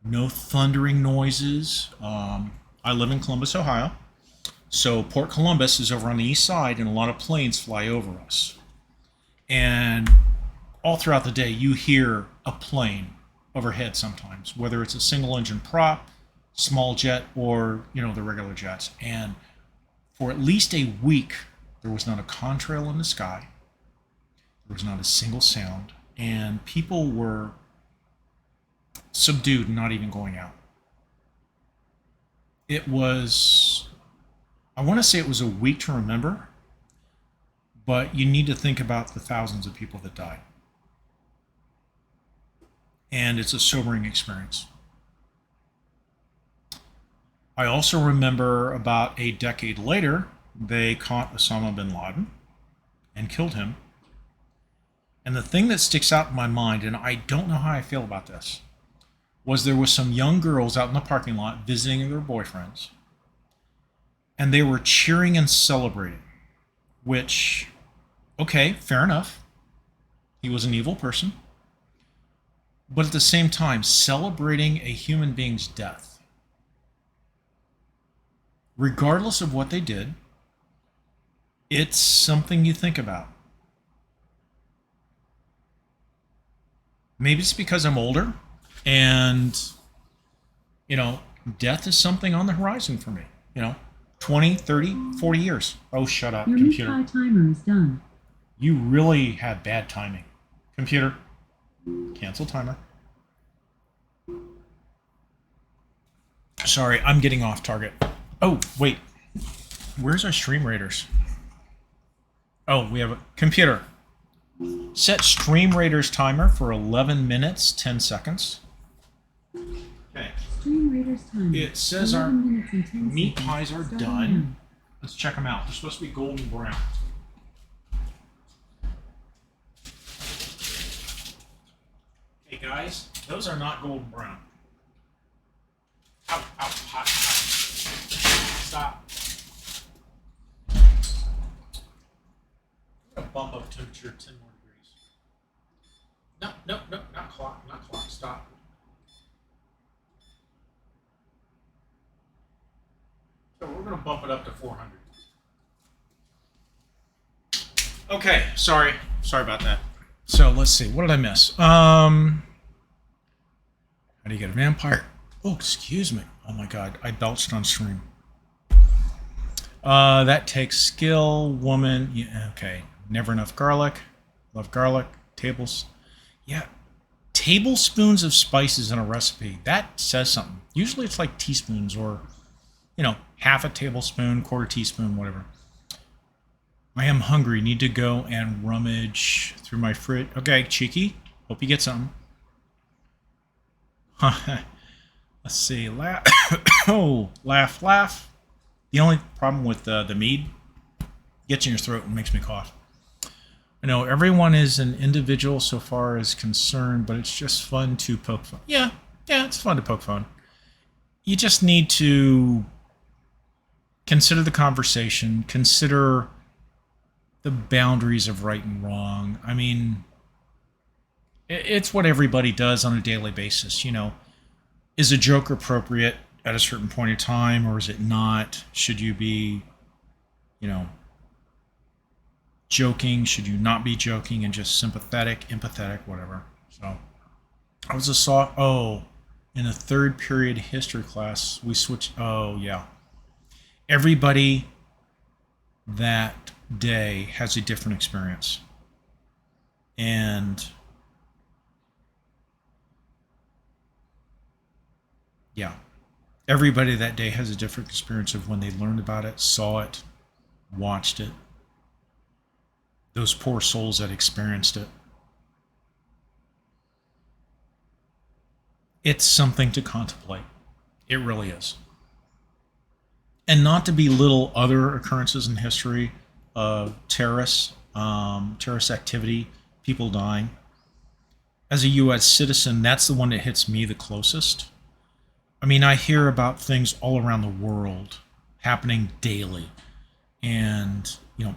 No thundering noises. I live in Columbus, Ohio. So Port Columbus is over on the east side, and a lot of planes fly over us. And all throughout the day, you hear a plane overhead sometimes, whether it's a single-engine prop, small jet, or the regular jets. And for at least a week, there was not a contrail in the sky. There was not a single sound, and people were subdued, not even going out. It was, I want to say it was a week to remember, but you need to think about the thousands of people that died. And it's a sobering experience. I also remember about a decade later, they caught Osama bin Laden and killed him. And the thing that sticks out in my mind, and I don't know how I feel about this, was there was some young girls out in the parking lot visiting their boyfriends. And they were cheering and celebrating, which, okay, fair enough. He was an evil person. But at the same time, celebrating a human being's death, regardless of what they did, it's something you think about. Maybe it's because I'm older and, death is something on the horizon for me. 20, 30, 40 years. Oh, shut up, Your computer. meat pie timer is done. You really have bad timing. Computer, cancel timer. Sorry, I'm getting off target. Oh, wait. Where's our stream raiders? Oh, we have a computer. Set Stream Raiders timer for 11 minutes, 10 seconds. Okay. Stream Raiders timer. It says our 11 minutes and 10 meat seconds. pies are Starting done. now. Let's check them out. They're supposed to be golden brown. Hey guys, those are not golden brown. Ow, ow, hot, hot. Stop. I'm gonna bump up temperature 10 more degrees. No, not clock, stop. So we're gonna bump it up to 400. Okay, sorry about that. So let's see, what did I miss? How do you get a vampire? Oh, excuse me. Oh my God, I belched on stream. That takes skill, woman. Yeah, okay, Never enough garlic. Love garlic. Tables. Yeah. Tablespoons of spices in a recipe. That says something. Usually it's like teaspoons or, half a tablespoon, quarter teaspoon, whatever. I am hungry. Need to go and rummage through my fridge. Okay, cheeky. Hope you get something. Let's see. Laugh. Oh, laugh, laugh. The only problem with the mead gets in your throat and makes me cough. I know everyone is an individual so far as concerned, but it's just fun to poke fun. Yeah, it's fun to poke fun. You just need to consider the conversation, consider the boundaries of right and wrong. I mean, it's what everybody does on a daily basis. Is a joke appropriate at a certain point in time, or is it not? Should you be, joking? Should you not be joking and just sympathetic, empathetic, whatever? So I was in a third period history class, we switched. Oh, yeah. Everybody that day has a different experience. And yeah, everybody that day has a different experience of when they learned about it, saw it, watched it. Those poor souls that experienced it. It's something to contemplate. It really is. And not to belittle other occurrences in history of terrorist activity, people dying. As a U.S. citizen, that's the one that hits me the closest. I mean, I hear about things all around the world happening daily. And,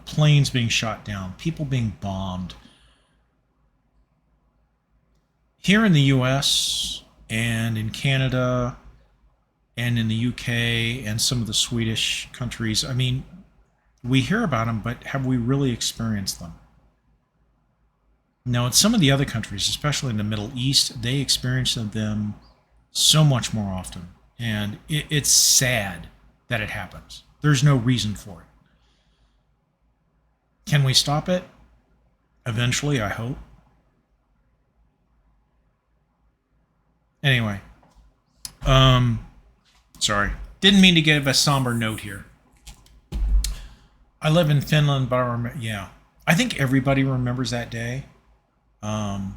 planes being shot down, people being bombed. Here in the U.S. and in Canada and in the U.K. and some of the Swedish countries, I mean, we hear about them, but have we really experienced them? Now, in some of the other countries, especially in the Middle East, they experience them so much more often. And it's sad that it happens. There's no reason for it. Can we stop it? Eventually, I hope. Anyway. Sorry. Didn't mean to give a somber note here. I live in Finland, but I think everybody remembers that day. The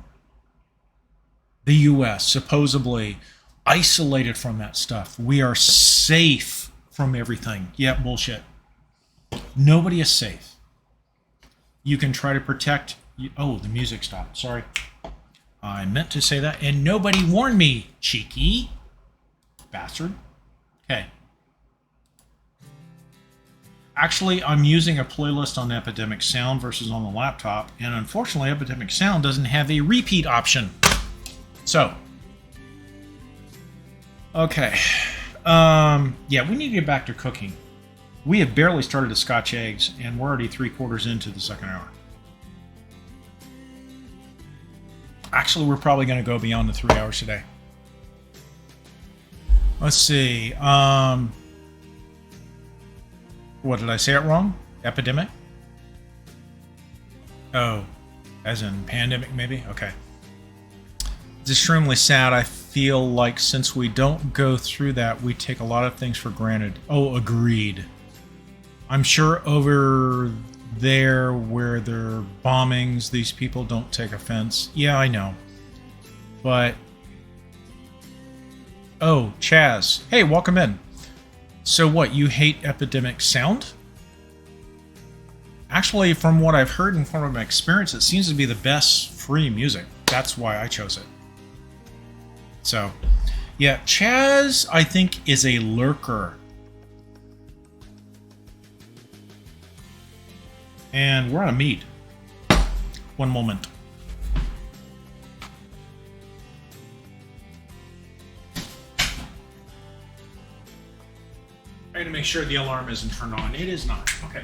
U.S. supposedly isolated from that stuff. We are safe from everything. Yeah, bullshit. Nobody is safe. You can try to protect. Oh, the music stopped. Sorry. I meant to say that, and nobody warned me, cheeky bastard. Okay. Actually, I'm using a playlist on Epidemic Sound versus on the laptop, and unfortunately, Epidemic Sound doesn't have a repeat option. So, okay. Yeah, we need to get back to cooking. We have barely started the Scotch eggs, and we're already 3/4 into the second hour. Actually, we're probably going to go beyond the 3 hours today. Let's see. What, did I say it wrong? Epidemic? Oh, as in pandemic, maybe? Okay. It's extremely sad. I feel like since we don't go through that, we take a lot of things for granted. Oh, agreed. I'm sure over there where there are bombings, these people don't take offense. Yeah, I know. But... Oh, Chaz. Hey, welcome in. So what, you hate Epidemic Sound? Actually, from what I've heard and from my experience, it seems to be the best free music. That's why I chose it. So, yeah, Chaz, I think, is a lurker. And we're on a mead. One moment. I got to make sure the alarm isn't turned on. It is not. Okay.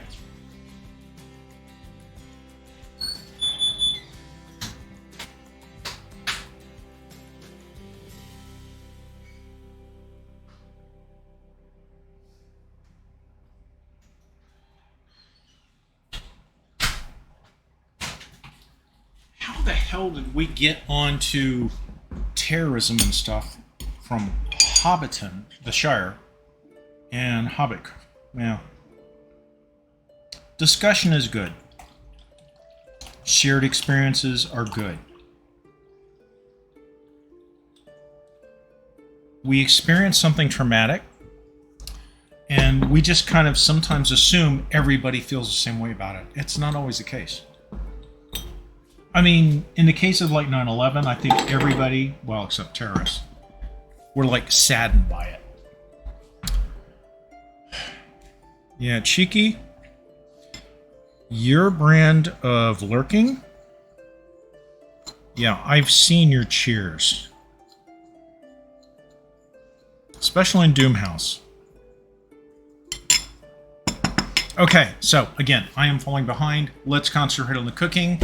hell did we get onto terrorism and stuff from Hobbiton, the Shire, and Hobbit? Well, discussion is good. Shared experiences are good. We experience something traumatic, and we just kind of sometimes assume everybody feels the same way about it. It's not always the case. I mean, in the case of like 9/11, I think everybody, well, except terrorists, were like saddened by it. Yeah, Cheeky, your brand of lurking. Yeah, I've seen your cheers. Especially in Doomhouse. Okay, so again, I am falling behind. Let's concentrate on the cooking.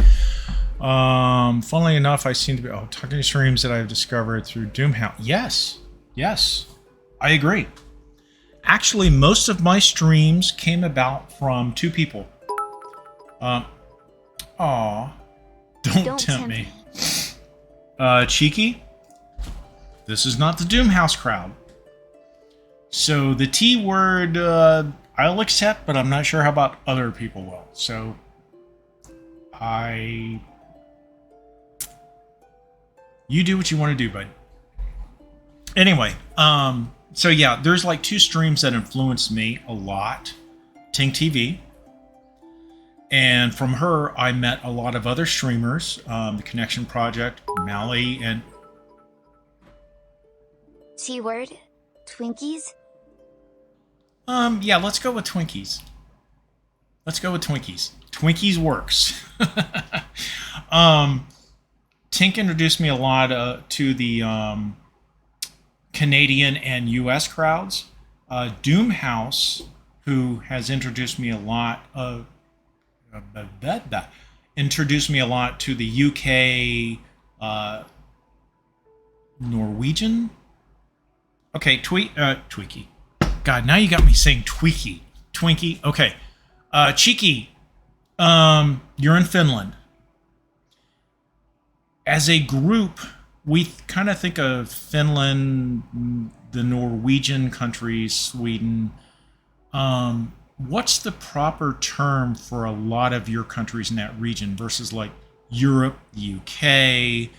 Funnily enough, I seem to be talking streams that I've discovered through Doomhouse. Yes, I agree. Actually, most of my streams came about from two people. Don't tempt me. Cheeky, this is not the Doomhouse crowd. So the T word I'll accept, but I'm not sure how about other people will. So you do what you want to do, bud. Anyway, so yeah, there's like two streams that influenced me a lot. Ting TV. And from her, I met a lot of other streamers. The Connection Project, Mally, and... T-word? Twinkies? Yeah, let's go with Twinkies. Twinkies works. Tink introduced me a lot to the Canadian and U.S. crowds. Doomhouse, who has introduced me a lot to the UK Norwegian. Okay, Tweaky. God, now you got me saying Twinkie. Okay. Cheeky, you're in Finland. As a group, we kind of think of Finland, the Norwegian countries, Sweden. What's the proper term for a lot of your countries in that region versus like Europe, the UK,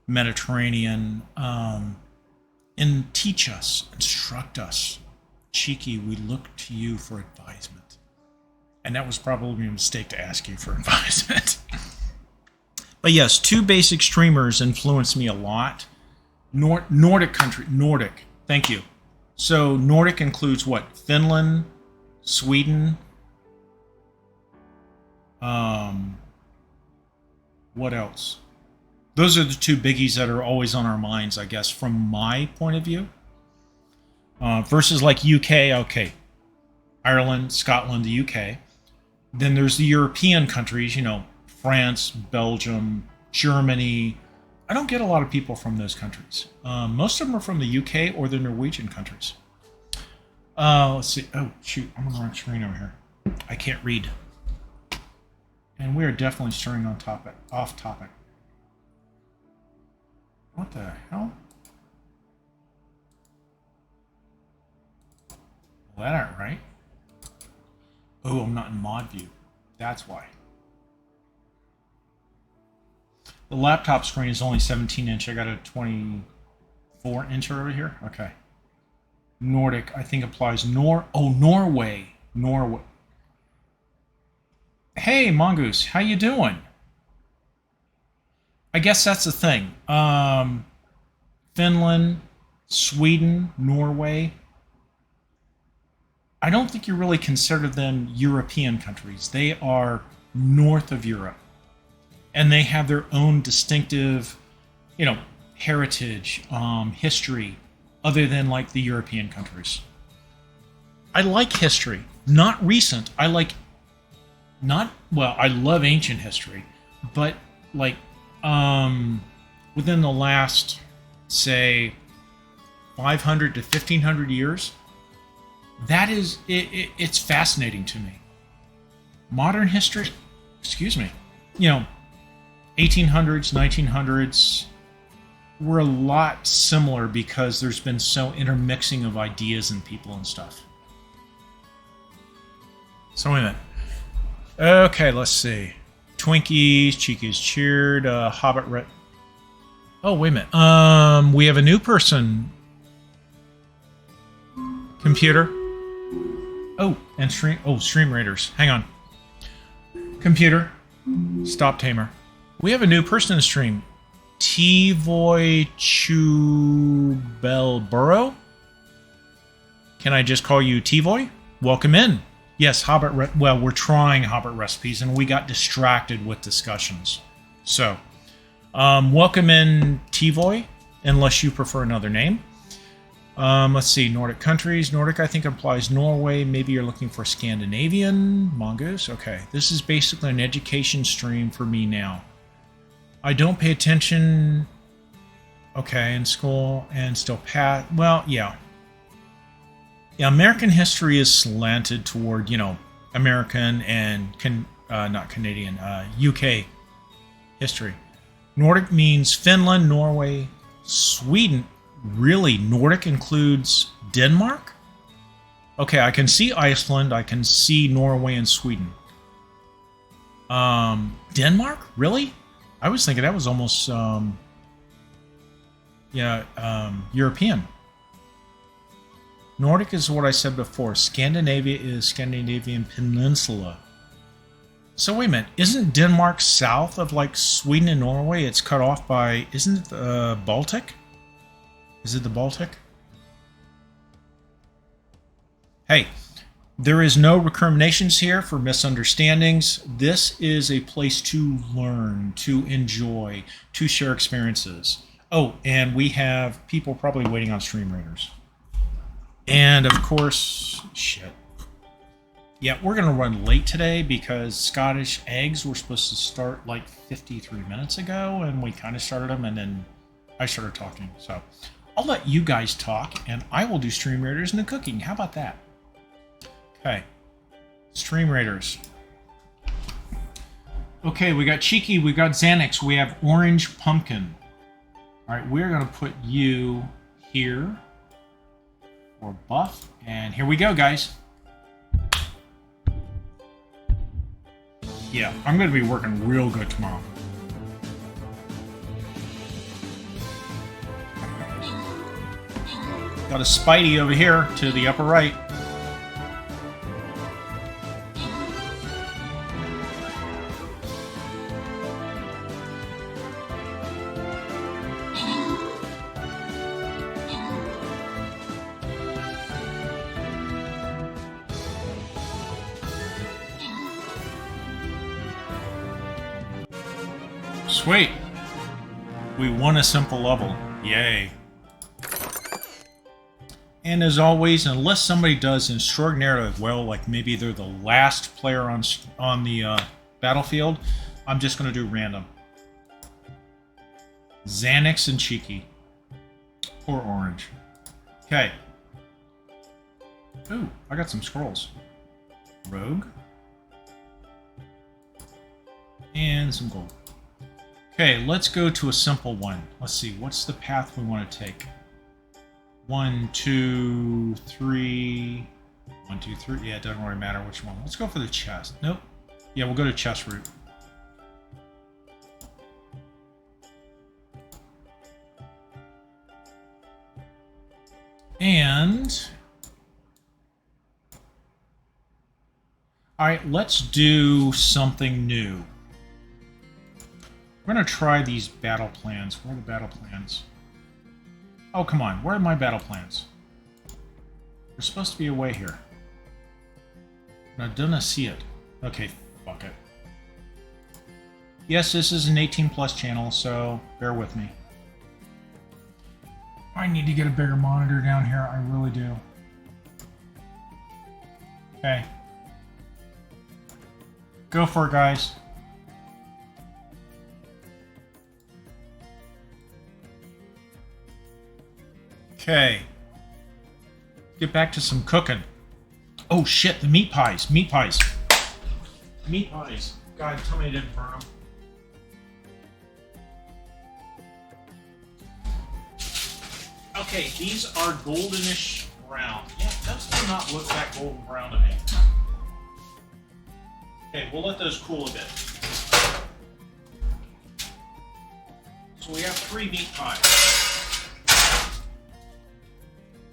Mediterranean? And teach us, instruct us. Cheeky, we look to you for advisement. And that was probably a mistake to ask you for advisement. But yes, two basic streamers influenced me a lot. Nordic country. Nordic. Thank you. So Nordic includes what? Finland, Sweden. What else? Those are the two biggies that are always on our minds, I guess, from my point of view. Versus like UK, okay. Ireland, Scotland, the UK. Then there's the European countries, France, Belgium, Germany. I don't get a lot of people from those countries. Most of them are from the UK or the Norwegian countries. Let's see. Oh, shoot. I'm on the wrong screen over here. I can't read. And we are definitely steering off topic. What the hell? Well, that ain't right. Oh, I'm not in mod view. That's why. The laptop screen is only 17-inch. I got a 24-inch over here. Okay. Nordic, I think applies Norway. Norway. Hey, Mongoose, how you doing? I guess that's the thing. Finland, Sweden, Norway. I don't think you really consider them European countries. They are north of Europe. And they have their own distinctive, heritage, history, other than like the European countries. I like history. Not recent. I love ancient history. But like, within the last, say, 500 to 1500 years, that is, it's fascinating to me. Modern history, 1800s, 1900s were a lot similar because there's been so intermixing of ideas and people and stuff. So wait a minute. Okay, let's see. Twinkies, Cheekies cheered, Hobbit red. Oh, wait a minute. We have a new person. Computer. Oh, and Stream Raiders. Hang on. Computer. Stop timer. We have a new person in the stream. T-Voy Chubelboro? Can I just call you T-Voy? Welcome in. Yes, well, we're trying Hobbit recipes, and we got distracted with discussions. So, welcome in, T-Voy, unless you prefer another name. Let's see, Nordic countries. Nordic, I think, implies Norway. Maybe you're looking for Scandinavian. Mongoose. Okay, this is basically an education stream for me now. I don't pay attention. Okay, in school and still pass. Well, yeah. Yeah, American history is slanted toward, American and not Canadian, UK history. Nordic means Finland, Norway, Sweden. Really, Nordic includes Denmark? Okay, I can see Iceland, I can see Norway and Sweden. Denmark? Really? I was thinking that was almost, European. Nordic is what I said before. Scandinavia is Scandinavian Peninsula. So wait a minute, isn't Denmark south of like Sweden and Norway? It's cut off by, isn't it the Baltic? Is it the Baltic? Hey, there is no recriminations here for misunderstandings. This is a place to learn, to enjoy, to share experiences. Oh, and we have people probably waiting on Stream Raiders. And of course, shit. Yeah, we're going to run late today because Scottish eggs were supposed to start like 53 minutes ago, and we kind of started them, and then I started talking. So I'll let you guys talk, and I will do Stream Raiders and the cooking. How about that? Okay. Stream Raiders. Okay, we got Cheeky, we got Xanax, we have Orange Pumpkin. All right, we're going to put you here. Or buff, and here we go, guys. Yeah, I'm going to be working real good tomorrow. Got a Spidey over here to the upper right. Sweet. We won a simple level. Yay. And as always, unless somebody does an extraordinarily well, like maybe they're the last player on the battlefield, I'm just going to do random. Xanax and Cheeky. Or Orange. Okay. Ooh, I got some scrolls. Rogue. And some gold. Okay, let's go to a simple one. Let's see, what's the path we want to take? 1, 2, 3. 1, 2, 3. Yeah, it doesn't really matter which one. Let's go for the chest. Nope. Yeah, we'll go to chest route. And all right, let's do something new. We're going to try these battle plans. Where are the battle plans? Oh, come on. Where are my battle plans? There's supposed to be a way here. I don't see it. Okay, fuck it. Yes, this is an 18+ channel, so bear with me. I need to get a bigger monitor down here. I really do. Okay. Go for it, guys. Okay. Get back to some cooking. Oh shit, the meat pies. Meat pies. Meat pies. God, tell me I didn't burn them. Okay, these are goldenish brown. Yeah, those do not look that golden brown to me. Okay, we'll let those cool a bit. So we have 3 meat pies.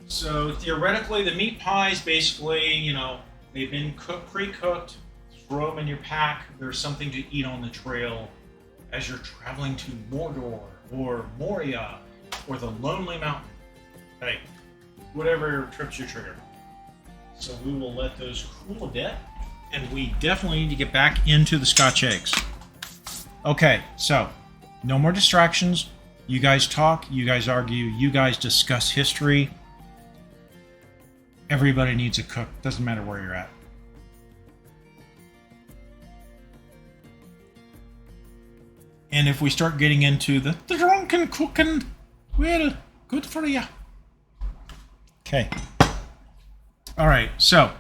So theoretically, the meat pies basically, you know, they've been pre-cooked. Throw them in your pack. There's something to eat on the trail as you're traveling to Mordor or Moria or the Lonely Mountain. Hey, whatever trips your trigger. So we will let those cool a bit. And we definitely need to get back into the Scotch eggs. Okay, so no more distractions. You guys talk, you guys argue, you guys discuss history. Everybody needs a cook. Doesn't matter where you're at. And if we start getting into the drunken cooking, well, good for you. Okay. All right, so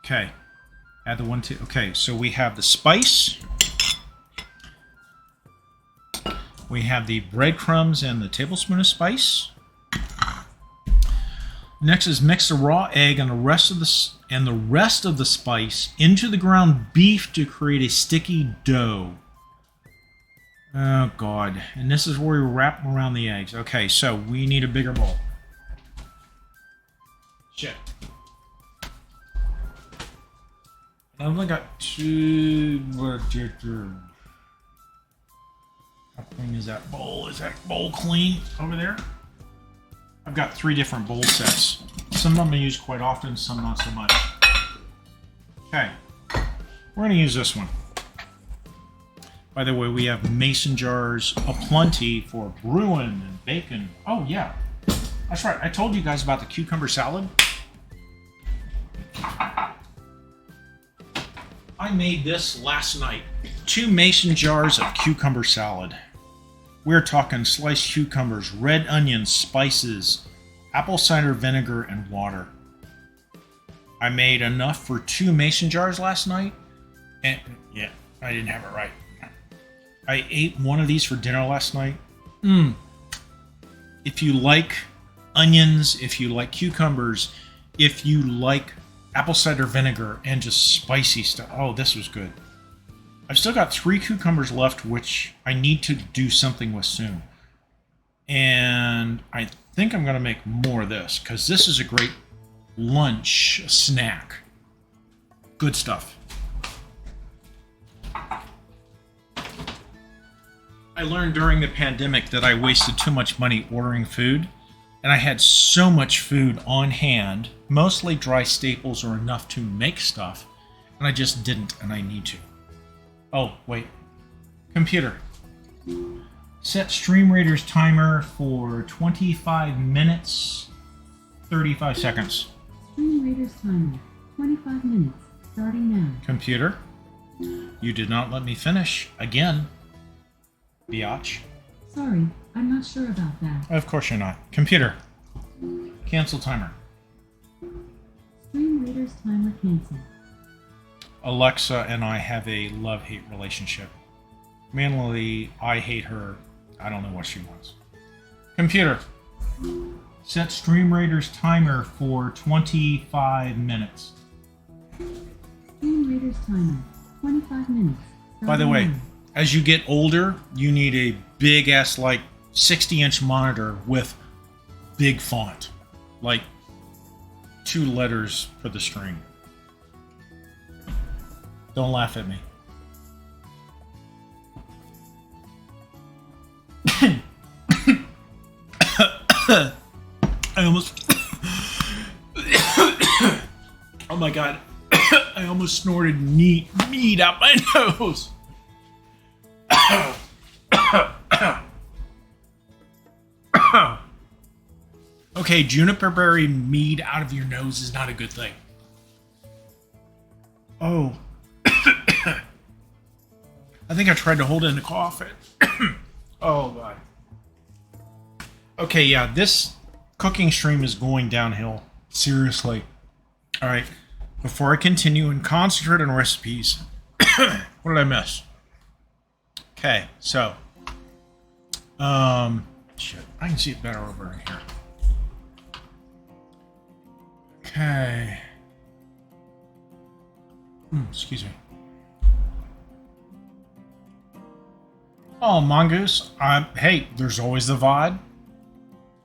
okay, add the 1, 2. Okay, so we have the spice. We have the breadcrumbs and the tablespoon of spice. Next is mix the raw egg and the rest of the spice into the ground beef to create a sticky dough. Oh God! And this is where we wrap around the eggs. Okay, so we need a bigger bowl. Shit. I've only got 2. How clean is that bowl? Is that bowl clean over there? I've got 3 different bowl sets. Some of them I use quite often, some not so much. Okay, we're going to use this one. By the way, we have mason jars aplenty for brewing and bacon. Oh yeah, that's right. I told you guys about the cucumber salad. I made this last night. 2 mason jars of cucumber salad. We're talking sliced cucumbers, red onions, spices, apple cider vinegar, and water. I made enough for 2 mason jars last night. And yeah, I didn't have it right. I ate one of these for dinner last night. If you like onions, if you like cucumbers, if you like apple cider vinegar and just spicy stuff, oh, this was good. I've still got 3 cucumbers left, which I need to do something with soon. And I think I'm going to make more of this, because this is a great lunch snack. Good stuff. I learned during the pandemic that I wasted too much money ordering food, and I had so much food on hand, mostly dry staples or enough to make stuff, and I just didn't, and I need to. Oh, wait. Computer. Set Stream Raiders timer for 25 minutes, 35 seconds. Stream Raiders timer, 25 minutes, starting now. Computer. You did not let me finish. Again. Biatch. Sorry, I'm not sure about that. Of course you're not. Computer. Cancel timer. Stream Raiders timer canceled. Alexa and I have a love-hate relationship. Mainly, I hate her. I don't know what she wants. Computer. Set Stream Raiders timer for 25 minutes. Stream Raiders timer, 25 minutes. By the way, as you get older, you need a big-ass, like, 60-inch monitor with big font. Like, 2 letters for the stream. Don't laugh at me. I almost... Oh my god. I almost snorted meat out my nose. Okay, juniper berry mead out of your nose is not a good thing. Oh. I think I tried to hold in a cough. Oh, God. Okay, yeah, this cooking stream is going downhill. Seriously. All right, before I continue and concentrate on recipes, what did I miss? Okay, so Shit, I can see it better over in here. Okay. Excuse me. Oh, Mongoose. Hey, there's always the VOD.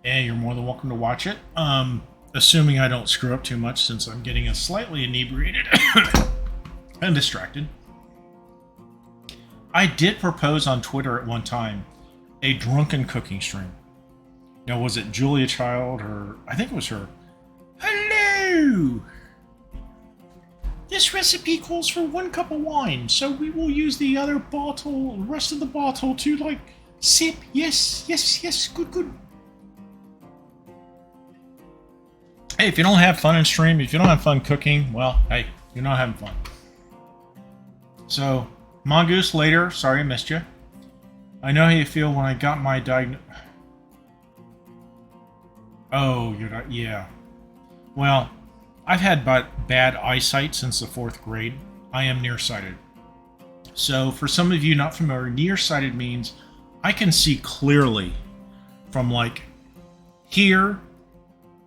And you're more than welcome to watch it. Assuming I don't screw up too much since I'm getting slightly inebriated and distracted. I did propose on Twitter at one time a drunken cooking stream. Now, was it Julia Child or I think it was her? Hello! This recipe calls for 1 cup of wine, so we will use the other bottle, rest of the bottle to, like, sip. Yes, yes, yes, good, good. Hey, if you don't have fun in stream, if you don't have fun cooking, well, hey, you're not having fun. So, Mongoose later, sorry I missed you. I know how you feel when I got my Oh, you're not, yeah. Well, I've had bad eyesight since the 4th grade. I am nearsighted. So, for some of you not familiar, nearsighted means I can see clearly from like here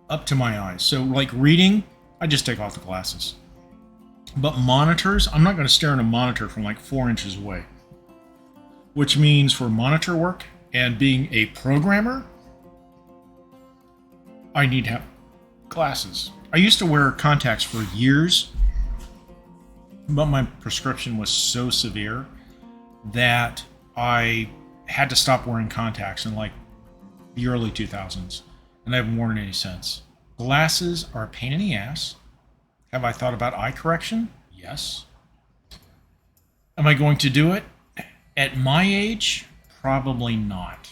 up to my eyes. So, like reading, I just take off the glasses. But monitors, I'm not going to stare at a monitor from like 4 inches away. Which means for monitor work and being a programmer, I need to have glasses. I used to wear contacts for years, but my prescription was so severe that I had to stop wearing contacts in like the early 2000s, and I haven't worn it any since. Glasses are a pain in the ass. Have I thought about eye correction? Yes. Am I going to do it? At my age, probably not.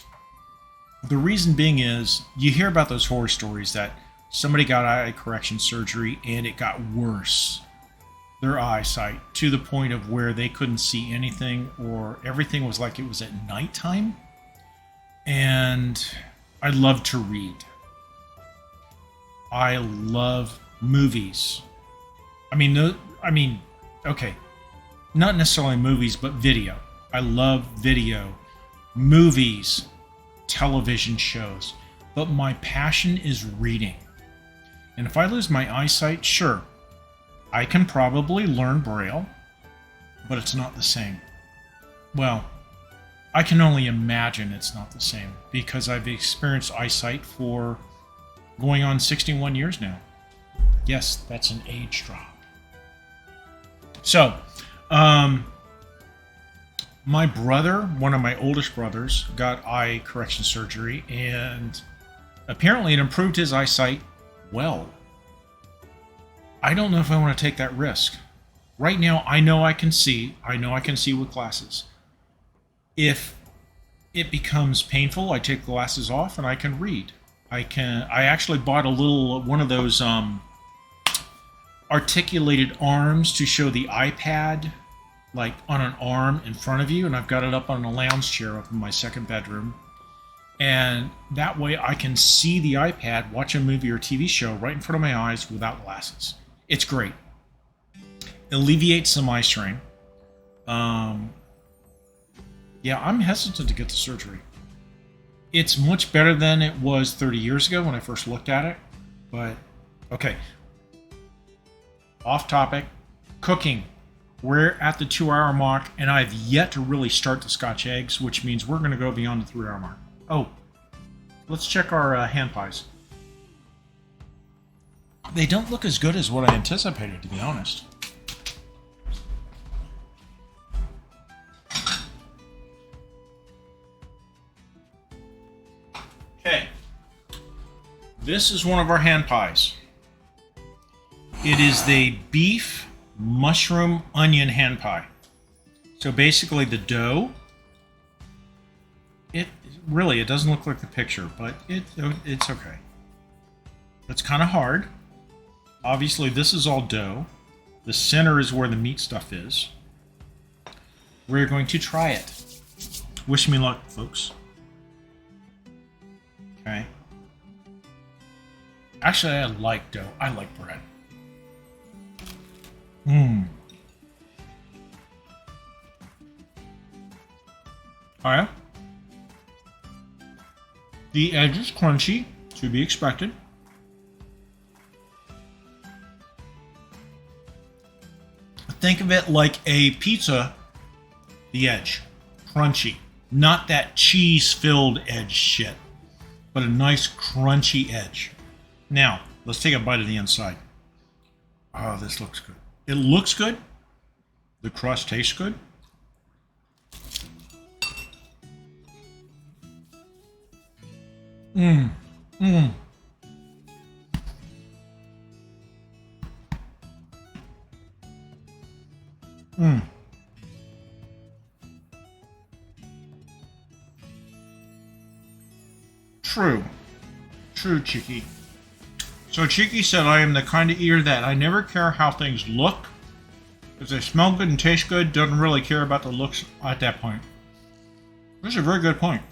The reason being is, you hear about those horror stories that somebody got eye correction surgery and it got worse, their eyesight, to the point of where they couldn't see anything or everything was like it was at nighttime. And I love to read. I love movies. Okay, not necessarily movies, but video. I love video, movies, television shows, but my passion is reading. And if I lose my eyesight, sure, I can probably learn Braille, but it's not the same. Well, I can only imagine it's not the same because I've experienced eyesight for going on 61 years now. Yes, that's an age drop. So, my brother, one of my oldest brothers, got eye correction surgery, and apparently it improved his eyesight well. I don't know if I want to take that risk. Right now, I know I can see. I know I can see with glasses. If it becomes painful, I take the glasses off and I can read. I actually bought one of those articulated arms to show the iPad like on an arm in front of you, and I've got it up on a lounge chair up in my second bedroom. And that way I can see the iPad, watch a movie or TV show right in front of my eyes without glasses. It's great. It alleviates some eye strain. Yeah, I'm hesitant to get the surgery. It's much better than it was 30 years ago when I first looked at it. But, okay. Off topic. Cooking. We're at the 2-hour mark, and I've yet to really start the Scotch eggs, which means we're going to go beyond the 3-hour mark. Oh, let's check our hand pies. They don't look as good as what I anticipated, to be honest. Okay. This is one of our hand pies. It is the beef mushroom onion hand pie. So basically the dough, it doesn't look like the picture, but it's okay. It's kind of hard. Obviously this is all dough. The center is where the meat stuff is. We're going to try it. Wish me luck, folks. Okay. Actually, I like dough. I like bread. Alright. The edge is crunchy, to be expected. Think of it like a pizza, the edge. Crunchy. Not that cheese-filled edge shit, but a nice crunchy edge. Now, let's take a bite of the inside. Oh, this looks good. It looks good. The crust tastes good. Mmm. Mmm. Mmm. True. True, Cheeky. So Cheeky said, I am the kind of eater that I never care how things look. If they smell good and taste good, doesn't really care about the looks at that point. That's a very good point.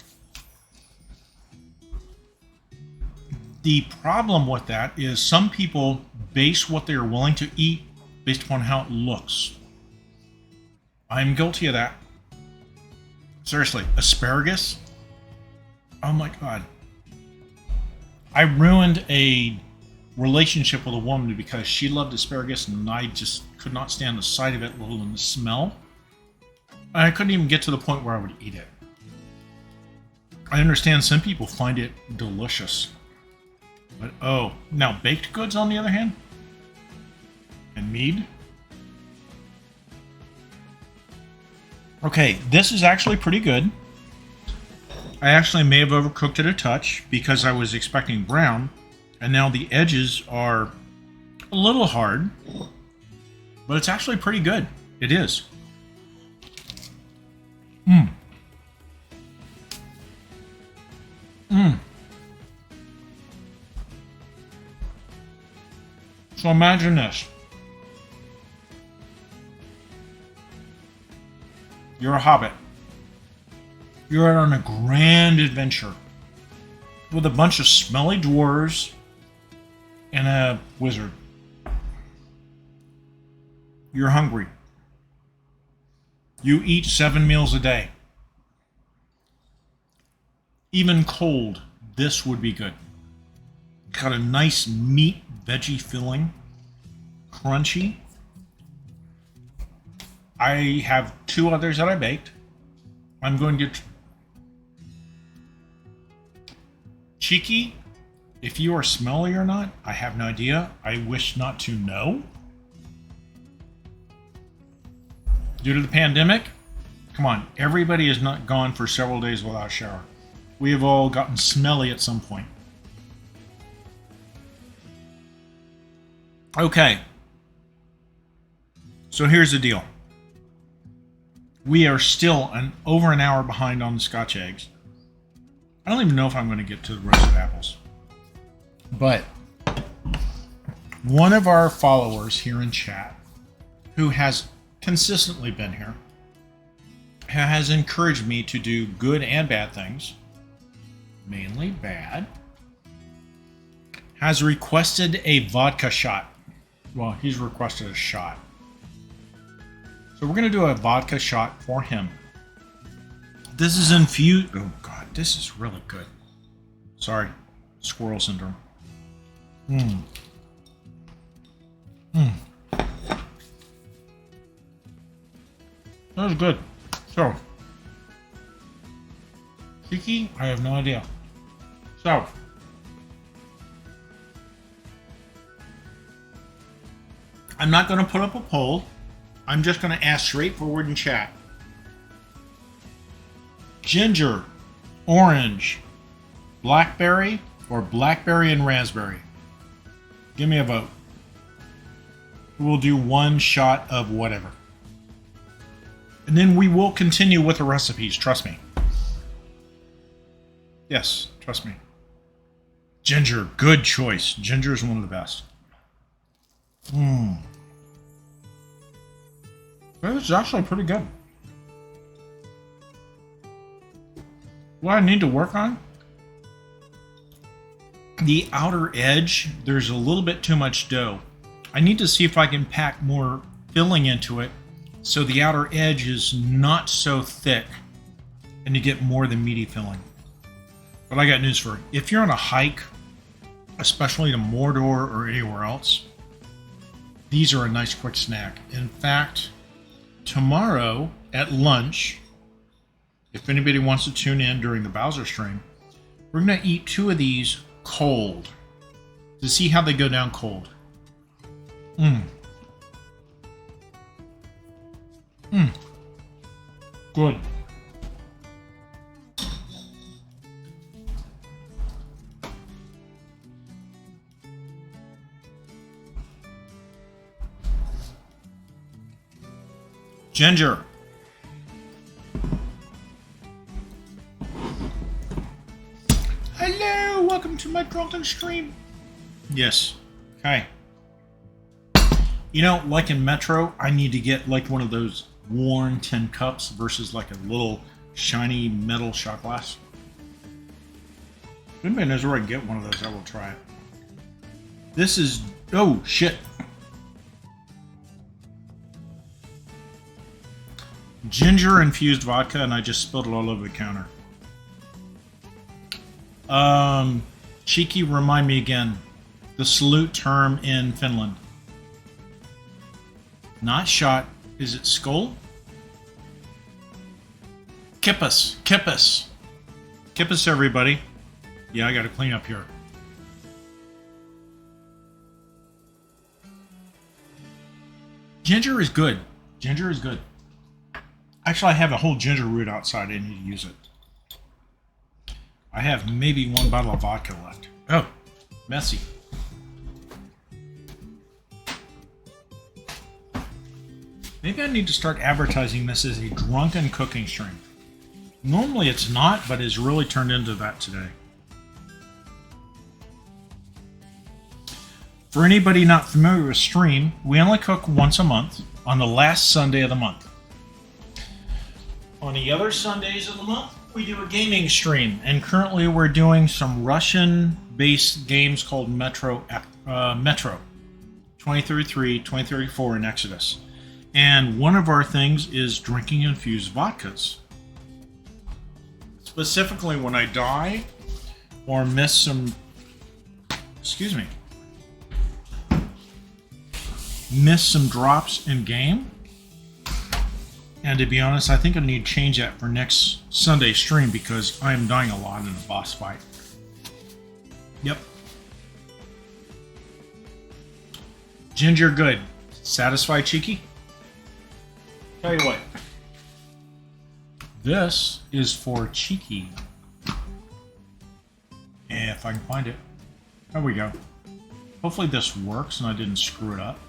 The problem with that is some people base what they are willing to eat based upon how it looks. I'm guilty of that. Seriously, asparagus? Oh my god. I ruined a relationship with a woman because she loved asparagus and I just could not stand the sight of it, let alone the smell. And I couldn't even get to the point where I would eat it. I understand some people find it delicious. But oh, now baked goods on the other hand? And mead? Okay, this is actually pretty good. I actually may have overcooked it a touch because I was expecting brown, and now the edges are a little hard, but it's actually pretty good. It is. Mmm. Mmm. So imagine this. You're a hobbit. You're on a grand adventure with a bunch of smelly dwarves and a wizard. You're hungry. You eat 7 meals a day. Even cold, this would be good. Got a nice meat veggie filling. Crunchy. I have 2 others that I baked. I'm going to... Cheeky, if you are smelly or not, I have no idea. I wish not to know. Due to the pandemic, come on, everybody is not gone for several days without a shower. We have all gotten smelly at some point. Okay. So here's the deal. We are still over an hour behind on the Scotch eggs. I don't even know if I'm going to get to the roasted apples. But one of our followers here in chat, who has consistently been here, has encouraged me to do good and bad things, mainly bad, has requested a vodka shot. Well, he's requested a shot. So we're going to do a vodka shot for him. This is infused... Oh, God. This is really good. Sorry. Squirrel syndrome. Mmm. Mmm. That was good. So. Cheeky? I have no idea. So. I'm not going to put up a poll. I'm just going to ask straightforward in chat. Ginger, orange, blackberry, or blackberry and raspberry? Give me a vote. We'll do one shot of whatever. And then we will continue with the recipes, trust me. Yes, trust me. Ginger, good choice. Ginger is one of the best. Mmm. This is actually pretty good. What I need to work on? The outer edge, there's a little bit too much dough. I need to see if I can pack more filling into it so the outer edge is not so thick and you get more of the meaty filling. But I got news for you. If you're on a hike, especially to Mordor or anywhere else, these are a nice quick snack. In fact, tomorrow at lunch, if anybody wants to tune in during the Bowser stream, we're going to eat 2 of these cold to see how they go down cold. Good. Ginger. Hello, welcome to my drunken stream. Yes. Okay. You know, like in Metro, I need to get like one of those worn tin cups versus like a little shiny metal shot glass. If anybody knows where I can get one of those, I will try it. This is... oh, shit. Ginger infused vodka, and I just spilled it all over the counter. Cheeky, remind me again. The salute term in Finland. Not shot. Is it skull? Kippus. Kippus. Kippus, everybody. Yeah, I got to clean up here. Ginger is good. Ginger is good. Actually, I have a whole ginger root outside. I need to use it. I have maybe 1 bottle of vodka left. Oh, messy. Maybe I need to start advertising this as a drunken cooking stream. Normally it's not, but it's really turned into that today. For anybody not familiar with stream, we only cook once a month on the last Sunday of the month. On the other Sundays of the month, we do a gaming stream, and currently we're doing some Russian-based games called Metro 2033, 2034 in Exodus. And one of our things is drinking infused vodkas. Specifically when I die or miss some, miss some drops in game. And to be honest, I think I need to change that for next Sunday stream because I am dying a lot in a boss fight. Yep. Ginger good. Satisfied, Cheeky? Tell you what. This is for Cheeky. If I can find it. There we go. Hopefully this works and I didn't screw it up.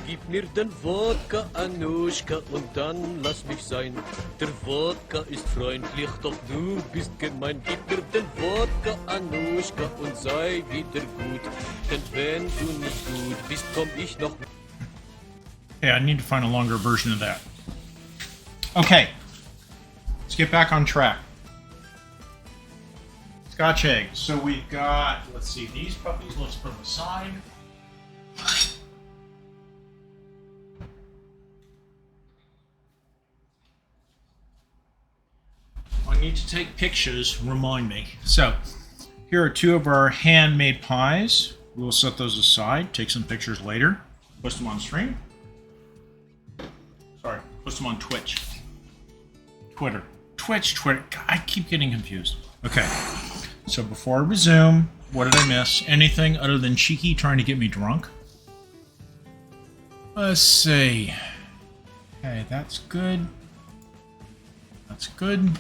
Gib mir den Wodka, Anuschka, und dann lass mich sein. Der Wodka ist freundlich, doch du bist gemein. Gib mir den Wodka, Anuschka, und sei wieder gut. Denn wenn du nicht gut bist, komm ich noch... Yeah, I need to find a longer version of that. Okay. Let's get back on track. Scotch eggs. So we've got, let's see, these puppies, let's put them aside. I need to take pictures, remind me. So, here are 2 of our handmade pies. We'll set those aside, take some pictures later, post them on stream. Sorry, post them on Twitch. Twitter. Twitter. God, I keep getting confused. Okay, so before I resume, what did I miss? Anything other than Cheeky trying to get me drunk? Let's see. Okay, that's good. That's good.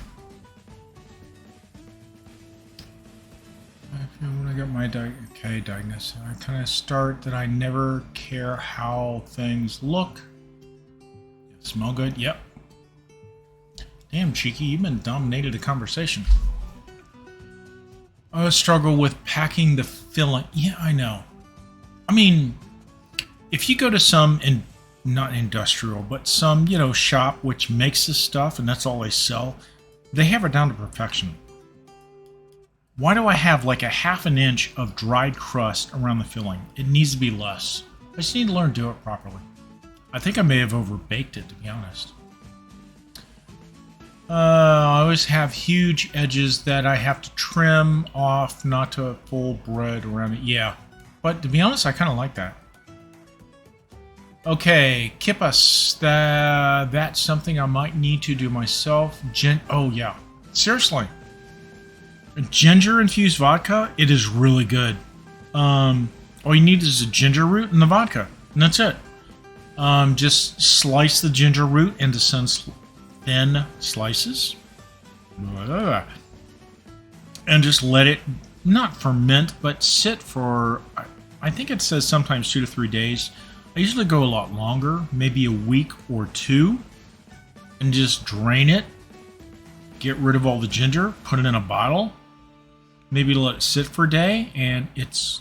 When I got my diagnosis, I kind of start that I never care how things look. Smell good? Yep. Damn, Cheeky, you've been dominated the conversation. I struggle with packing the filling. Yeah, I know. I mean, if you go to some, not industrial, but some, shop which makes this stuff and that's all they sell, they have it down to perfection. Why do I have like a ½ an inch of dried crust around the filling? It needs to be less. I just need to learn to do it properly. I think I may have overbaked it, to be honest. I always have huge edges that I have to trim off not to fold bread around it. Yeah, but to be honest, I kind of like that. Okay, kippas. That's something I might need to do myself. Oh yeah, seriously. Ginger infused vodka. It is really good. All you need is a ginger root and the vodka, and that's it. Just slice the ginger root into some thin slices, and just let it not ferment, but sit for. I think it says sometimes 2 to 3 days. I usually go a lot longer, maybe a week or two, and just drain it, get rid of all the ginger, put it in a bottle, maybe let it sit for a day, and it's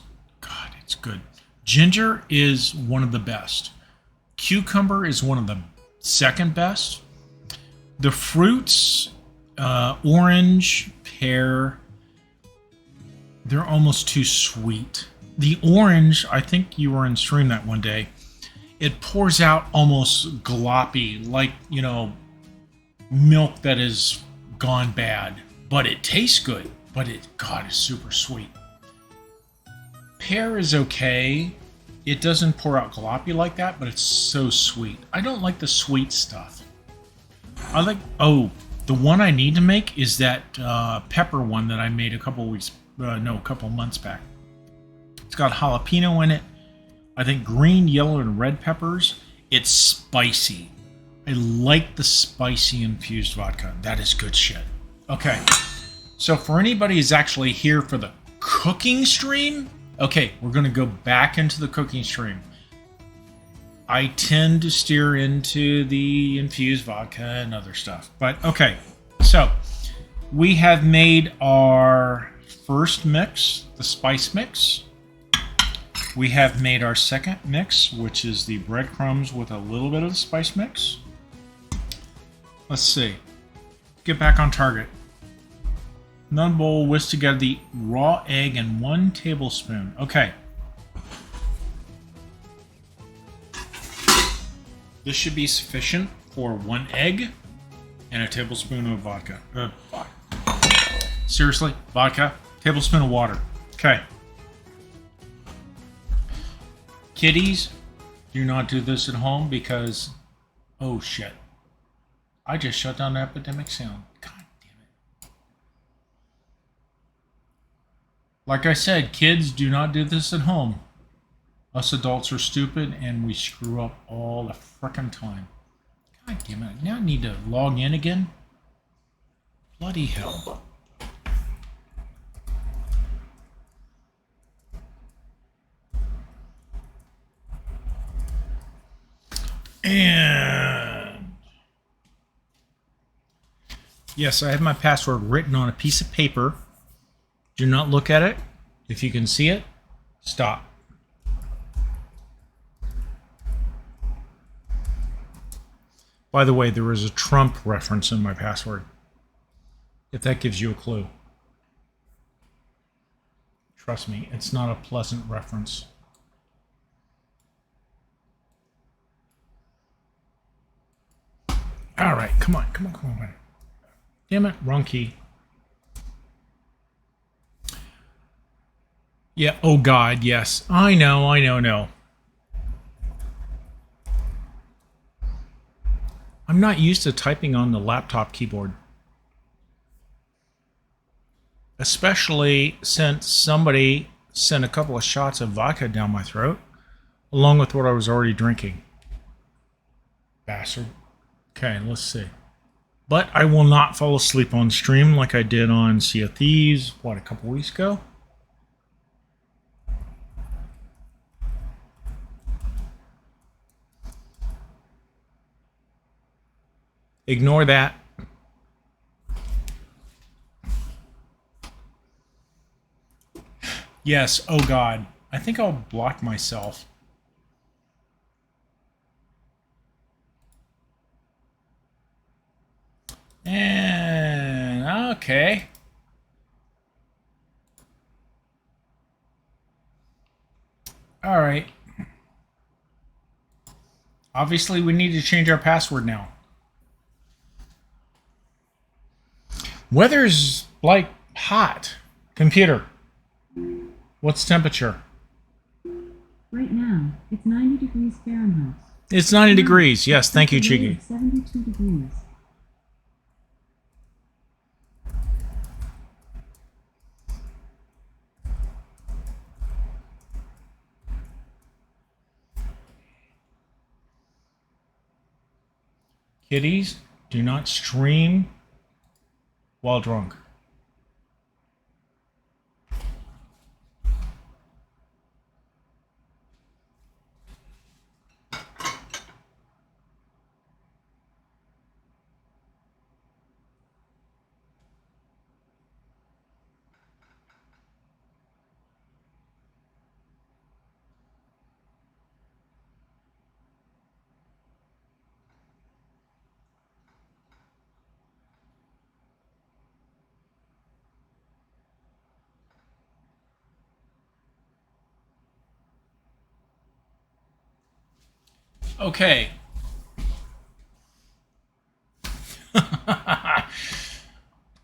good. Ginger is one of the best. Cucumber is one of the second best. The fruits, orange, pear, they're almost too sweet. The orange, I think you were in stream that one day, it pours out almost gloppy, like, milk that has gone bad. But it tastes good, but it's super sweet. Pear is okay. It doesn't pour out gloppy like that, but it's so sweet. I don't like the sweet stuff. The one I need to make is that pepper one that I made a couple months back. It's got jalapeno in it. I think green, yellow, and red peppers. It's spicy. I like the spicy infused vodka. That is good shit. Okay. So for anybody who's actually here for the cooking stream, okay, we're going to go back into the cooking stream. I tend to steer into the infused vodka and other stuff. But okay, so we have made our first mix, the spice mix. We have made our second mix, which is the breadcrumbs with a little bit of the spice mix. Let's see. Get back on target. Another bowl, whisk together the raw egg and 1 tablespoon. Okay. This should be sufficient for 1 egg and a tablespoon of vodka. Seriously, vodka, tablespoon of water. Okay. Kiddies, do not do this at home because, oh shit. I just shut down the epidemic sound. God damn it. Like I said, kids, do not do this at home. Us adults are stupid and we screw up all the frickin' time. God damn it. Now I need to log in again. Bloody hell. And yes, I have my password written on a piece of paper. Do not look at it. If you can see it, stop. By the way, there is a Trump reference in my password, if that gives you a clue. Trust me, it's not a pleasant reference. All right, come on. Damn it, wrong key. Yeah, oh God, yes. I know. I'm not used to typing on the laptop keyboard. Especially since somebody sent a couple of shots of vodka down my throat, along with what I was already drinking. Bastard. Okay, let's see. But I will not fall asleep on stream like I did on Sea of Thieves, a couple weeks ago? Ignore that. Yes, oh God. I think I'll block myself. And okay. All right. Obviously, we need to change our password now. Weather's like hot. Computer, what's temperature? Right now, it's 90 degrees Fahrenheit. It's 90 degrees. Yes, thank you, It's a low Cheeky. of 72 degrees. Kiddies, do not stream while drunk. Okay.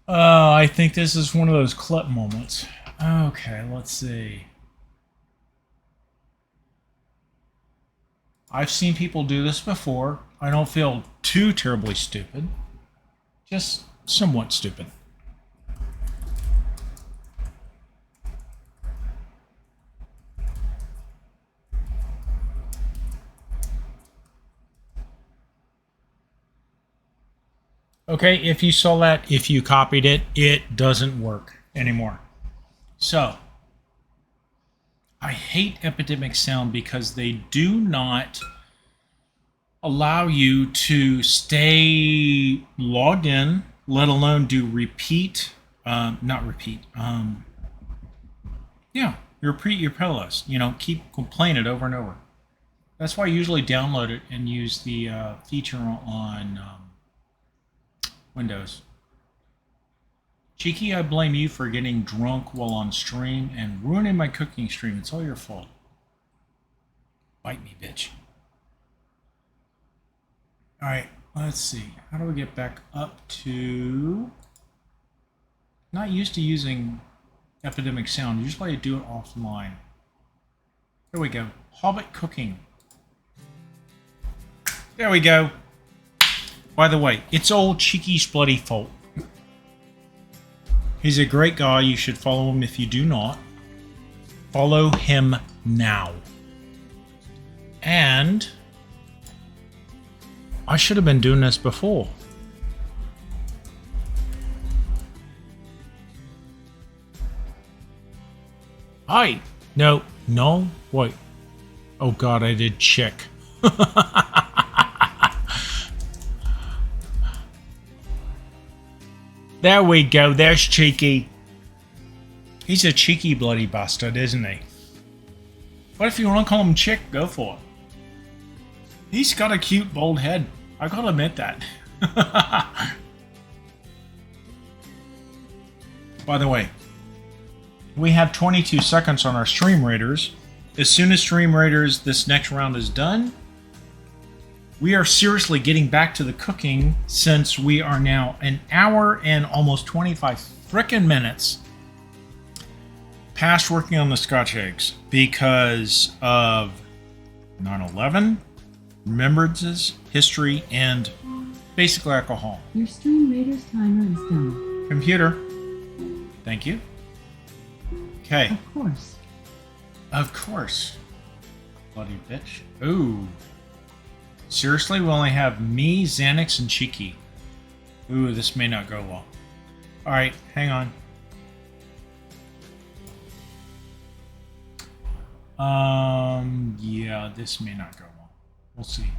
I think this is one of those clip moments. Okay, let's see. I've seen people do this before. I don't feel too terribly stupid. Just somewhat stupid. Okay, if you saw that, if you copied it, it doesn't work anymore. So, I hate epidemic sound because they do not allow you to stay logged in, let alone do repeat, not repeat, yeah, repeat your playlist. You know, keep playing it over and over. That's why I usually download it and use the feature on Windows. Cheeky, I blame you for getting drunk while on stream and ruining my cooking stream. It's all your fault. Bite me, bitch. Alright, let's see. How do we get back up to... Not used to using epidemic sound. Usually I do it offline. There we go. Hobbit cooking. There we go. By the way, it's old Cheeky's bloody fault. He's a great guy. You should follow him if you do not. Follow him now. And I should have been doing this before. Hi. No. Wait. Oh God, I did check. There we go. There's Cheeky. He's a cheeky bloody bastard, isn't he? What if you want to call him Chick? Go for it. He's got a cute bald head. I gotta admit that. By the way, we have 22 seconds on our Stream Raiders. As soon as Stream Raiders, this next round is done, we are seriously getting back to the cooking since we are now an hour and almost 25 frickin' minutes past working on the Scotch eggs because of 9/11, remembrances, history, and basic alcohol. Your Stream Raiders timer is done. Computer, thank you. Okay. Of course. Of course. Bloody bitch. Ooh. Seriously, we only have me, Xanax, and Cheeky. Ooh, this may not go well. Alright, hang on. Yeah, this may not go well. We'll see.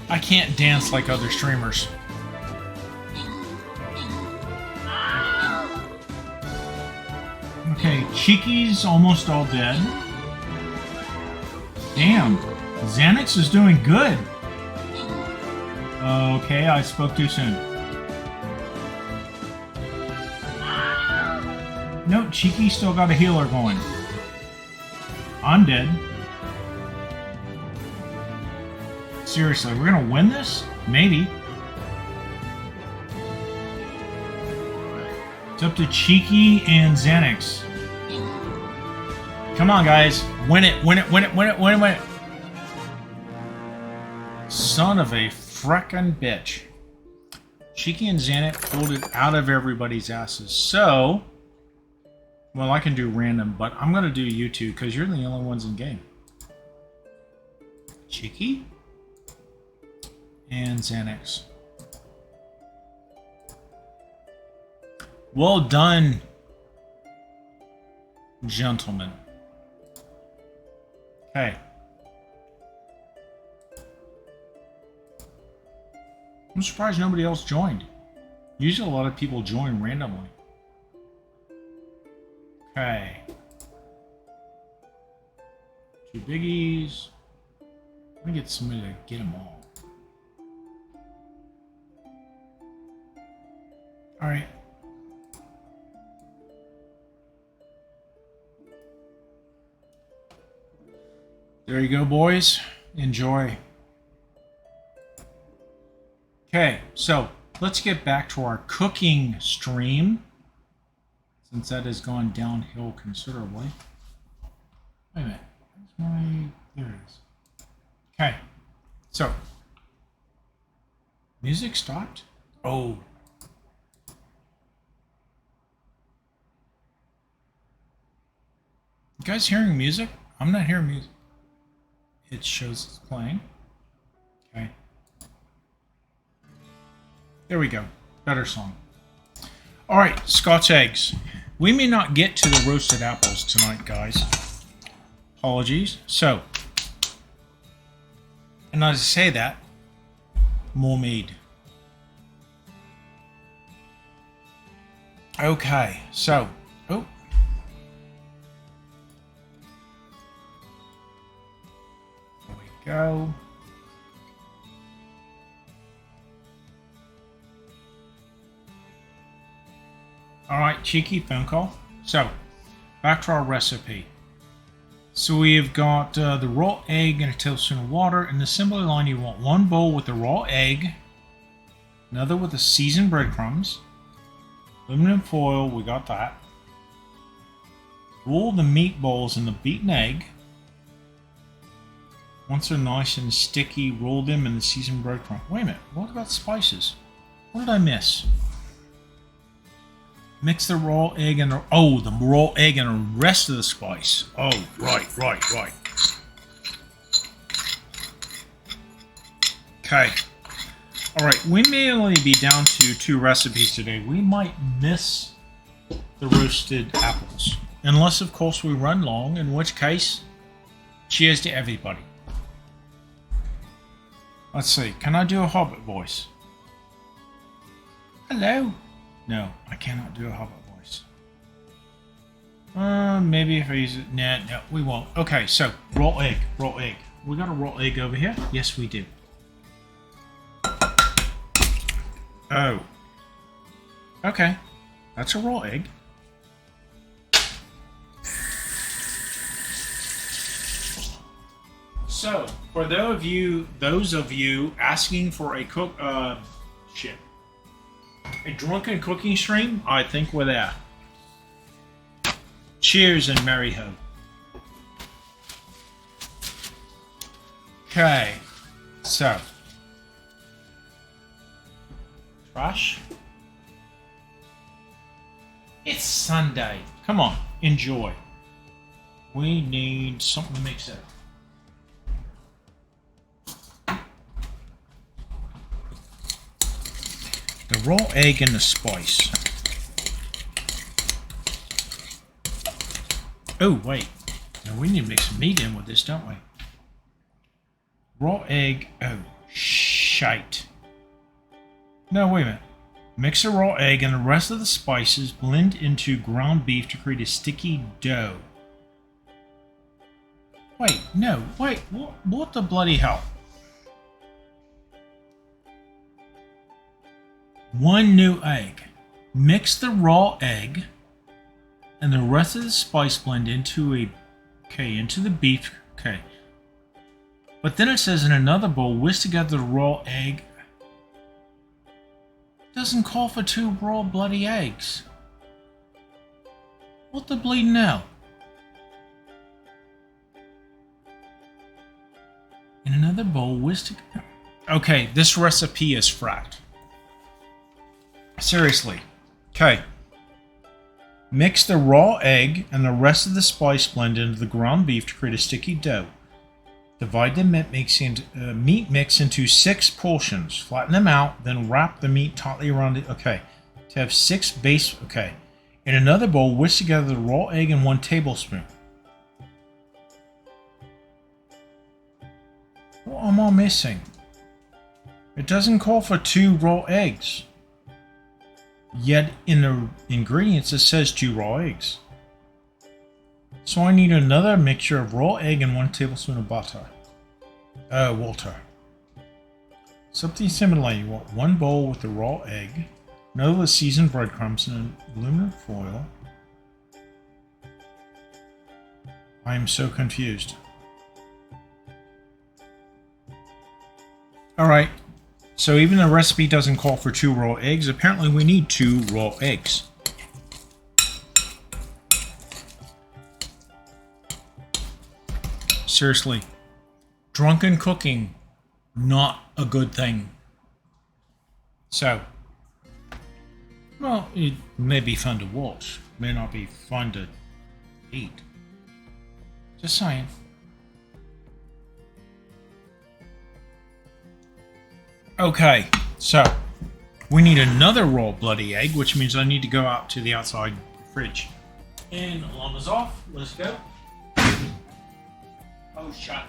I can't dance like other streamers. Okay, Cheeky's almost all dead. Damn, Xanax is doing good. Okay, I spoke too soon. No, Cheeky still got a healer going. I'm dead. Seriously, we're gonna win this? Maybe. It's up to Cheeky and Xanax. Come on, guys. Win it, win it, win it, win it, win it, win it. Son of a frickin' bitch. Cheeky and Xanax pulled it out of everybody's asses. So, well, I can do random, but I'm going to do you two because you're the only ones in game. Cheeky and Xanax. Well done, gentlemen. Okay. I'm surprised nobody else joined. Usually a lot of people join randomly. Okay. 2 biggies. Let me get somebody to get them all. Alright. There you go, boys. Enjoy. Okay, so let's get back to our cooking stream, since that has gone downhill considerably. Wait a minute. There it is. Okay, so music stopped. Oh. You guys hearing music? I'm not hearing music. It shows it's playing. Okay. There we go. Better song. All right, Scotch eggs. We may not get to the roasted apples tonight, guys. Apologies. So, and as I say that, more mead. Okay, so, oh. There we go. Alright, cheeky phone call. So, back to our recipe. So we have got the raw egg in a tablespoon of water. In the assembly line, you want 1 bowl with the raw egg, another with the seasoned breadcrumbs, aluminum foil, we got that. Roll the meatballs in the beaten egg. Once they're nice and sticky, roll them in the seasoned breadcrumb. Wait a minute, what about spices? What did I miss? Mix the raw egg and the raw egg and the rest of the spice. Oh, right. Okay. All right, we may only be down to 2 recipes today. We might miss the roasted apples. Unless, of course, we run long, in which case, cheers to everybody. Let's see, can I do a Hobbit voice? Hello. No, I cannot do a Hobbit voice. Maybe if I use it. Nah, no, we won't. Okay, so raw egg. We got a raw egg over here. Yes, we do. Oh. Okay, that's a raw egg. So, for those of you asking for a a drunken cooking stream, I think we're there. Cheers and merry ho. Okay, so trash. It's Sunday. Come on, enjoy. We need something to mix it up. The raw egg and the spice. Oh, wait. Now we need to mix some meat in with this, don't we? Raw egg. Oh, shite. No, wait a minute. Mix the raw egg and the rest of the spices. Blend into ground beef to create a sticky dough. Wait, no. Wait, what the bloody hell? 1 new egg. Mix the raw egg and the rest of the spice blend into a Okay, into the beef. Okay. But then it says in another bowl, whisk together the raw egg. It doesn't call for 2 raw bloody eggs. What the bleeding hell? In another bowl, whisk together. Okay, this recipe is fracked. Seriously. Okay. Mix the raw egg and the rest of the spice blend into the ground beef to create a sticky dough. Divide the meat mix into 6 portions. Flatten them out, then wrap the meat tightly around it. Okay. To have 6 base. Okay. In another bowl, whisk together the raw egg and 1 tablespoon. What am I missing? It doesn't call for 2 raw eggs. Yet in the ingredients it says 2 raw eggs. So I need another mixture of raw egg and 1 tablespoon of butter. Water. Something similar. You want 1 bowl with the raw egg, another with seasoned breadcrumbs and aluminum foil. I am so confused. Alright, so even the recipe doesn't call for 2 raw eggs. Apparently we need 2 raw eggs. Seriously, drunken cooking, not a good thing. So, well, it may be fun to watch, may not be fun to eat. Just saying. Okay, so we need another raw bloody egg, which means I need to go out to the outside fridge. And alarm is off. Let's go. Oh, shut it.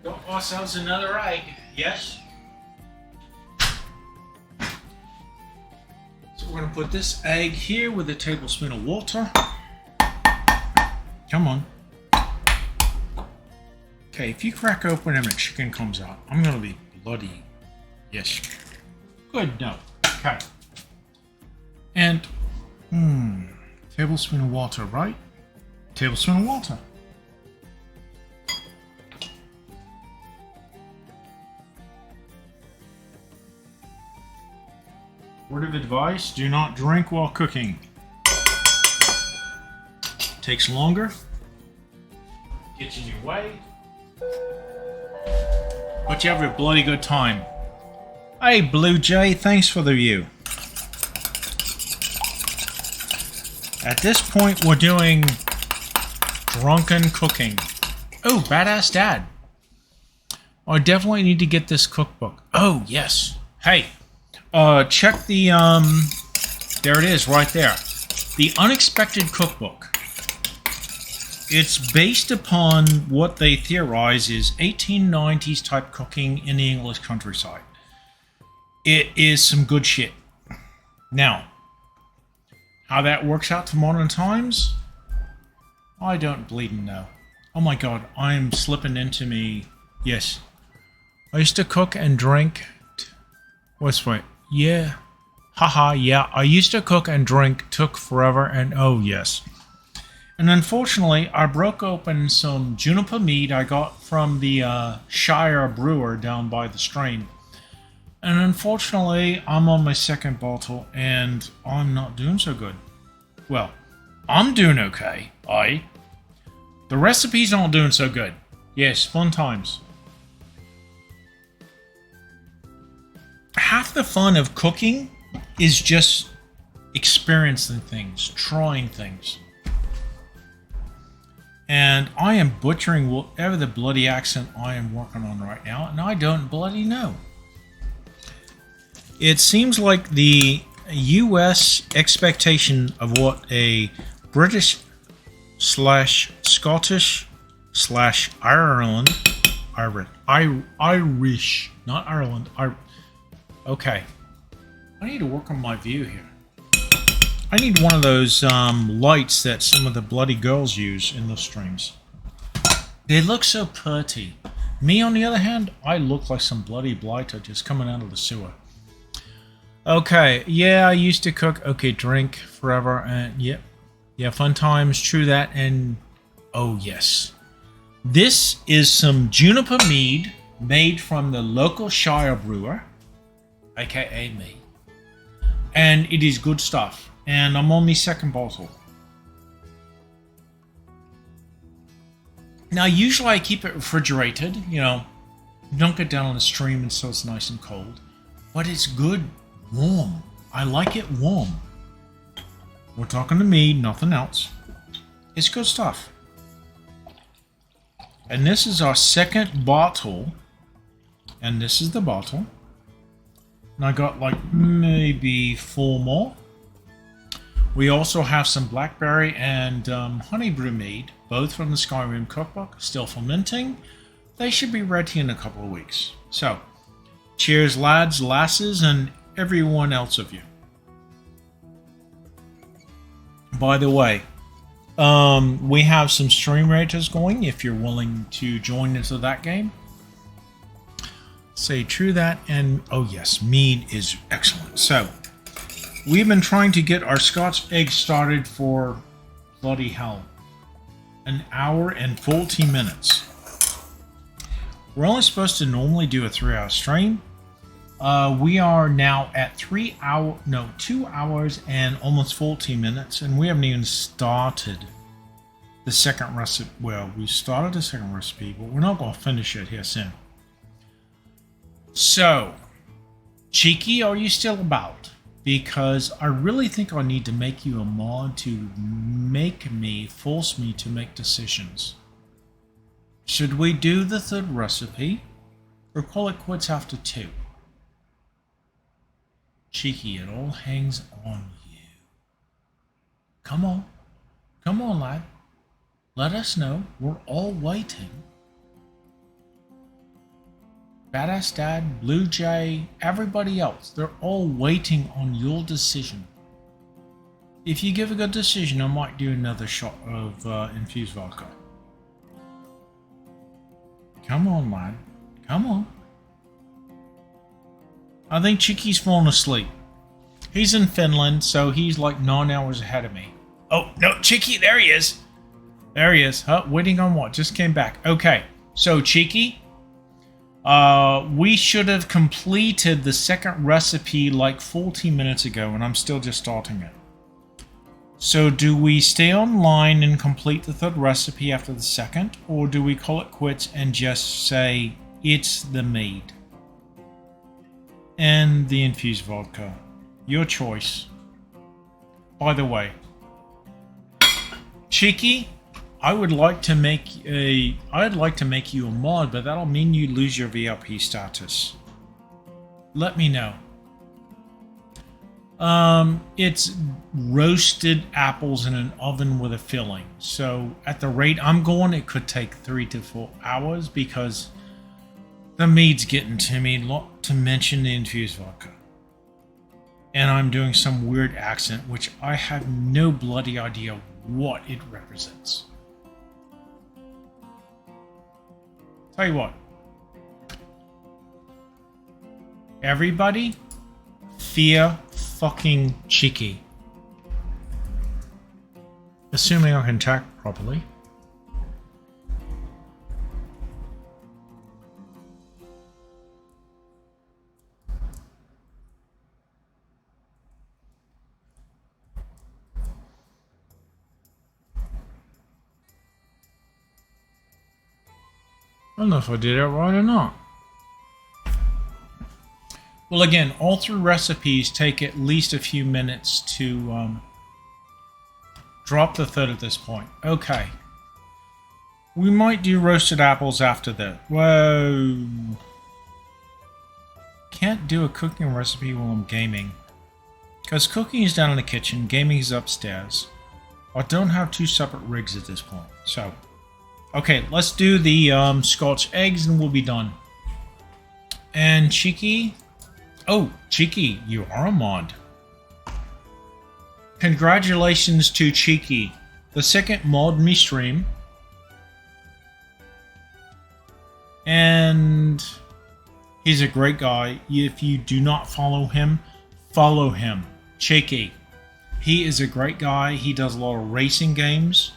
Got ourselves another egg, yes? So we're going to put this egg here with a tablespoon of water. Come on. Okay, if you crack open and a chicken comes out, I'm going to be bloody. Yes. Good, no. Okay. And, tablespoon of water, right? Tablespoon of water. Word of advice, do not drink while cooking. Takes longer. Gets in your way. But you have a bloody good time. Hey Blue Jay, thanks for the view. At this point we're doing drunken cooking. Oh, Badass Dad. I definitely need to get this cookbook. Oh, yes. Hey. Check the, there it is, right there. The Unexpected Cookbook. It's based upon what they theorize is 1890s type cooking in the English countryside. It is some good shit. Now, how that works out to modern times, I don't bleeding know. Oh my god, I'm slipping into me. Yes. I used to cook and drink. What's right? Yeah. Haha, yeah. I used to cook and drink, took forever, and oh yes. And unfortunately, I broke open some juniper mead I got from the Shire brewer down by the stream. And unfortunately, I'm on my 2nd bottle, and I'm not doing so good. Well, I'm doing okay, The recipe's not doing so good. Yes, fun times. Half the fun of cooking is just experiencing things, trying things. And I am butchering whatever the bloody accent I am working on right now, and I don't bloody know. It seems like the US expectation of what a British / Scottish slash Ireland. Irish. Not Ireland. Okay. I need to work on my view here. I need one of those lights that some of the bloody girls use in the streams. They look so pretty. Me, on the other hand, I look like some bloody blighter just coming out of the sewer. Okay, yeah, I used to cook. Okay, drink forever. And yep. Yeah, fun times. True that. And oh, yes. This is some juniper mead made from the local Shire brewer, aka me. And it is good stuff. And I'm on the second bottle. Now, usually I keep it refrigerated, you know, dunk it down on the stream and so it's nice and cold. But it's good warm. I like it warm. We're talking to me, nothing else. It's good stuff. And this is our second bottle. And this is the bottle. And I got like maybe 4 more. We also have some blackberry and honey brew mead, both from the Skyrim cookbook, still fermenting. They should be ready in a couple of weeks. So, cheers lads, lasses, and everyone else of you. By the way, we have some stream raters going if you're willing to join into that game. Say true that, and oh yes, mead is excellent. So, we've been trying to get our Scotch egg started for bloody hell. 1 hour and 14 minutes. We're only supposed to normally do a 3-hour stream. We are now at 2 hours and almost 14 minutes, and we haven't even started the second recipe. Well, we started the second recipe, but we're not going to finish it here soon. So, Cheeky, are you still about? Because I really think I need to make you a mod to force me to make decisions. Should we do the third recipe, or call it quits after 2? Cheeky, it all hangs on you. Come on, lad. Let us know. We're all waiting. Badass Dad, Blue Jay, everybody else, they're all waiting on your decision. If you give a good decision, I might do another shot of infused vodka. Come on, lad. Come on. I think Cheeky's fallen asleep. He's in Finland, so he's like 9 hours ahead of me. Oh, no, Cheeky, there he is. There he is. Huh? Waiting on what? Just came back. Okay, so Cheeky, we should have completed the second recipe like 14 minutes ago, and I'm still just starting it. So do we stay online and complete the third recipe after the second, or do we call it quits and just say it's the mead and the infused vodka? Your choice. By the way, Cheeky, I'd like to make you a mod, but that'll mean you lose your VIP status. Let me know. It's roasted apples in an oven with a filling. So at the rate I'm going, it could take 3 to 4 hours because the mead's getting to me, not to mention the infused vodka. And I'm doing some weird accent, which I have no bloody idea what it represents. Tell you what. Everybody, fear fucking Cheeky. Assuming I can attack properly. I don't know if I did it right or not. Well, again, all 3 recipes take at least a few minutes to drop the third at this point. Okay. We might do roasted apples after that. Whoa. Can't do a cooking recipe while I'm gaming. Because cooking is down in the kitchen, gaming is upstairs. I don't have 2 separate rigs at this point, so Okay, let's do the Scotch eggs and we'll be done. And Cheeky. Oh, Cheeky, you are a mod. Congratulations to Cheeky, the second mod me stream. And he's a great guy. If you do not follow him, follow him. Cheeky. He is a great guy. He does a lot of racing games.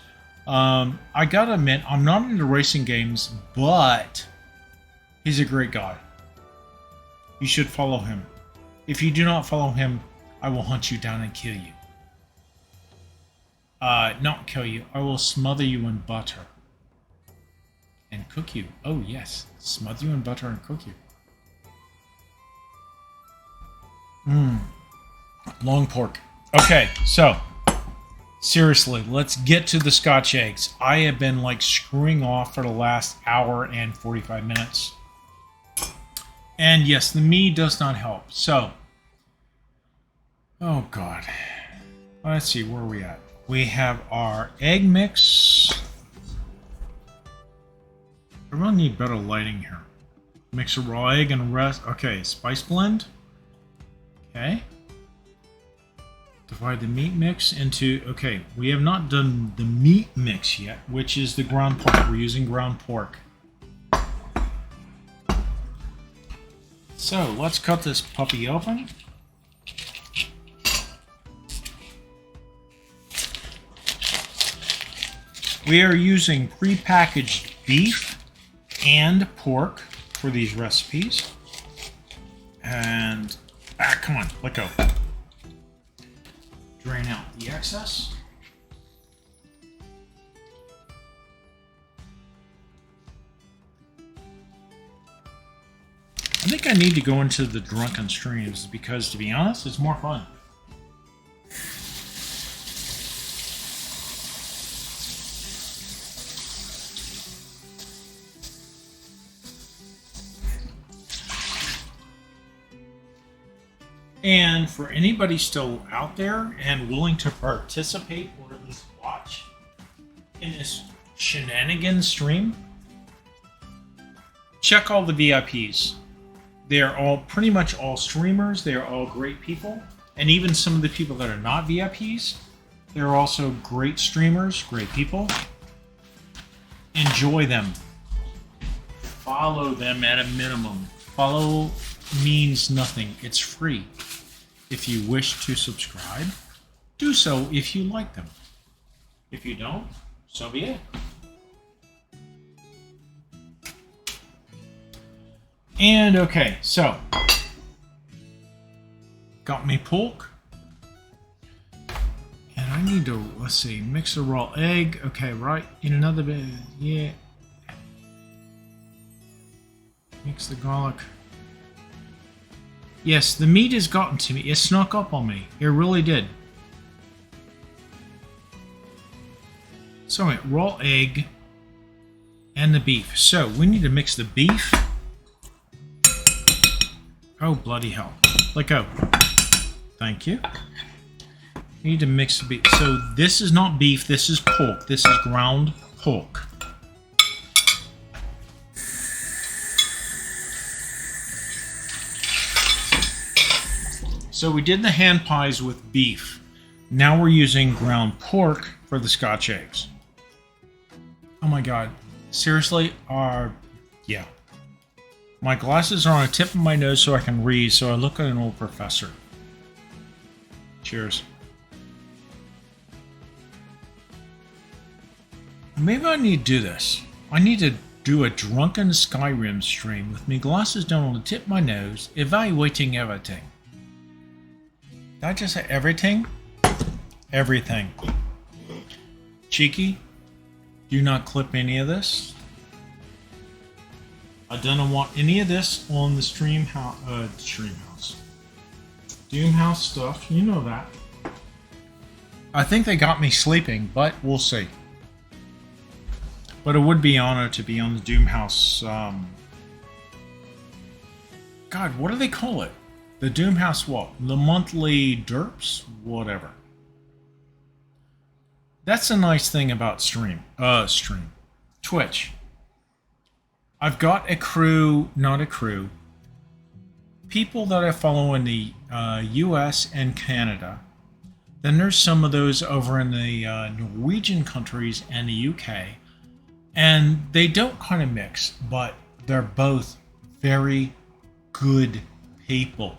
I gotta admit, I'm not into racing games, but he's a great guy. You should follow him. If you do not follow him, I will hunt you down and kill you. Not kill you. I will smother you in butter. And cook you. Oh, yes. Smother you in butter and cook you. Long pork. Okay, so seriously, let's get to the Scotch eggs. I have been like screwing off for the last hour and 45 minutes. And yes, the me does not help. So, oh God. Let's see, where are we at? We have our egg mix. I really need better lighting here. Mix a raw egg and rest. Okay, spice blend. Okay. Divide the meat mix into... Okay, we have not done the meat mix yet, which is the ground pork. We're using ground pork. So, let's cut this puppy open. We are using pre-packaged beef and pork for these recipes. And... come on, let go. Drain out the excess. I think I need to go into the drunken streams because, to be honest, it's more fun. And for anybody still out there and willing to participate or at least watch in this shenanigans stream, check all the VIPs. They're all pretty much all streamers. They're all great people. And even some of the people that are not VIPs, they're also great streamers, great people. Enjoy them. Follow them at a minimum. Follow means nothing. It's free. If you wish to subscribe, do so if you like them. If you don't, so be it. And okay, so got me pork. And I need to, let's see, mix a raw egg. Okay, right, in another bit, yeah. Mix the garlic. Yes, the meat has gotten to me. It snuck up on me. It really did. So, raw egg and the beef. So, we need to mix the beef. Oh, bloody hell. Let go. Thank you. We need to mix the beef. So, this is not beef. This is pork. This is ground pork. So we did the hand pies with beef. Now we're using ground pork for the Scotch eggs. Oh my God. Seriously? Yeah. My glasses are on the tip of my nose so I can read, so I look like an old professor. Cheers. Maybe I need to do this. I need to do a drunken Skyrim stream with me glasses down on the tip of my nose, evaluating everything. Did I just say everything? Everything. Cheeky, do not clip any of this. I don't want any of this on the stream house. Doomhouse stuff, you know that. I think they got me sleeping, but we'll see. But it would be an honor to be on the Doomhouse. God, what do they call it? The Doomhouse what? The monthly derps? Whatever. That's a nice thing about stream. Twitch. I've got a crew, not a crew, people that I follow in the US and Canada. Then there's some of those over in the Norwegian countries and the UK. And they don't kind of mix, but they're both very good people.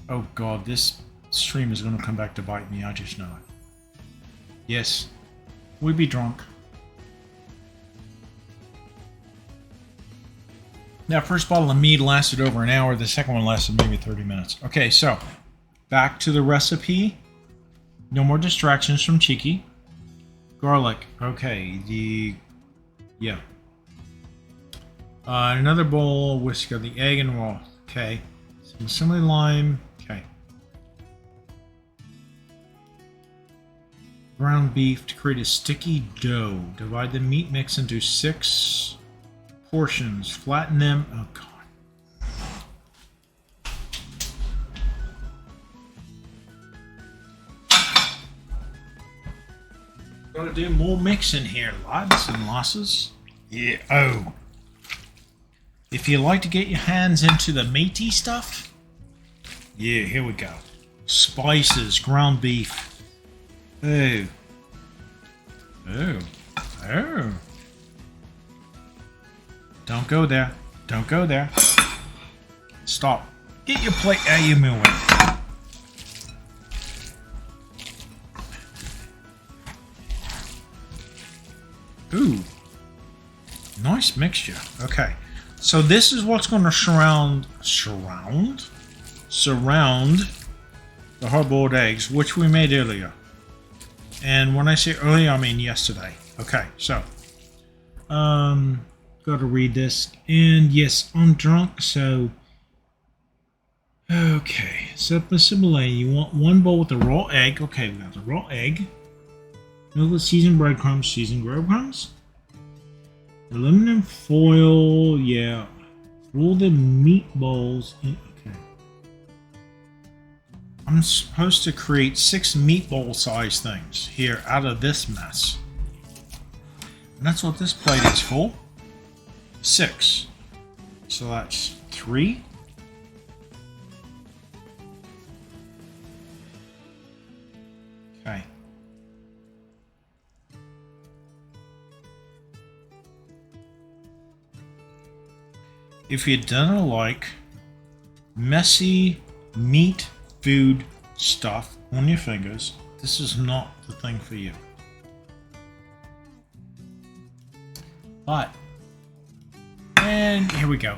Oh God, this stream is going to come back to bite me. I just know it. Yes, we'd be drunk. That first bottle of mead lasted over an hour. The second one lasted maybe 30 minutes. Okay, so back to the recipe. No more distractions from Cheeky. Garlic. Okay, another bowl of whisk of the egg and raw. Okay. Some assembly lime. Okay. Ground beef to create a sticky dough. Divide the meat mix into 6 portions. Flatten them. Oh God. Gotta do more mixing here, lads and lasses. Yeah. Oh. If you like to get your hands into the meaty stuff, yeah, here we go. Spices, ground beef. Oh. Oh. Oh. Don't go there. Don't go there. Stop. Get your plate out of your moving. Ooh. Nice mixture. Okay. So this is what's going to surround the hard-boiled eggs, which we made earlier. And when I say earlier, I mean yesterday. Okay, so got to read this. And yes, I'm drunk, so okay. So simulate. You want 1 bowl with the raw egg. Okay, we got the raw egg. Milk with seasoned breadcrumbs. Aluminum foil, yeah. Roll the meatballs in. Okay. I'm supposed to create 6 meatball size things here out of this mess. And that's what this plate is for. 6. So that's 3. Okay. If you don't like messy meat food stuff on your fingers, this is not the thing for you. But, and here we go.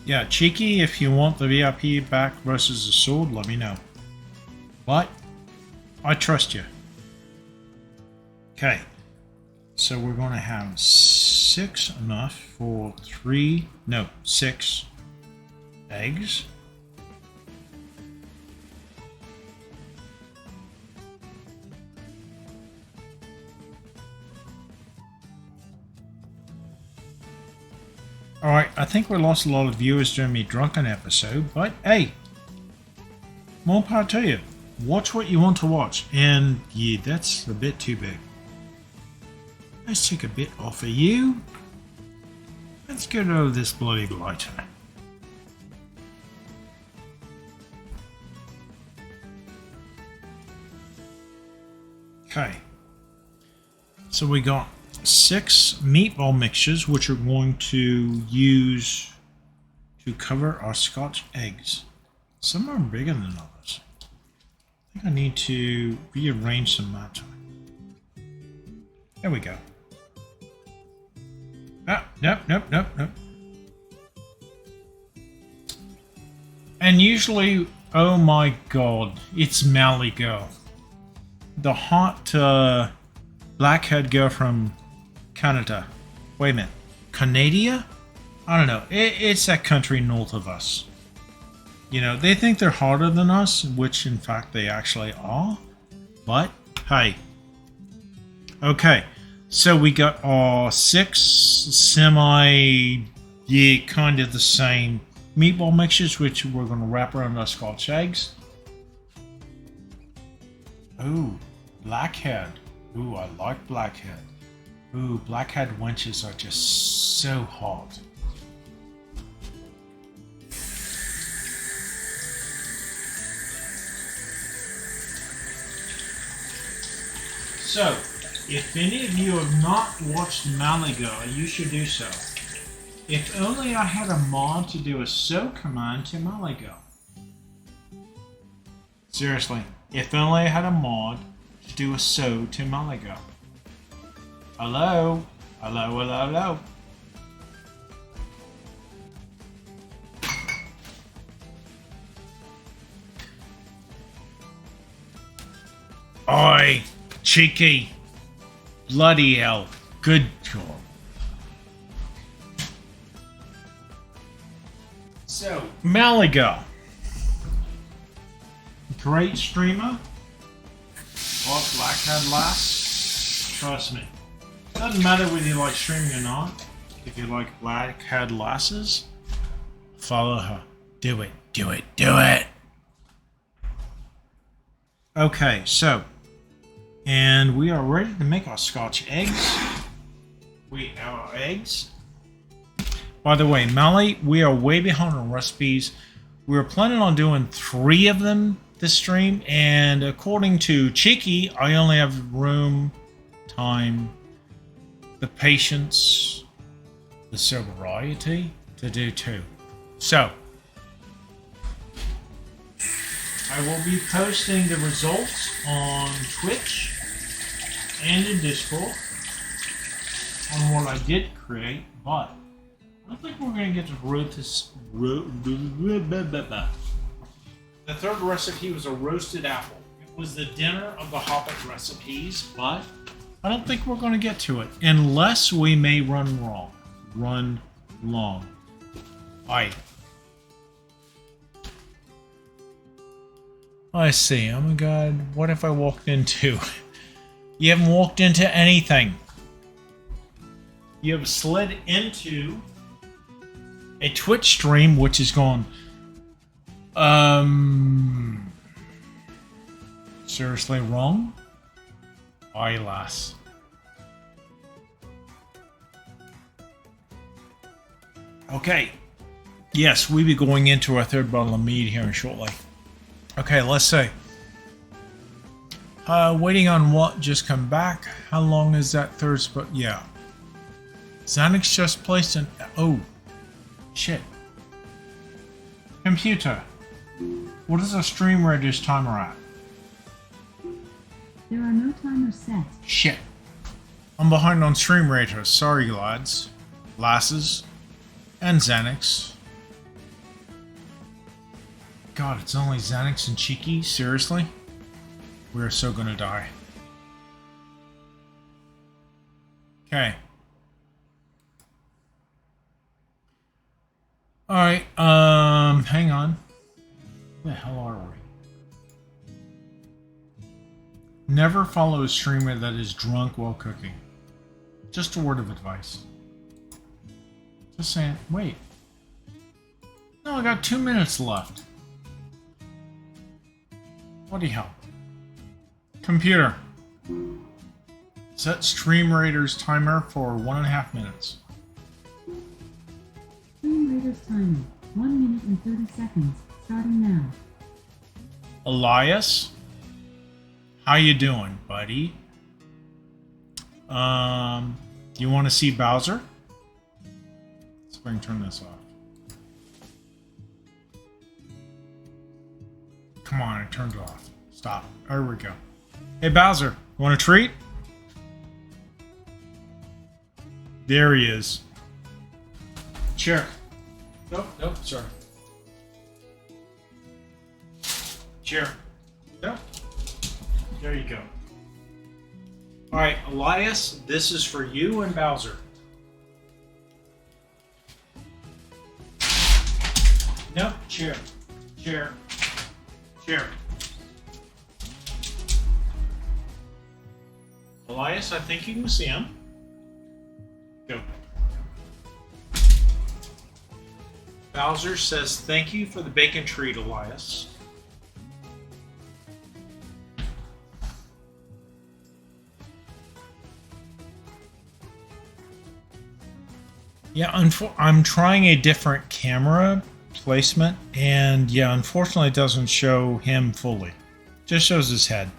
Yeah, Cheeky, if you want the VIP back versus the sword, let me know. But I trust you. Okay, so we're going to have 6 enough for 6 eggs. Alright, I think we lost a lot of viewers during me drunken episode, but hey, more power to you. Watch what you want to watch. And yeah, that's a bit too big. Let's take a bit off of you. Let's get rid of this bloody lighter. Okay. So we got 6 meatball mixtures, which we're going to use to cover our Scotch eggs. Some are bigger than others. I think I need to rearrange some matter. There we go. Ah, nope. And usually, oh my god, it's Mally Girl. The hot black-haired girl from Canada. Wait a minute. Canada? I don't know. It's that country north of us. You know, they think they're harder than us, which in fact they actually are. But, hey. Okay, so we got our 6 kind of the same meatball mixtures, which we're going to wrap around our Scotch eggs. Ooh, blackhead. Ooh, I like blackhead. Ooh, blackhead wenches are just so hot. So, if any of you have not watched Malaga, you should do so. If only I had a mod to do a sew command to Malaga. Seriously, if only I had a mod to do a sew to Malaga. Hello? Hello, hello, hello. Oi, cheeky. Bloody hell. Good job. So, Malaga. Great streamer. What Blackhead Lass? Trust me. Doesn't matter whether you like streaming or not. If you like Blackhead Lasses, follow her. Do it, do it, do it. Okay, so, and we are ready to make our Scotch eggs. We have our eggs. By the way, Mally, we are way behind on recipes. We were planning on doing 3 of them this stream, and according to Cheeky, I only have room, time, the patience, the sobriety to do 2. So, I will be posting the results on Twitch and in Discord on what I did create, but I don't think we're going to get to roast. The third recipe was a roasted apple. It was the dinner of the Hobbit recipes, but I don't think we're going to get to it unless we may run long. I see. Oh my god, what if I walked into? You haven't walked into anything. You have slid into a Twitch stream which is gone. Seriously wrong? Aye, lass. Okay. Yes, we'll be going into our 3rd bottle of mead here shortly. Okay, let's see. Waiting on what? Just come back. How long is that 3rd spot? Yeah. Xanax just placed an... Oh. Shit. Computer. What is our stream reduce timer at? There are no timers set. Shit. I'm behind on stream raters. Sorry, lads. Lasses. And Xanax. God, it's only Xanax and Cheeky? Seriously? We're so gonna die. Okay. Alright, hang on. Where the hell are we? Never follow a streamer that is drunk while cooking. Just a word of advice. Just saying. Wait. No, I got 2 minutes left. Bloody hell. Computer. Set Stream Raiders timer for 1.5 minutes. Stream Raiders timer. 1 minute and 30 seconds. Starting now. Elias? How you doing, buddy? You want to see Bowser? Let's go and turn this off. Come on, it turned off. Stop. There we go. Hey, Bowser, you want a treat? There he is. Chair. Nope, sorry. Chair. Nope. There you go. Alright, Elias, this is for you and Bowser. Nope, chair. Elias, I think you can see him. Go. Bowser says thank you for the bacon treat, Elias. Yeah, I'm trying a different camera placement, and yeah, unfortunately it doesn't show him fully. Just shows his head.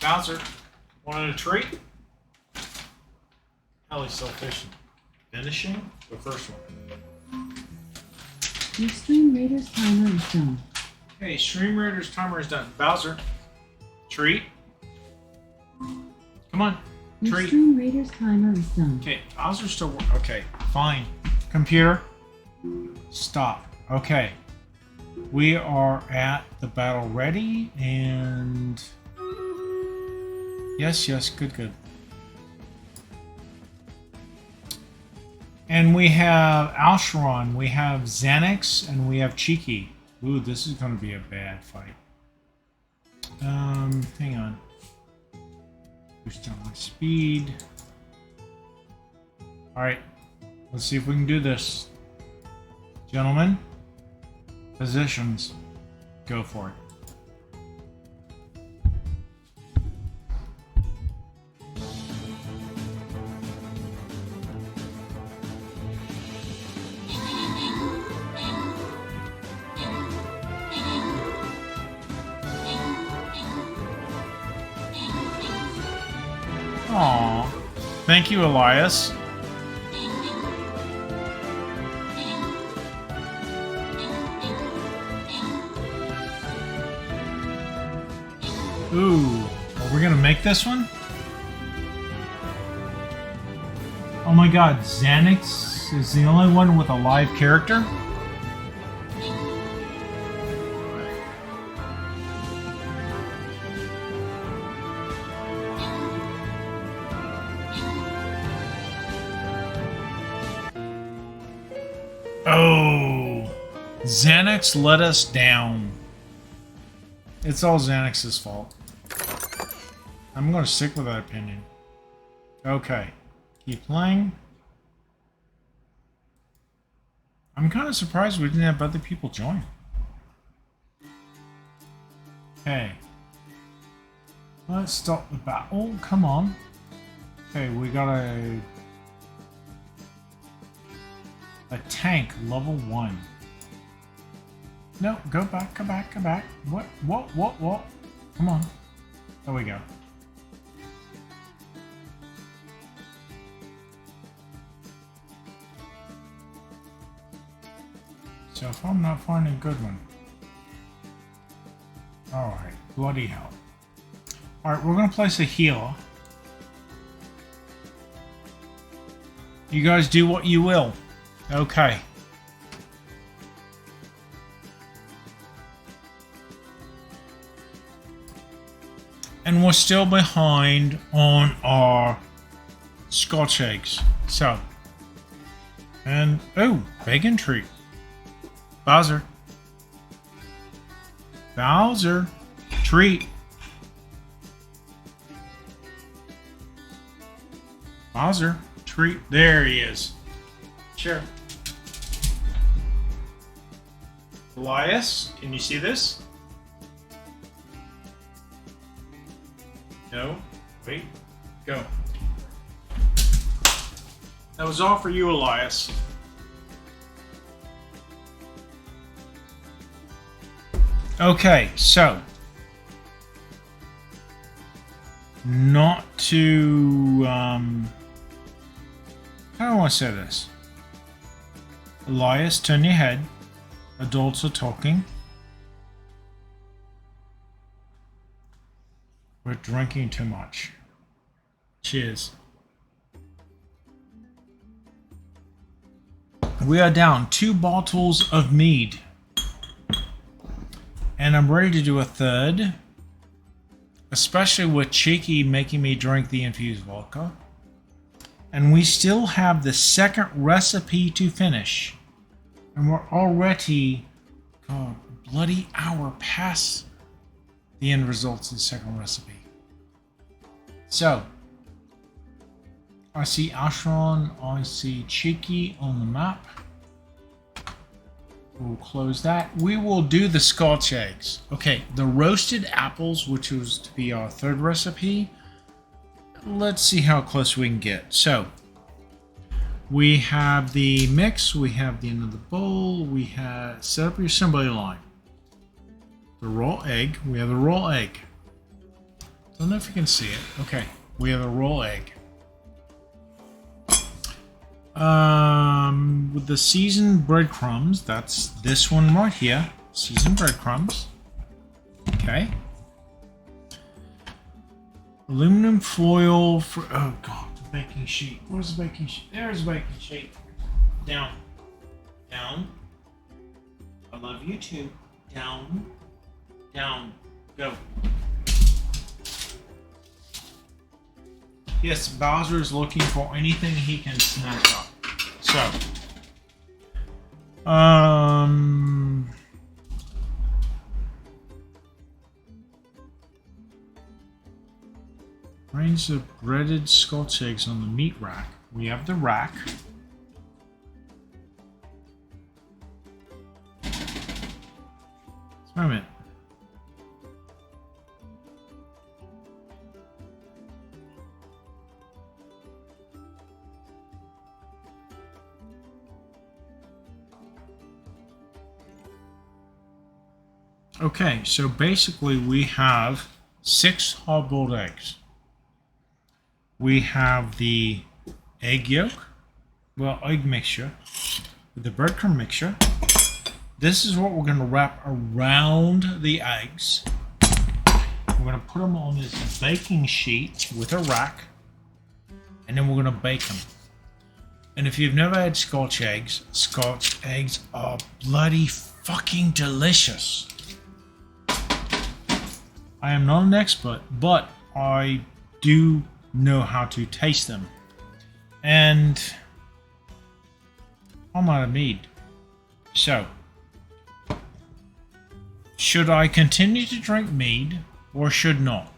Bowser, wanted a treat? Hell, he's still fishing. Finishing the first one. Your Stream Raiders timer is done. Okay, Stream Raiders timer is done. Bowser, treat. Come on, Your treat. Stream Raiders timer is done. Okay, Bowser's still. Okay, fine. Computer, stop. Okay, we are at the battle ready, and yes, good. And we have Alsharon, we have Xanax, and we have Cheeky. Ooh, this is going to be a bad fight. Hang on. Boost down my speed. Alright, let's see if we can do this. Gentlemen, positions, go for it. Aww. Thank you, Elias. Ooh. Are we gonna make this one? Oh my god, Xanax is the only one with a live character? Oh, Xanax let us down. It's all Xanax's fault. I'm going to stick with that opinion. Okay, keep playing. I'm kind of surprised we didn't have other people join. Okay. Let's stop the battle. Come on. Okay, we got a tank, level 1. No, go back. What? Come on. There we go. So if I'm not finding a good one. Alright, bloody hell. Alright, we're going to place a healer. You guys do what you will. Okay. And we're still behind on our Scotch eggs. So. And, oh, bacon treat. Bowser. Bowser. Treat. Bowser. Treat. There he is. Sure. Elias, can you see this? No? Wait. Go. That was all for you, Elias. Okay, so. Not to, how do I want to say this? Elias, turn your head. Adults are talking. We're drinking too much. Cheers. We are down 2 bottles of mead. And I'm ready to do a third. Especially with Cheeky making me drink the infused vodka. And we still have the second recipe to finish. And we're already a bloody hour past the end results of the second recipe. So, I see Ashron. I see Cheeky on the map. We'll close that. We will do the Scotch eggs. Okay, the roasted apples, which was to be our third recipe. Let's see how close we can get. So, we have the mix. We have the end of the bowl. We have set up your assembly line. The raw egg. We have the raw egg. Don't know if you can see it. Okay, we have a raw egg. With the seasoned breadcrumbs, that's this one right here. Seasoned breadcrumbs. Okay. Aluminum foil for, oh god, the baking sheet. Where's the baking sheet? There's the baking sheet. Down. Down. I love you too. Down. Down. Go. Yes, Bowser is looking for anything he can snatch up. So, arrange the breaded Scotch eggs on the meat rack. We have the rack. Just a moment. Okay, so basically we have 6 hard-boiled eggs. We have the egg yolk, well, egg mixture, with the breadcrumb mixture. This is what we're going to wrap around the eggs. We're going to put them on this baking sheet with a rack, and then we're going to bake them. And if you've never had Scotch eggs are bloody fucking delicious. I am not an expert, but I do know how to taste them. And I'm out of mead. So, should I continue to drink mead or should not?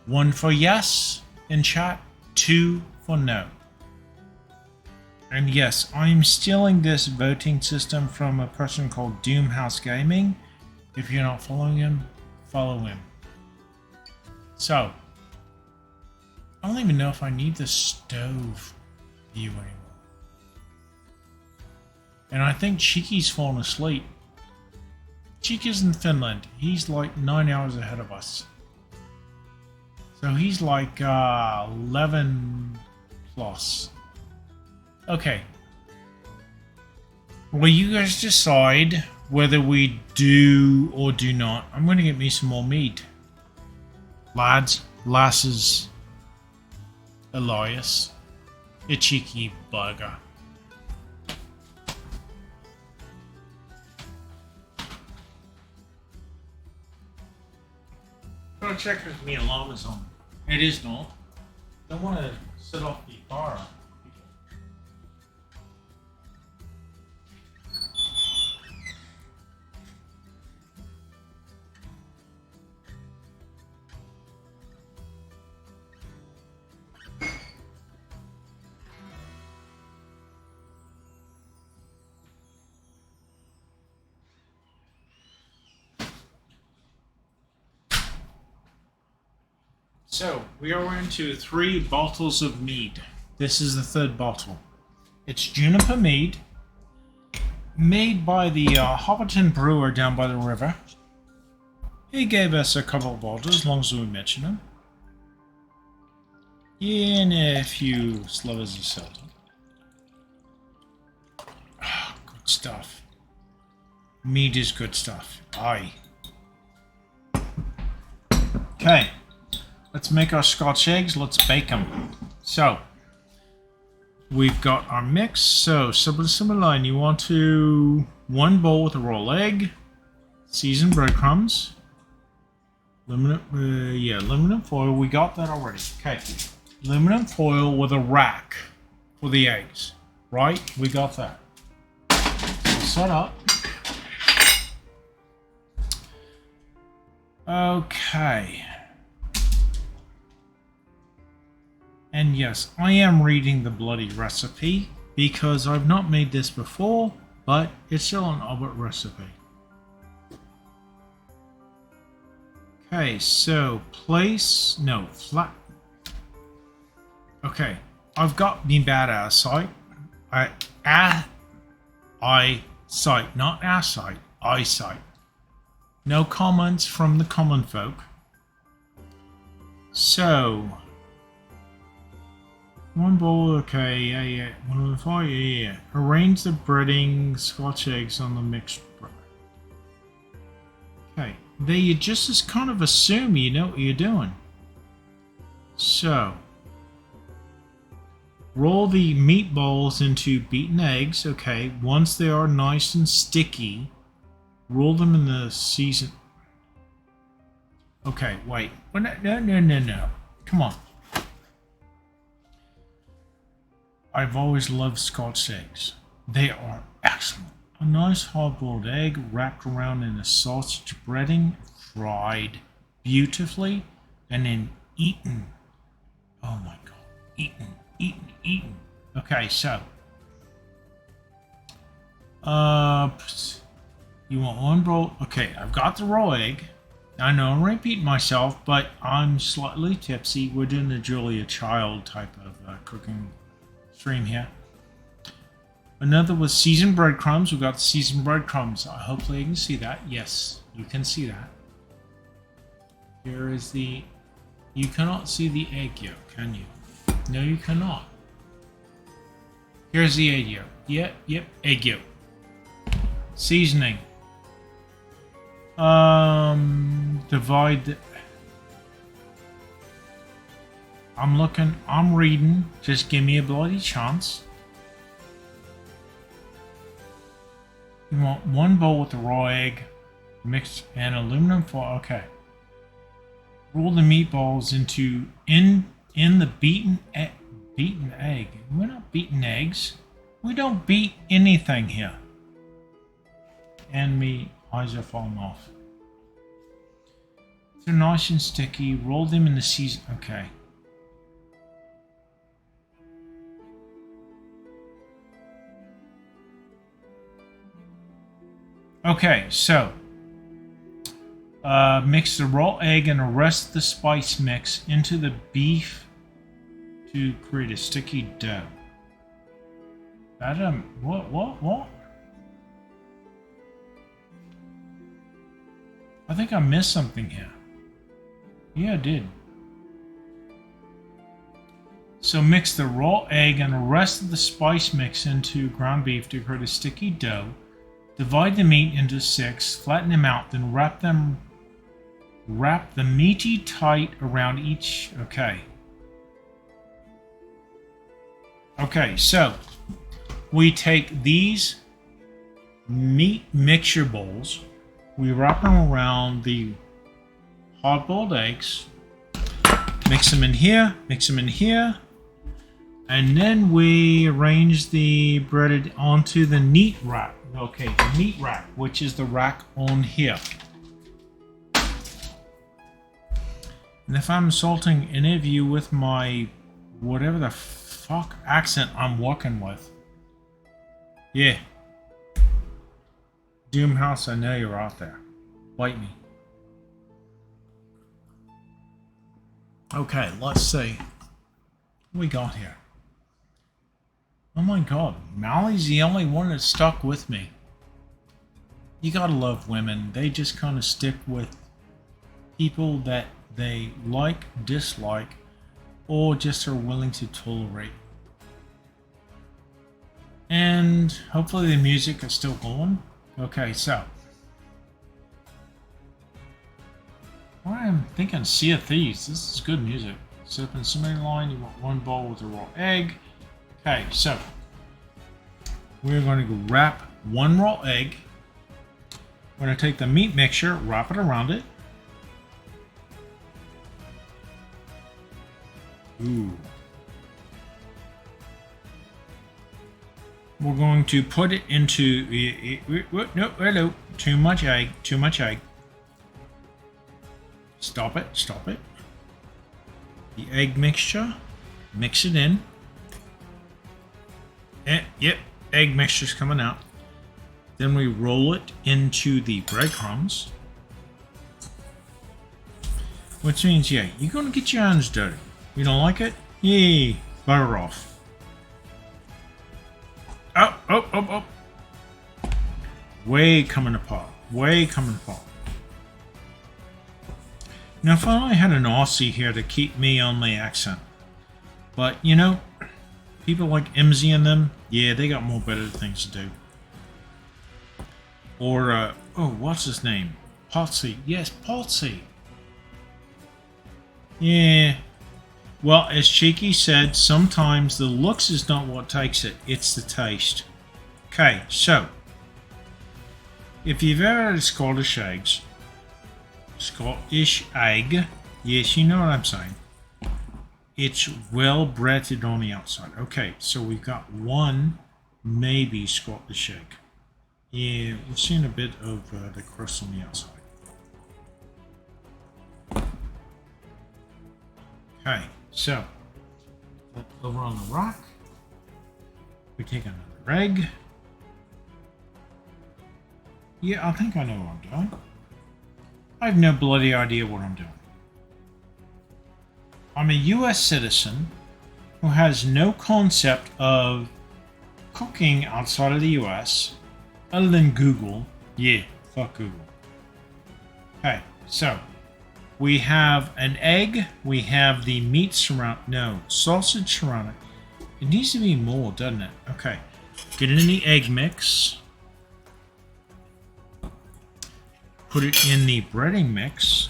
1 for yes in chat, 2 for no. And yes, I'm stealing this voting system from a person called Doomhouse Gaming. If you're not following him, follow him. So, I don't even know if I need the stove view anymore. And I think Cheeky's fallen asleep. Cheeky's in Finland. He's like 9 hours ahead of us. So he's like 11 plus. Okay. Well, you guys decide whether we do or do not. I'm going to get me some more meat. Lads, lasses, Elias, a cheeky bugger. Gotta check if the alarm is on. It is not. Don't want to set off the car. So, we are into 3 bottles of mead. This is the 3rd bottle. It's juniper mead, made by the Hobbit brewer down by the river. He gave us a couple of bottles, as long as we mention them. And a few slivers of salt. Oh, good stuff. Mead is good stuff. Aye. Okay. Let's make our Scotch eggs. Let's bake them. So, we've got our mix. So, similar line. You want to 1 bowl with a raw egg, seasoned breadcrumbs, aluminum foil. We got that already. Okay, aluminum foil with a rack for the eggs. Right? We got that. So set up. Okay. And yes, I am reading the bloody recipe because I've not made this before, but it's still an Hobbit recipe. Okay, so flat. Okay, I've got the bad ass site. Eyesight, not eyesight, eyesight. No comments from the common folk. So, one bowl, okay, yeah. 1 of 5, yeah. Arrange the breading Scotch eggs on the mixed bread. Okay, they just kind of assume you know what you're doing. So, roll the meatballs into beaten eggs, okay. Once they are nice and sticky, roll them in the season. Okay, wait. No. Come on. I've always loved Scotch eggs. They are excellent. A nice hard-boiled egg wrapped around in a sausage breading, fried beautifully, and then eaten. Oh my god. Eaten. Okay, so. You want one bowl? Okay, I've got the raw egg. I know I'm repeating myself, but I'm slightly tipsy. We're doing the Julia Child type of cooking stream here. Another was seasoned breadcrumbs. We've got seasoned breadcrumbs. Hopefully you can see that. Yes, you can see that. Here is the... You cannot see the egg yolk, can you? No, you cannot. Here's the egg yolk. Yep, egg yolk. Seasoning. Divide. I'm reading. Just give me a bloody chance. You want one bowl with the raw egg, mixed and aluminum foil. Okay. Roll the meatballs in the beaten egg. We're not beating eggs. We don't beat anything here. And me eyes are falling off. They're nice and sticky. Roll them in the season. Okay. Okay, so mix the raw egg and the rest of the spice mix into the beef to create a sticky dough. That what? I think I missed something here. Yeah, I did. So mix the raw egg and the rest of the spice mix into ground beef to create a sticky dough. Divide the meat into 6, flatten them out, then wrap the meaty tight around each. Okay, so we take these meat mixture bowls, we wrap them around the hard-boiled eggs, mix them in here, and then we arrange the breaded onto the meat rack. Okay, the meat rack, which is the rack on here. And if I'm insulting any of you with my whatever the fuck accent I'm working with, yeah. Doomhouse, I know you're out there. Bite me. Okay, let's see. What we got here? Oh my god, Mally's the only one that stuck with me. You gotta love women. They just kind of stick with people that they like, dislike, or just are willing to tolerate. And hopefully the music is still going. Okay, so. I'm thinking Sea of Thieves. This is good music. Set up in assembly line. You want one bowl with a raw egg. Okay, so we're going to go wrap one raw egg. We're going to take the meat mixture, wrap it around it. Ooh. We're going to put it into... No, hello. Too much egg. Stop it. The egg mixture. Mix it in. Yep, egg mixture's coming out. Then we roll it into the breadcrumbs. Which means, yeah, you're going to get your hands dirty. You don't like it? Yay, butter off. Oh. Way coming apart. Way coming apart. Now, if I only had an Aussie here to keep me on my accent. But, you know, people like Imsy and them, yeah, they got more better things to do. Or, oh, what's his name? Potsy. Yes, Potsy. Yeah. Well, as Cheeky said, sometimes the looks is not what takes it, it's the taste. Okay, so, if you've ever had Scottish egg, yes, you know what I'm saying. It's well breaded on the outside. Okay, so we've got one, maybe Scottish egg. Yeah, we've seen a bit of the crust on the outside. Okay, so over on the rock, we take another egg. Yeah, I think I know what I'm doing. I have no bloody idea what I'm doing. I'm a US citizen who has no concept of cooking outside of the US other than Google. Yeah, fuck Google. Okay, so we have an egg, we have the meat sausage surround it. It needs to be more, doesn't it? Okay, get it in the egg mix. Put it in the breading mix.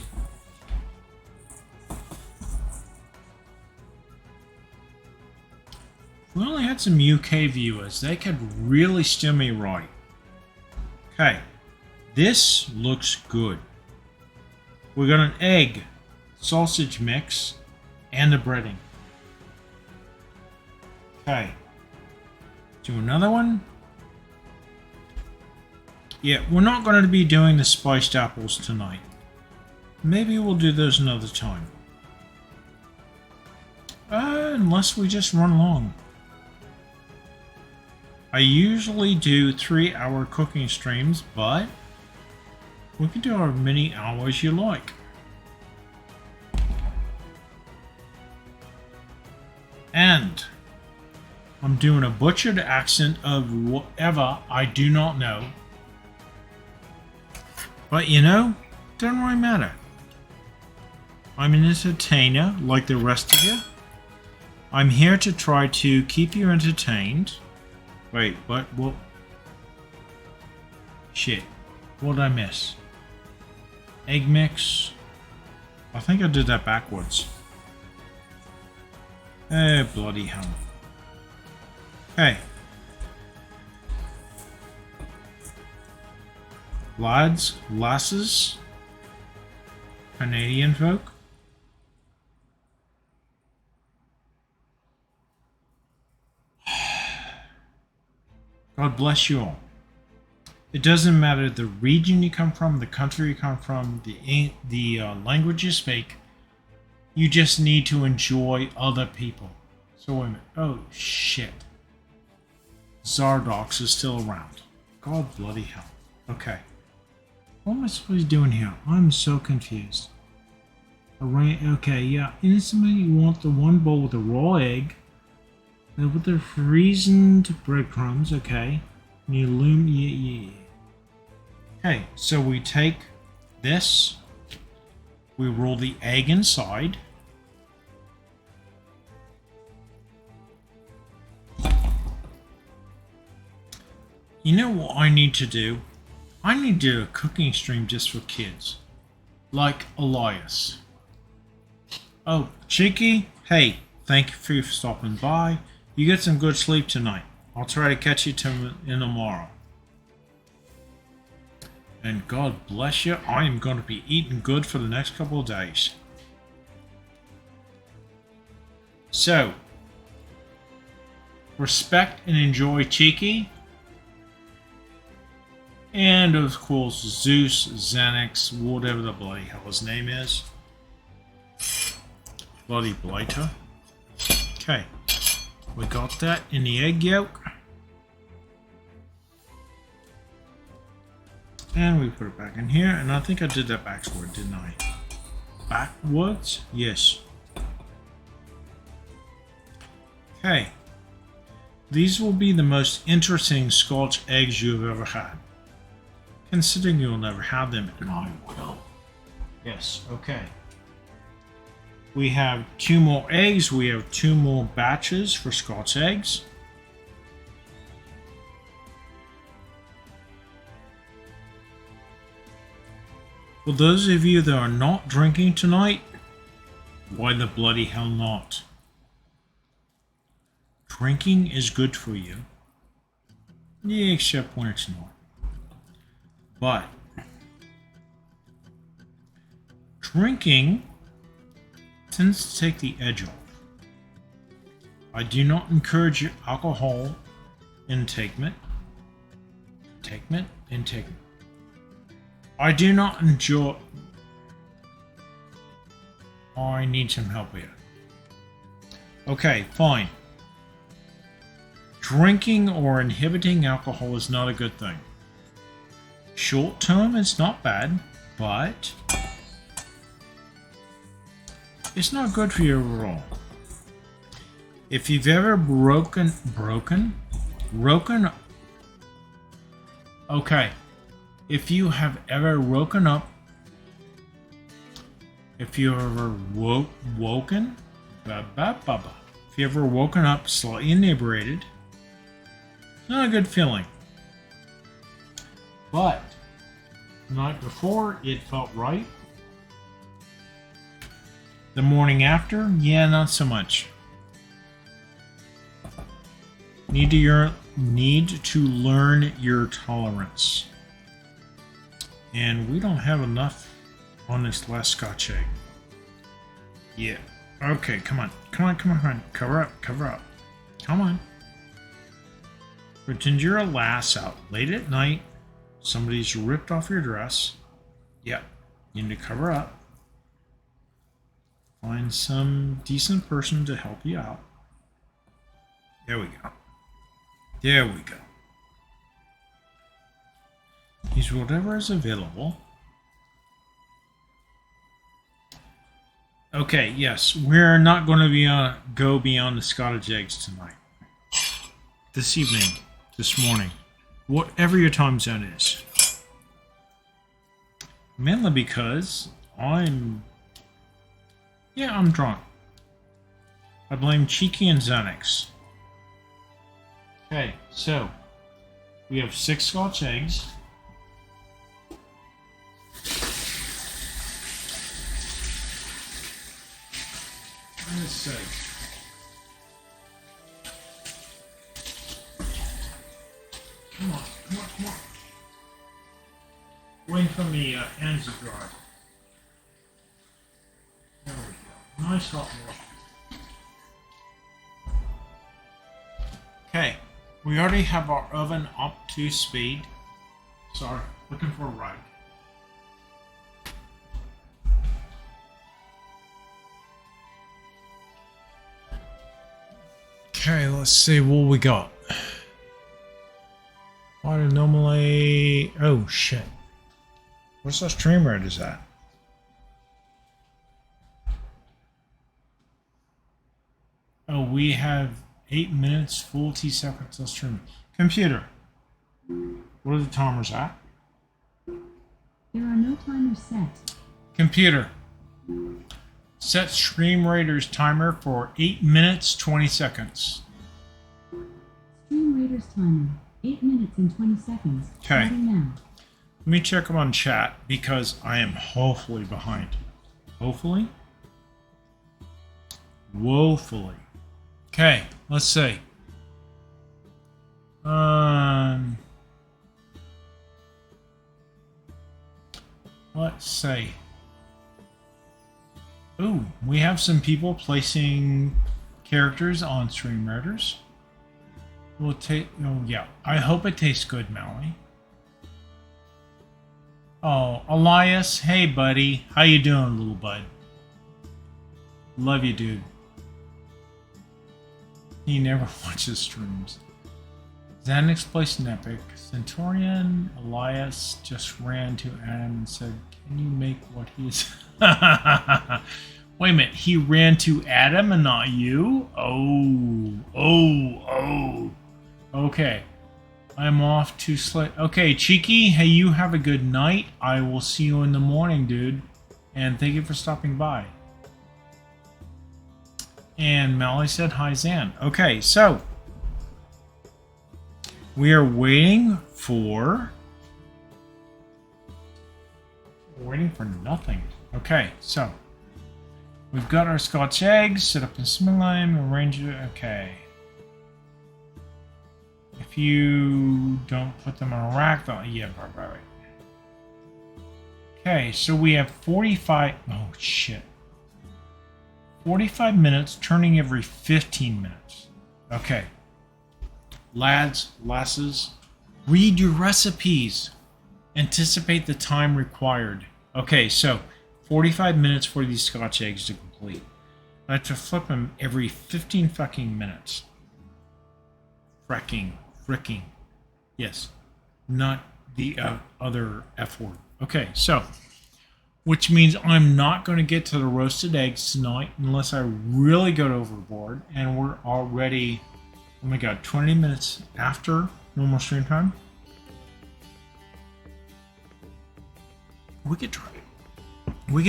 If we only had some UK viewers, they could really steer me right. Okay, this looks good. We got an egg, sausage mix, and the breading. Okay, do another one. Yeah, we're not going to be doing the spiced apples tonight. Maybe we'll do those another time. Unless we just run long. I usually do 3-hour cooking streams, but we can do as many hours you like. And I'm doing a butchered accent of whatever I do not know. But you know, doesn't really matter. I'm an entertainer like the rest of you. I'm here to try to keep you entertained. Wait, what? Shit. What did I miss? Egg mix. I think I did that backwards. Bloody hell. Hey. Lads, lasses, Canadian folk. God bless you all. It doesn't matter the region you come from, the country you come from, the language you speak. You just need to enjoy other people. So wait a minute. Oh shit. Zardox is still around. God bloody hell. Okay. What am I supposed to be doing here? I'm so confused. Okay, yeah. Instantly you want the one bowl with the raw egg. And with the freezed breadcrumbs, okay. And you yeah. Okay, so we take this. We roll the egg inside. You know what I need to do? I need to do a cooking stream just for kids. Like Elias. Oh, Cheeky, hey, thank you for stopping by. You get some good sleep tonight. I'll try to catch you in tomorrow. And God bless you, I am going to be eating good for the next couple of days. So, respect and enjoy Cheeky. And of course, Zeus, Xanax, whatever the bloody hell his name is. Bloody blighter. Okay. We got that in the egg yolk. And we put it back in here. And I think I did that backward, didn't I? Backwards? Yes. Okay. These will be the most interesting Scotch eggs you've ever had. Considering you'll never have them, and I will. Yes, okay. We have 2 more eggs. We have 2 more batches for Scotch eggs. For those of you that are not drinking tonight, why the bloody hell not? Drinking is good for you. Yeah, except when it's not. But drinking tends to take the edge off. I do not encourage alcohol intatement. I do not enjoy. I need some help here. Okay, fine. Drinking or inhibiting alcohol is not a good thing. Short term, it's not bad, but it's not good for you overall. If you've ever broken. Okay. If you have ever woken up. If you ever woken. If you ever woken up slightly inebriated. Not a good feeling. But the night before, it felt right. The morning after, yeah, not so much. Need to learn your tolerance. And we don't have enough on this last Scotch egg. Yeah. Okay, come on. Cover up. Come on. Pretend you're a lass out late at night. Somebody's ripped off your dress. Yep. You need to cover up. Find some decent person to help you out. There we go. Use whatever is available. Okay, yes. We're not going to go beyond the Scottish eggs tonight. This evening. This morning. Whatever your time zone is. Mainly because I'm drunk. I blame Cheeky and Xanax. Okay, so we have 6 Scotch eggs. Let's see. Come on. Waiting for the ends to dry. There we go. Nice hot water. Okay, we already have our oven up to speed. Sorry, looking for a rag. Okay, let's see what we got. Why do normally... Oh, shit. Where's that stream rate is at? Oh, we have 8 minutes, 40 seconds of streaming. Computer. What are the timers at? There are no timers set. Computer. Set Stream Raiders timer for 8 minutes, 20 seconds. Stream Raiders timer, 8 minutes and 20 seconds. Okay. Starting now. Let me check them on chat because I am hopefully behind. Hopefully? Woefully. Okay, let's see. Let's see. Ooh, we have some people placing characters on Stream Raiders. We'll take. Oh yeah, I hope it tastes good, Melanie. Oh, Elias, hey buddy, how you doing, little bud? Love you, dude. He never watches streams. Xanax placed an epic. Centaurian Elias just ran to Adam and said, "Can you make what he's..." Wait a minute, he ran to Adam and not you? Oh. Okay. I'm off to sleep. Okay, Cheeky, hey, you have a good night. I will see you in the morning, dude. And thank you for stopping by. And Mally said, hi, Zan. Okay, so we are waiting for... We're waiting for nothing. Okay, so we've got our Scotch eggs set up in swimming line, arrange it. Okay. If you don't put them on a rack, they'll... Yeah, right. Okay, so we have 45... Oh, shit. 45 minutes, turning every 15 minutes. Okay. Lads, lasses, read your recipes. Anticipate the time required. Okay, so 45 minutes for these Scotch eggs to complete. I have to flip them every 15 fucking minutes. Fricking. Yes. Not the other F word. Okay, so, which means I'm not going to get to the roasted eggs tonight unless I really go overboard. And we're already, oh my god, 20 minutes after normal stream time. We could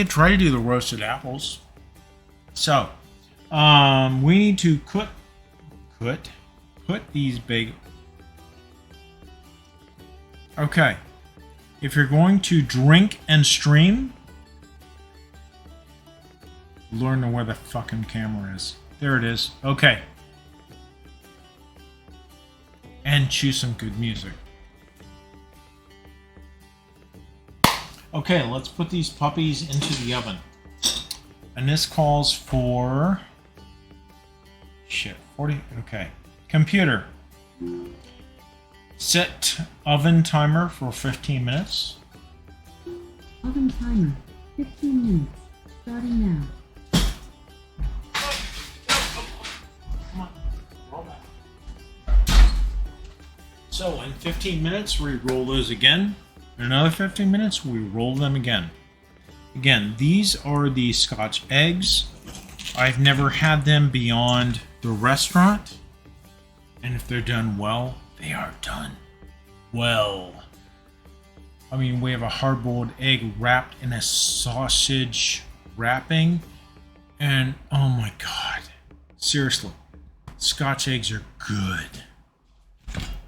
try to do the roasted apples. So, we need to put these big... Okay. If you're going to drink and stream, learn where the fucking camera is. There it is. Okay. And choose some good music. Okay, let's put these puppies into the oven. And this calls for... Shit, 40... Okay. Computer. Set oven timer for 15 minutes. Oven timer, 15 minutes, starting now. Come on, roll back. So in 15 minutes, we roll those again. In another 15 minutes, we roll them again. Again, these are the Scotch eggs. I've never had them beyond the restaurant. And if they're done well, they are done well. I mean, we have a hard-boiled egg wrapped in a sausage wrapping. And, oh my god. Seriously. Scotch eggs are good.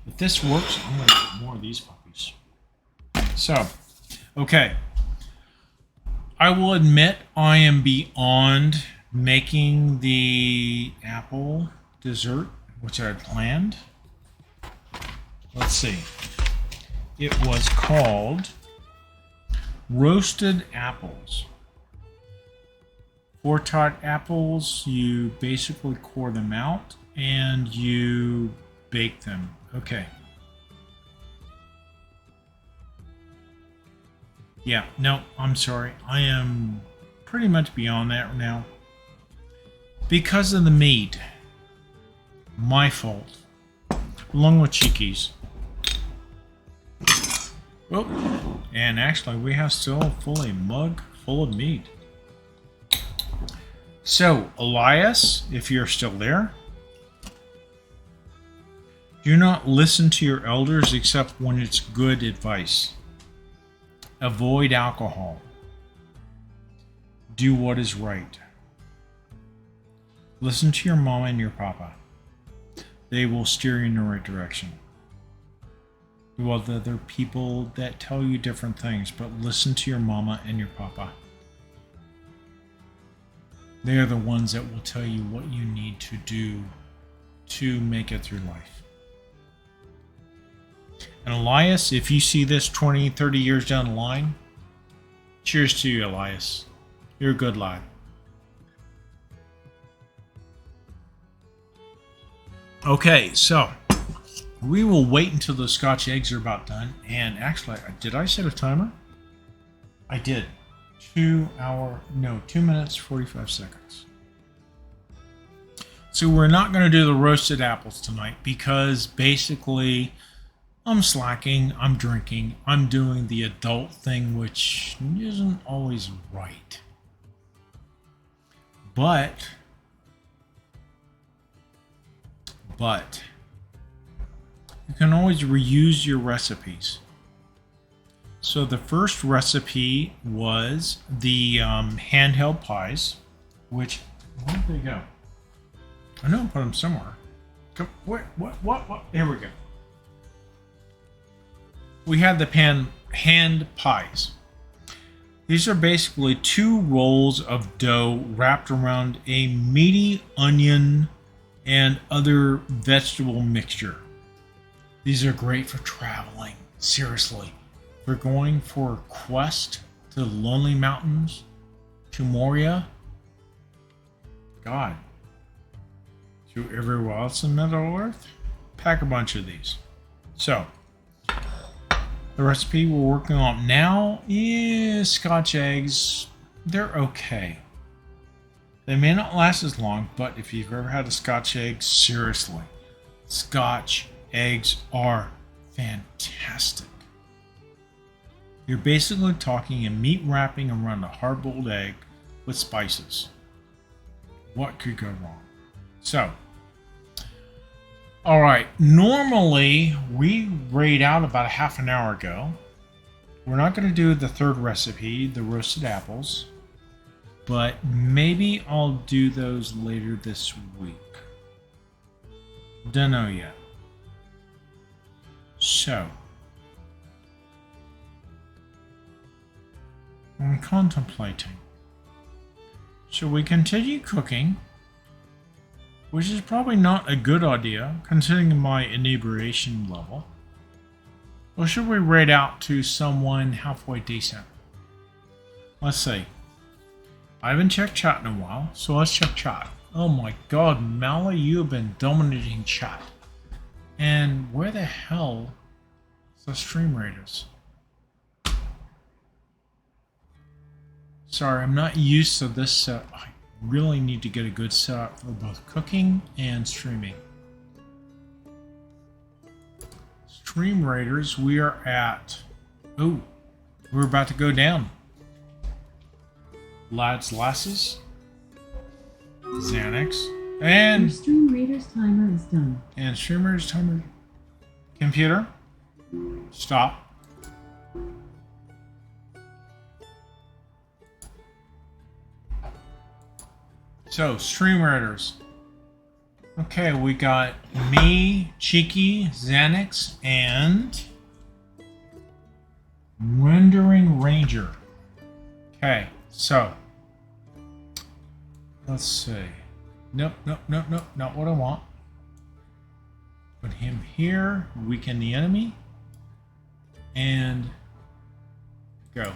If this works, I'm going to get more of these puppies. So, okay. I will admit I am beyond making the apple dessert, which I had planned. Let's see. It was called roasted apples. For tart apples, you basically core them out and you bake them. Okay. Yeah, no, I'm sorry. I am pretty much beyond that now. Because of the mead. My fault. Along with Cheeky's. Oh, and actually we have still a mug full of mead. So, Elias, if you're still there, do not listen to your elders except when it's good advice. Avoid alcohol. Do what is right. Listen to your mama and your papa. They will steer you in the right direction. There are other people that tell you different things, but listen to your mama and your papa. They are the ones that will tell you what you need to do to make it through life. And Elias, if you see this 20, 30 years down the line, cheers to you, Elias. You're a good lad. Okay, so we will wait until the Scotch eggs are about done. And actually, did I set a timer? I did. 2 minutes, 45 seconds. So we're not going to do the roasted apples tonight because basically I'm slacking, I'm drinking, I'm doing the adult thing, which isn't always right. But you can always reuse your recipes. So the first recipe was the handheld pies, which, where did they go? I know I put them somewhere. Come, what? Here we go. We had the hand pies. These are basically 2 rolls of dough wrapped around a meaty onion and other vegetable mixture. These are great for traveling. Seriously. We're going for a quest to the Lonely Mountains, to Moria. God. To everywhere else in Middle Earth. Pack a bunch of these. So, the recipe we're working on now is Scotch eggs. They're okay. They may not last as long, but if you've ever had a Scotch egg, seriously, Scotch eggs are fantastic. You're basically talking a meat wrapping around a hard-boiled egg with spices. What could go wrong? So, alright, normally we rate out about a half an hour ago. We're not going to do the third recipe, the roasted apples, but maybe I'll do those later this week. Don't know yet. So, I'm contemplating. Should we continue cooking? Which is probably not a good idea, considering my inebriation level. Or should we rate out to someone halfway decent? Let's see. I haven't checked chat in a while, so let's check chat. Oh my god, Mala, you have been dominating chat. And where the hell is the stream raters? Sorry, I'm not used to this set. I really need to get a good setup for both cooking and streaming. Stream raters, we are at... Oh, we're about to go down. Lads, lasses, Xanax, and... Your stream rater's timer is done. And stream rater's timer... Computer, stop. So, stream raters. Okay, we got me, Cheeky, Xanax, and Rendering Ranger. Okay, so let's see. Nope, not what I want. Put him here, weaken the enemy, and go.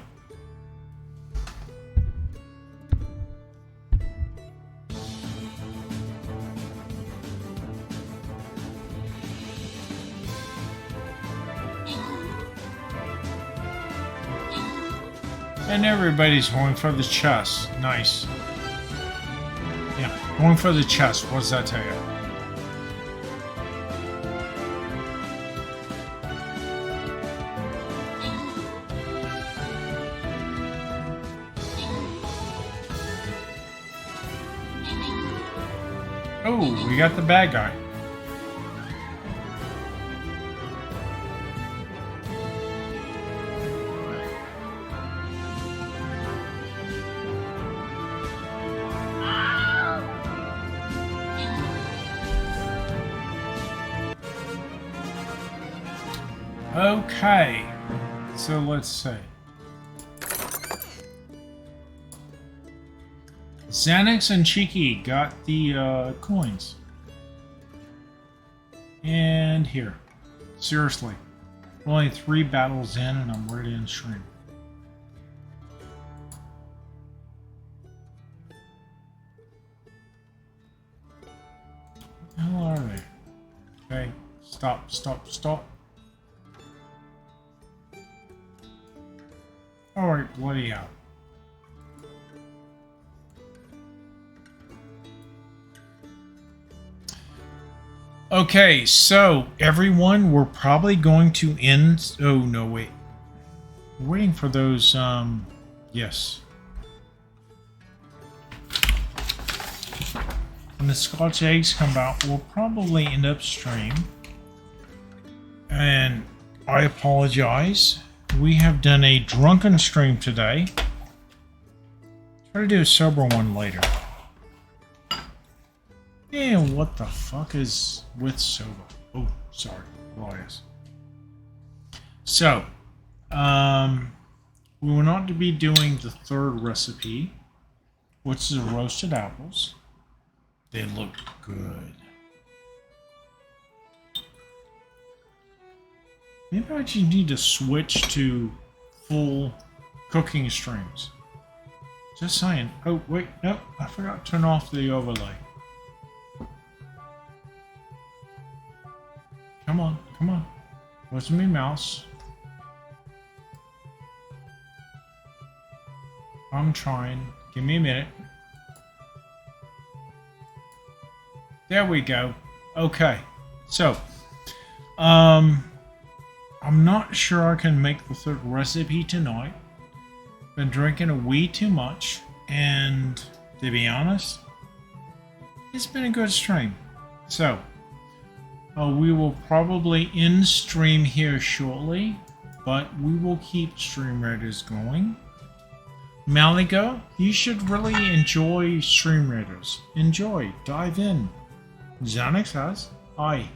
And everybody's going for the chest. Nice. Yeah, going for the chest. What does that tell you? Oh, we got the bad guy. Okay, so let's see. Xanax and Cheeky got the coins. And here. Seriously. Only 3 battles in and I'm ready to stream. What the hell are they? Okay, stop. Alright, bloody hell. Okay, so everyone, we're probably going to end. Oh no, wait. We're waiting for those. Yes. When the Scotch eggs come out, we'll probably end up stream. And I apologize. We have done a drunken stream today. Try to do a sober one later. Yeah, what the fuck is with soba? Oh, sorry. Elias. So, we will not be doing the third recipe, which is roasted apples. They look good. Maybe I just need to switch to full cooking streams. Just saying. Oh, wait, no, I forgot to turn off the overlay. Come on, come on. Where's my mouse? I'm trying. Give me a minute. There we go. Okay. So, I'm not sure I can make the third recipe tonight. Been drinking a wee too much, and to be honest, it's been a good stream. So, we will probably end stream here shortly, but we will keep Stream Raiders going. Maligo, you should really enjoy Stream Raiders. Enjoy, dive in. Xanax has. Hi.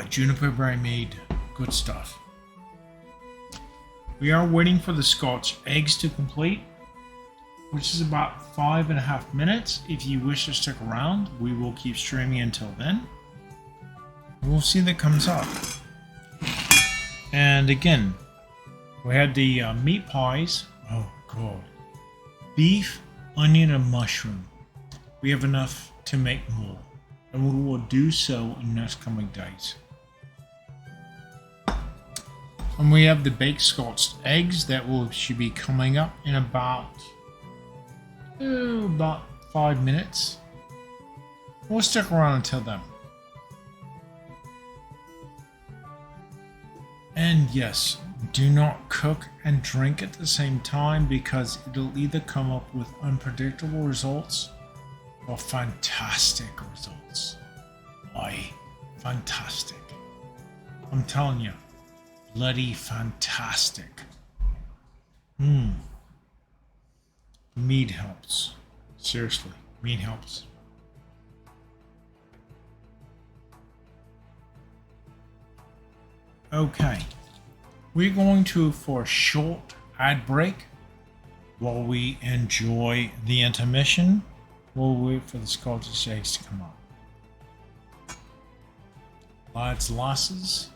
Juniper Berry made good stuff. We are waiting for the Scotch eggs to complete, which is about 5.5 minutes. If you wish to stick around, we will keep streaming until then. We'll see that comes up. And again, we had the meat pies. Oh god. Beef, onion, and mushroom. We have enough to make more, and we will do so in the next coming days. And we have the baked Scotch eggs that should be coming up in about 5 minutes. We'll stick around until then. And yes, do not cook and drink at the same time, because it'll either come up with unpredictable results or fantastic results. Aye, fantastic. I'm telling you, bloody fantastic. Mead helps. Seriously, mead helps. Okay, we're going for a short ad break while we enjoy the intermission. We'll wait for the Scottish eggs to come up. Lads, lasses.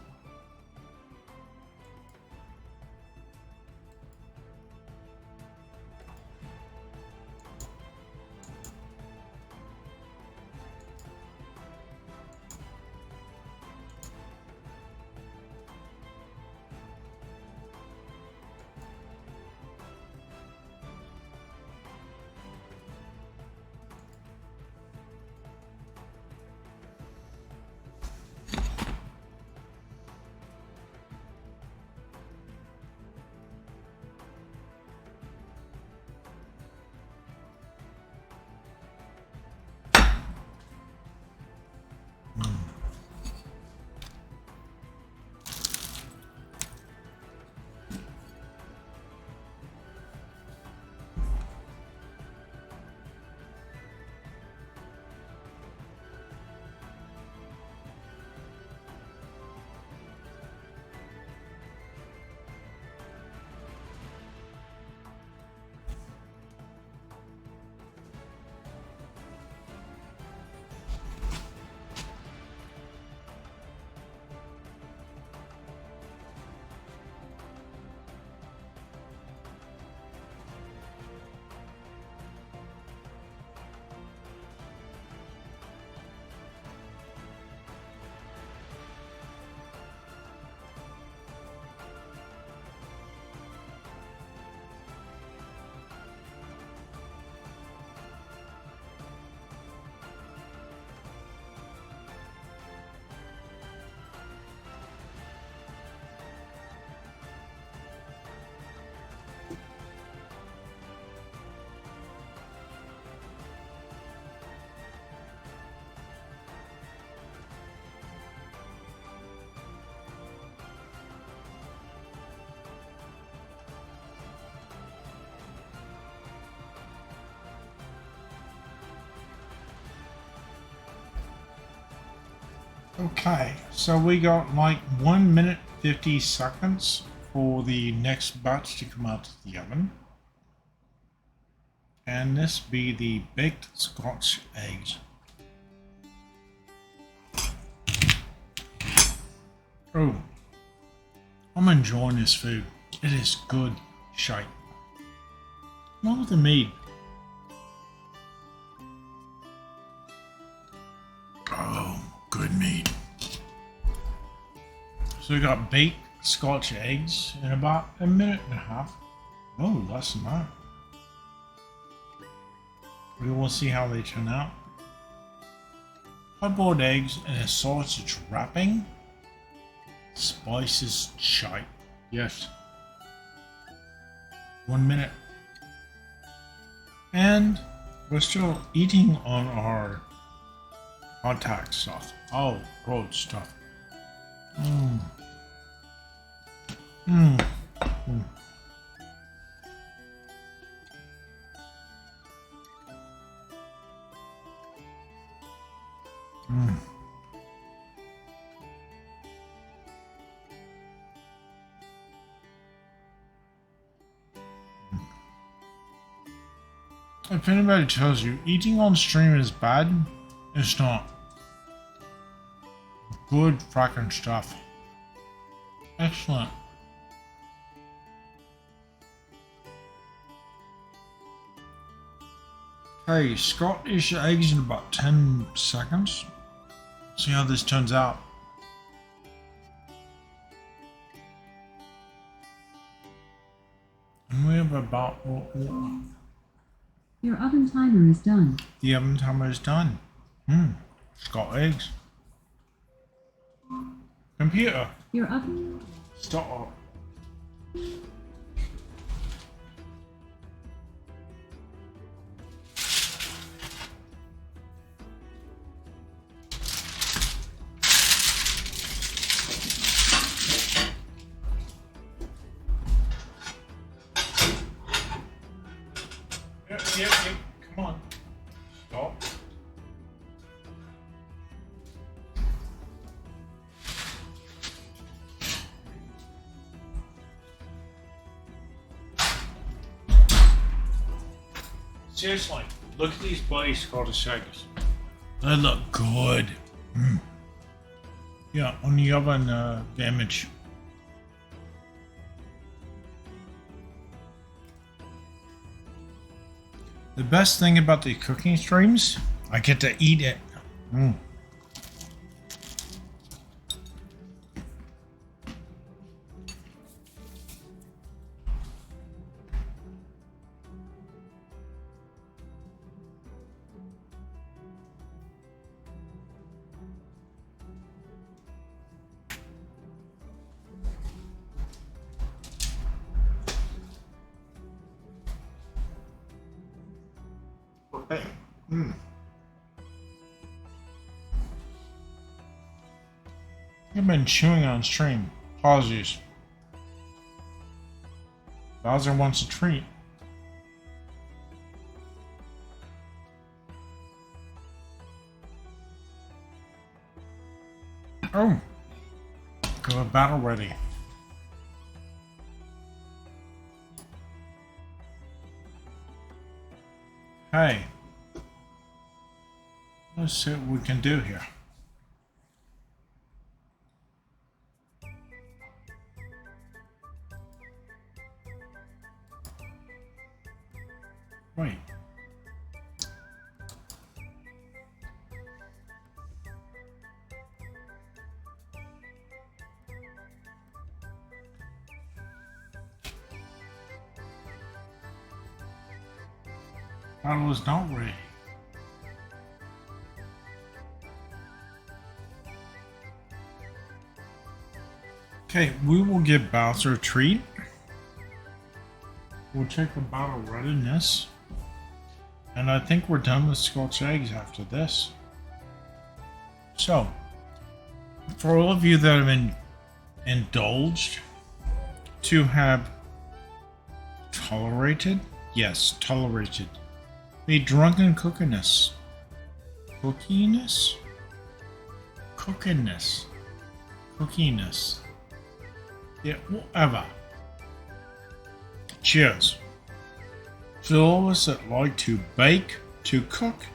Okay, so we got like 1 minute 50 seconds for the next batch to come out of the oven. And this be the baked Scotch eggs. Oh, I'm enjoying this food. It is good shite. Not with the meat. Oh, good meat. So we got baked Scotch eggs in about 1.5 minutes. Oh, less than that. We will see how they turn out. Hard-boiled eggs and a sausage wrapping. Spices shite. Yes. 1 minute. And we're still eating on our contact stuff. Oh, road stuff. Mmm. Mmm. Mm. Mm. If anybody tells you eating on stream is bad, it's not. Good fracking stuff. Excellent. Hey, Scottish eggs in about 10 seconds. See how this turns out. And we have about... Your oven timer is done. The oven timer is done. Scott eggs. Computer. Your oven. Stop. Yep. Come on. Stop. Seriously, look at these bloody Scottish eggs. They look good. Yeah, on the oven damage. The best thing about the cooking streams, I get to eat it. Okay. I've been chewing on stream. Apologies. Bowser wants a treat. Oh! Got a battle ready. Hey. Let's see what we can do here. Right. Battle is not ready. Okay, we will give Bowser a treat. We'll check the battle readiness. And I think we're done with Scotch eggs after this. So, for all of you that have been indulged to have tolerated, yes, tolerated, the drunken cookiness, cookiness. Cookiness. Yeah, whatever. Cheers. For all of us that like to bake, to cook,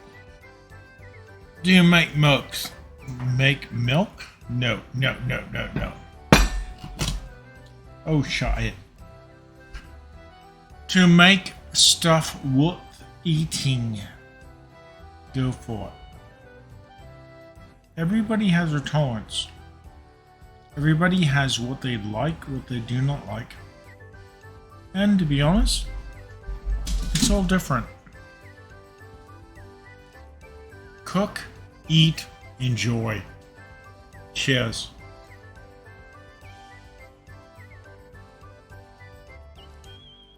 do you make milk? Make milk? No. Oh, shut it. To make stuff worth eating. Go for it. Everybody has their tolerance. Everybody has what they like, what they do not like. And to be honest, it's all different. Cook, eat, enjoy. Cheers.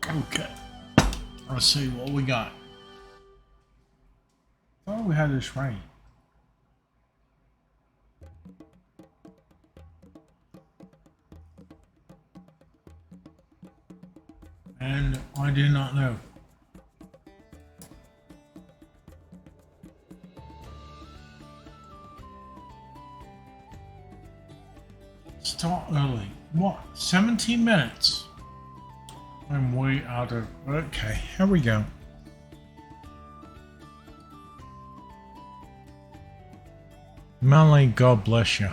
Okay. Let's see what we got. I thought we had this right. And I do not know. Start early. What? 17 minutes? I'm way out of... Okay, here we go. Melanie, God bless you.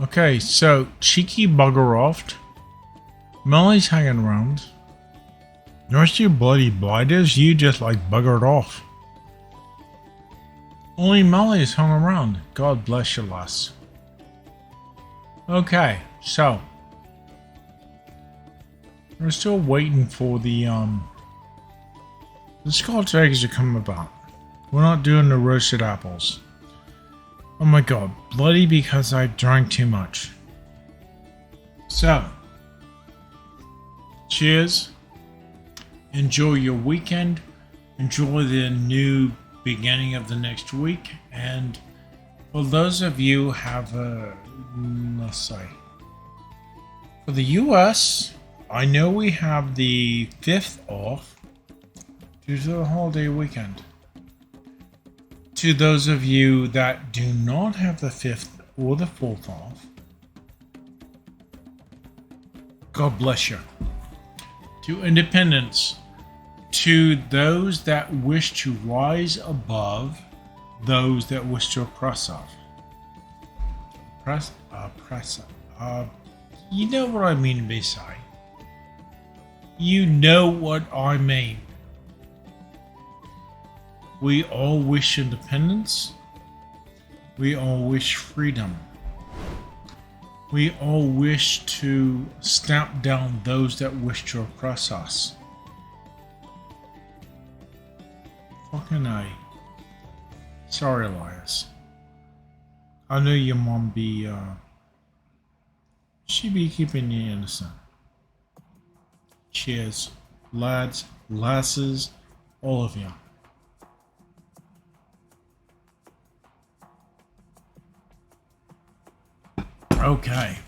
Okay, so cheeky bugger off. Melanie's hanging around. The rest of you bloody blighters, you just like buggered off. Only Molly's hung around. God bless you, lass. Okay, so we're still waiting for the Scotch eggs to come about. We're not doing the roasted apples. Oh my god, bloody because I drank too much. So, cheers. Enjoy your weekend. Enjoy the new beginning of the next week. And for those of you who have let's say, for the US, I know we have the 5th off due to the holiday weekend. To those of you that do not have the 5th or the 4th off, God bless you. To independence, to those that wish to rise above those that wish to oppress us. You know what I mean, Besai. You know what I mean. We all wish independence. We all wish freedom. We all wish to stamp down those that wish to oppress us. Fucking A. Sorry, Elias. I know your mom be, she be keeping you innocent. Cheers, lads, lasses, all of you. Okay.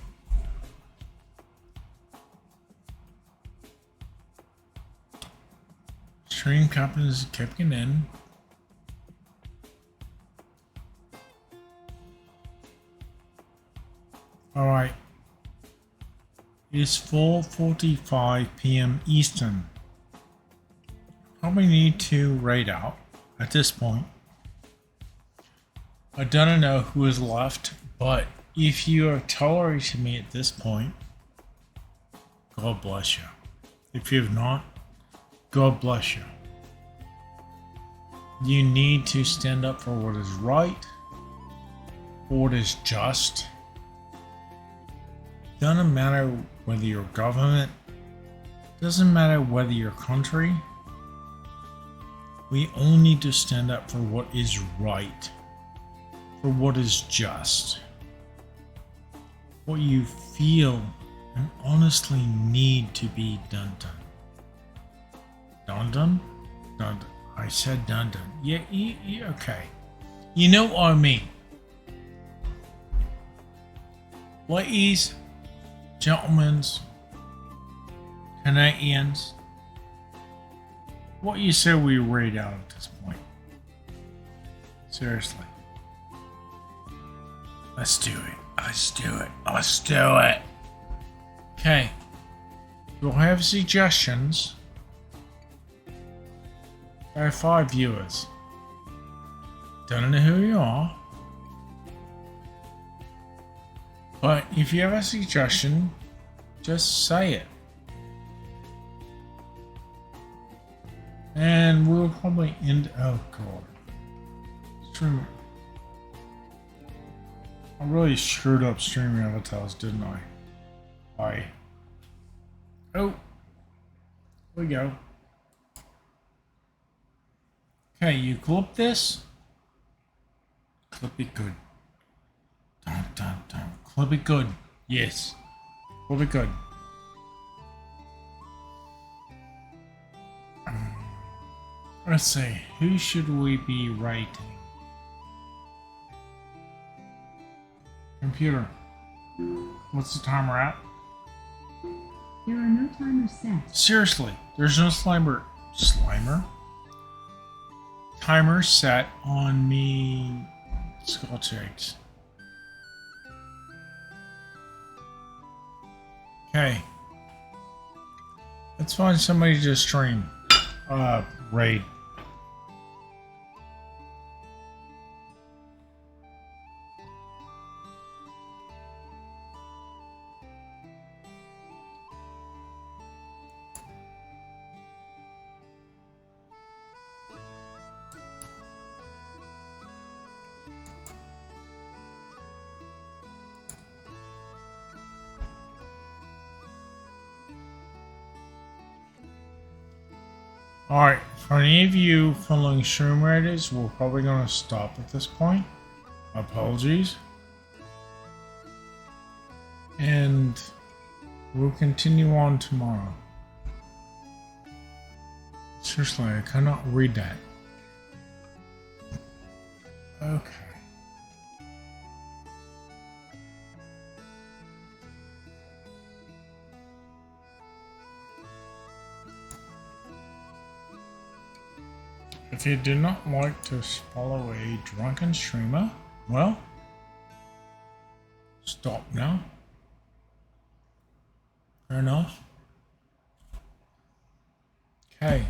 Stream companies kicking in. Alright. It's 4:45 p.m. Eastern. Probably need to raid out at this point. I don't know who is left, but if you are tolerating me at this point, God bless you. If you have not, God bless you. You need to stand up for what is right, for what is just. Doesn't matter whether you're government, doesn't matter whether you're country. We all need to stand up for what is right, for what is just. What you feel and honestly need to be done. Done? I said done. Yeah, okay. You know what I mean. Ladies, gentlemen, Canadians, What you say we raid out at this point? Seriously. Let's do it. Let's do it. Let's do it. Okay. You'll have suggestions. I have 5 viewers. Don't know who you are. But if you have a suggestion, just say it. And we'll probably end. Oh god. Stream. I really screwed up streaming avatars, didn't I? Oh. Here we go. Okay, you clip this. Clip it good. Dun, dun, dun. Clip it good. Yes. Clip it good. Let's see. Who should we be rating? Computer. What's the timer at? There are no timers set. Seriously, there's no Slimer. Timer set on me. Scotch eggs. Okay. Let's find somebody to stream. Raid. Alright, for any of you following stream raiders, we're probably going to stop at this point. Apologies. And we'll continue on tomorrow. Seriously, I cannot read that. Okay. If you do not like to follow a drunken streamer, well, stop now. Fair enough. Okay.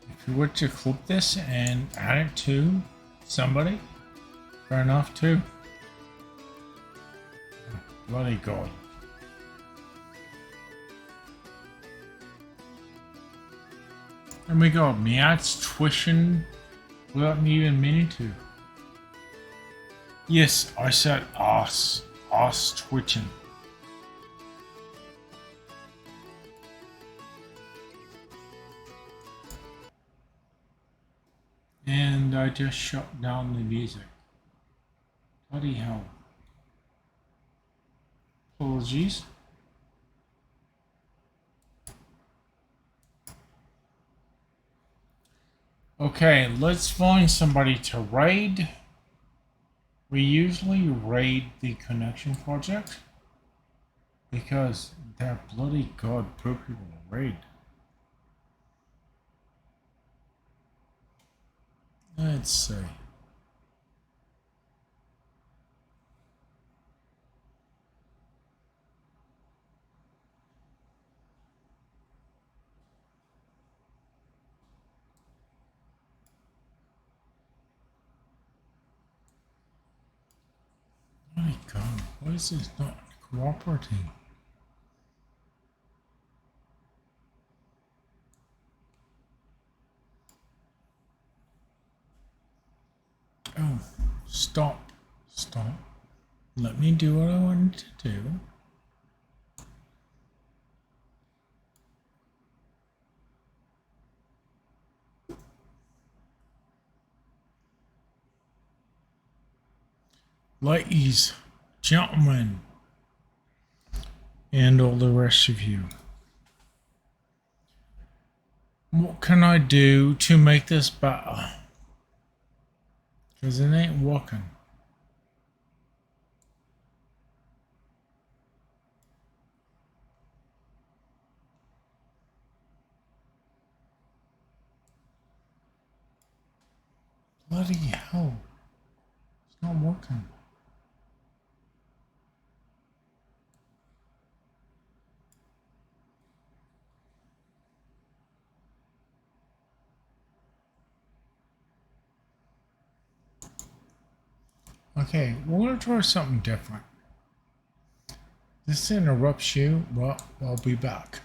If you were to clip this and add it to somebody, fair enough too. Oh, bloody God. And we go, Meow's twitching without me even meaning to. Yes, I said ass twitching. And I just shut down the music. Bloody hell. Apologies. Okay, let's find somebody to raid. We usually raid the connection project because they're bloody god poor people to raid. Let's see. My God, why is this not cooperating? Oh, stop. Let me do what I wanted to do. Ladies, gentlemen, and all the rest of you. What can I do to make this better? Because it ain't working. Bloody hell. It's not working. Okay, we're going to try something different. This interrupts you, but I'll be back.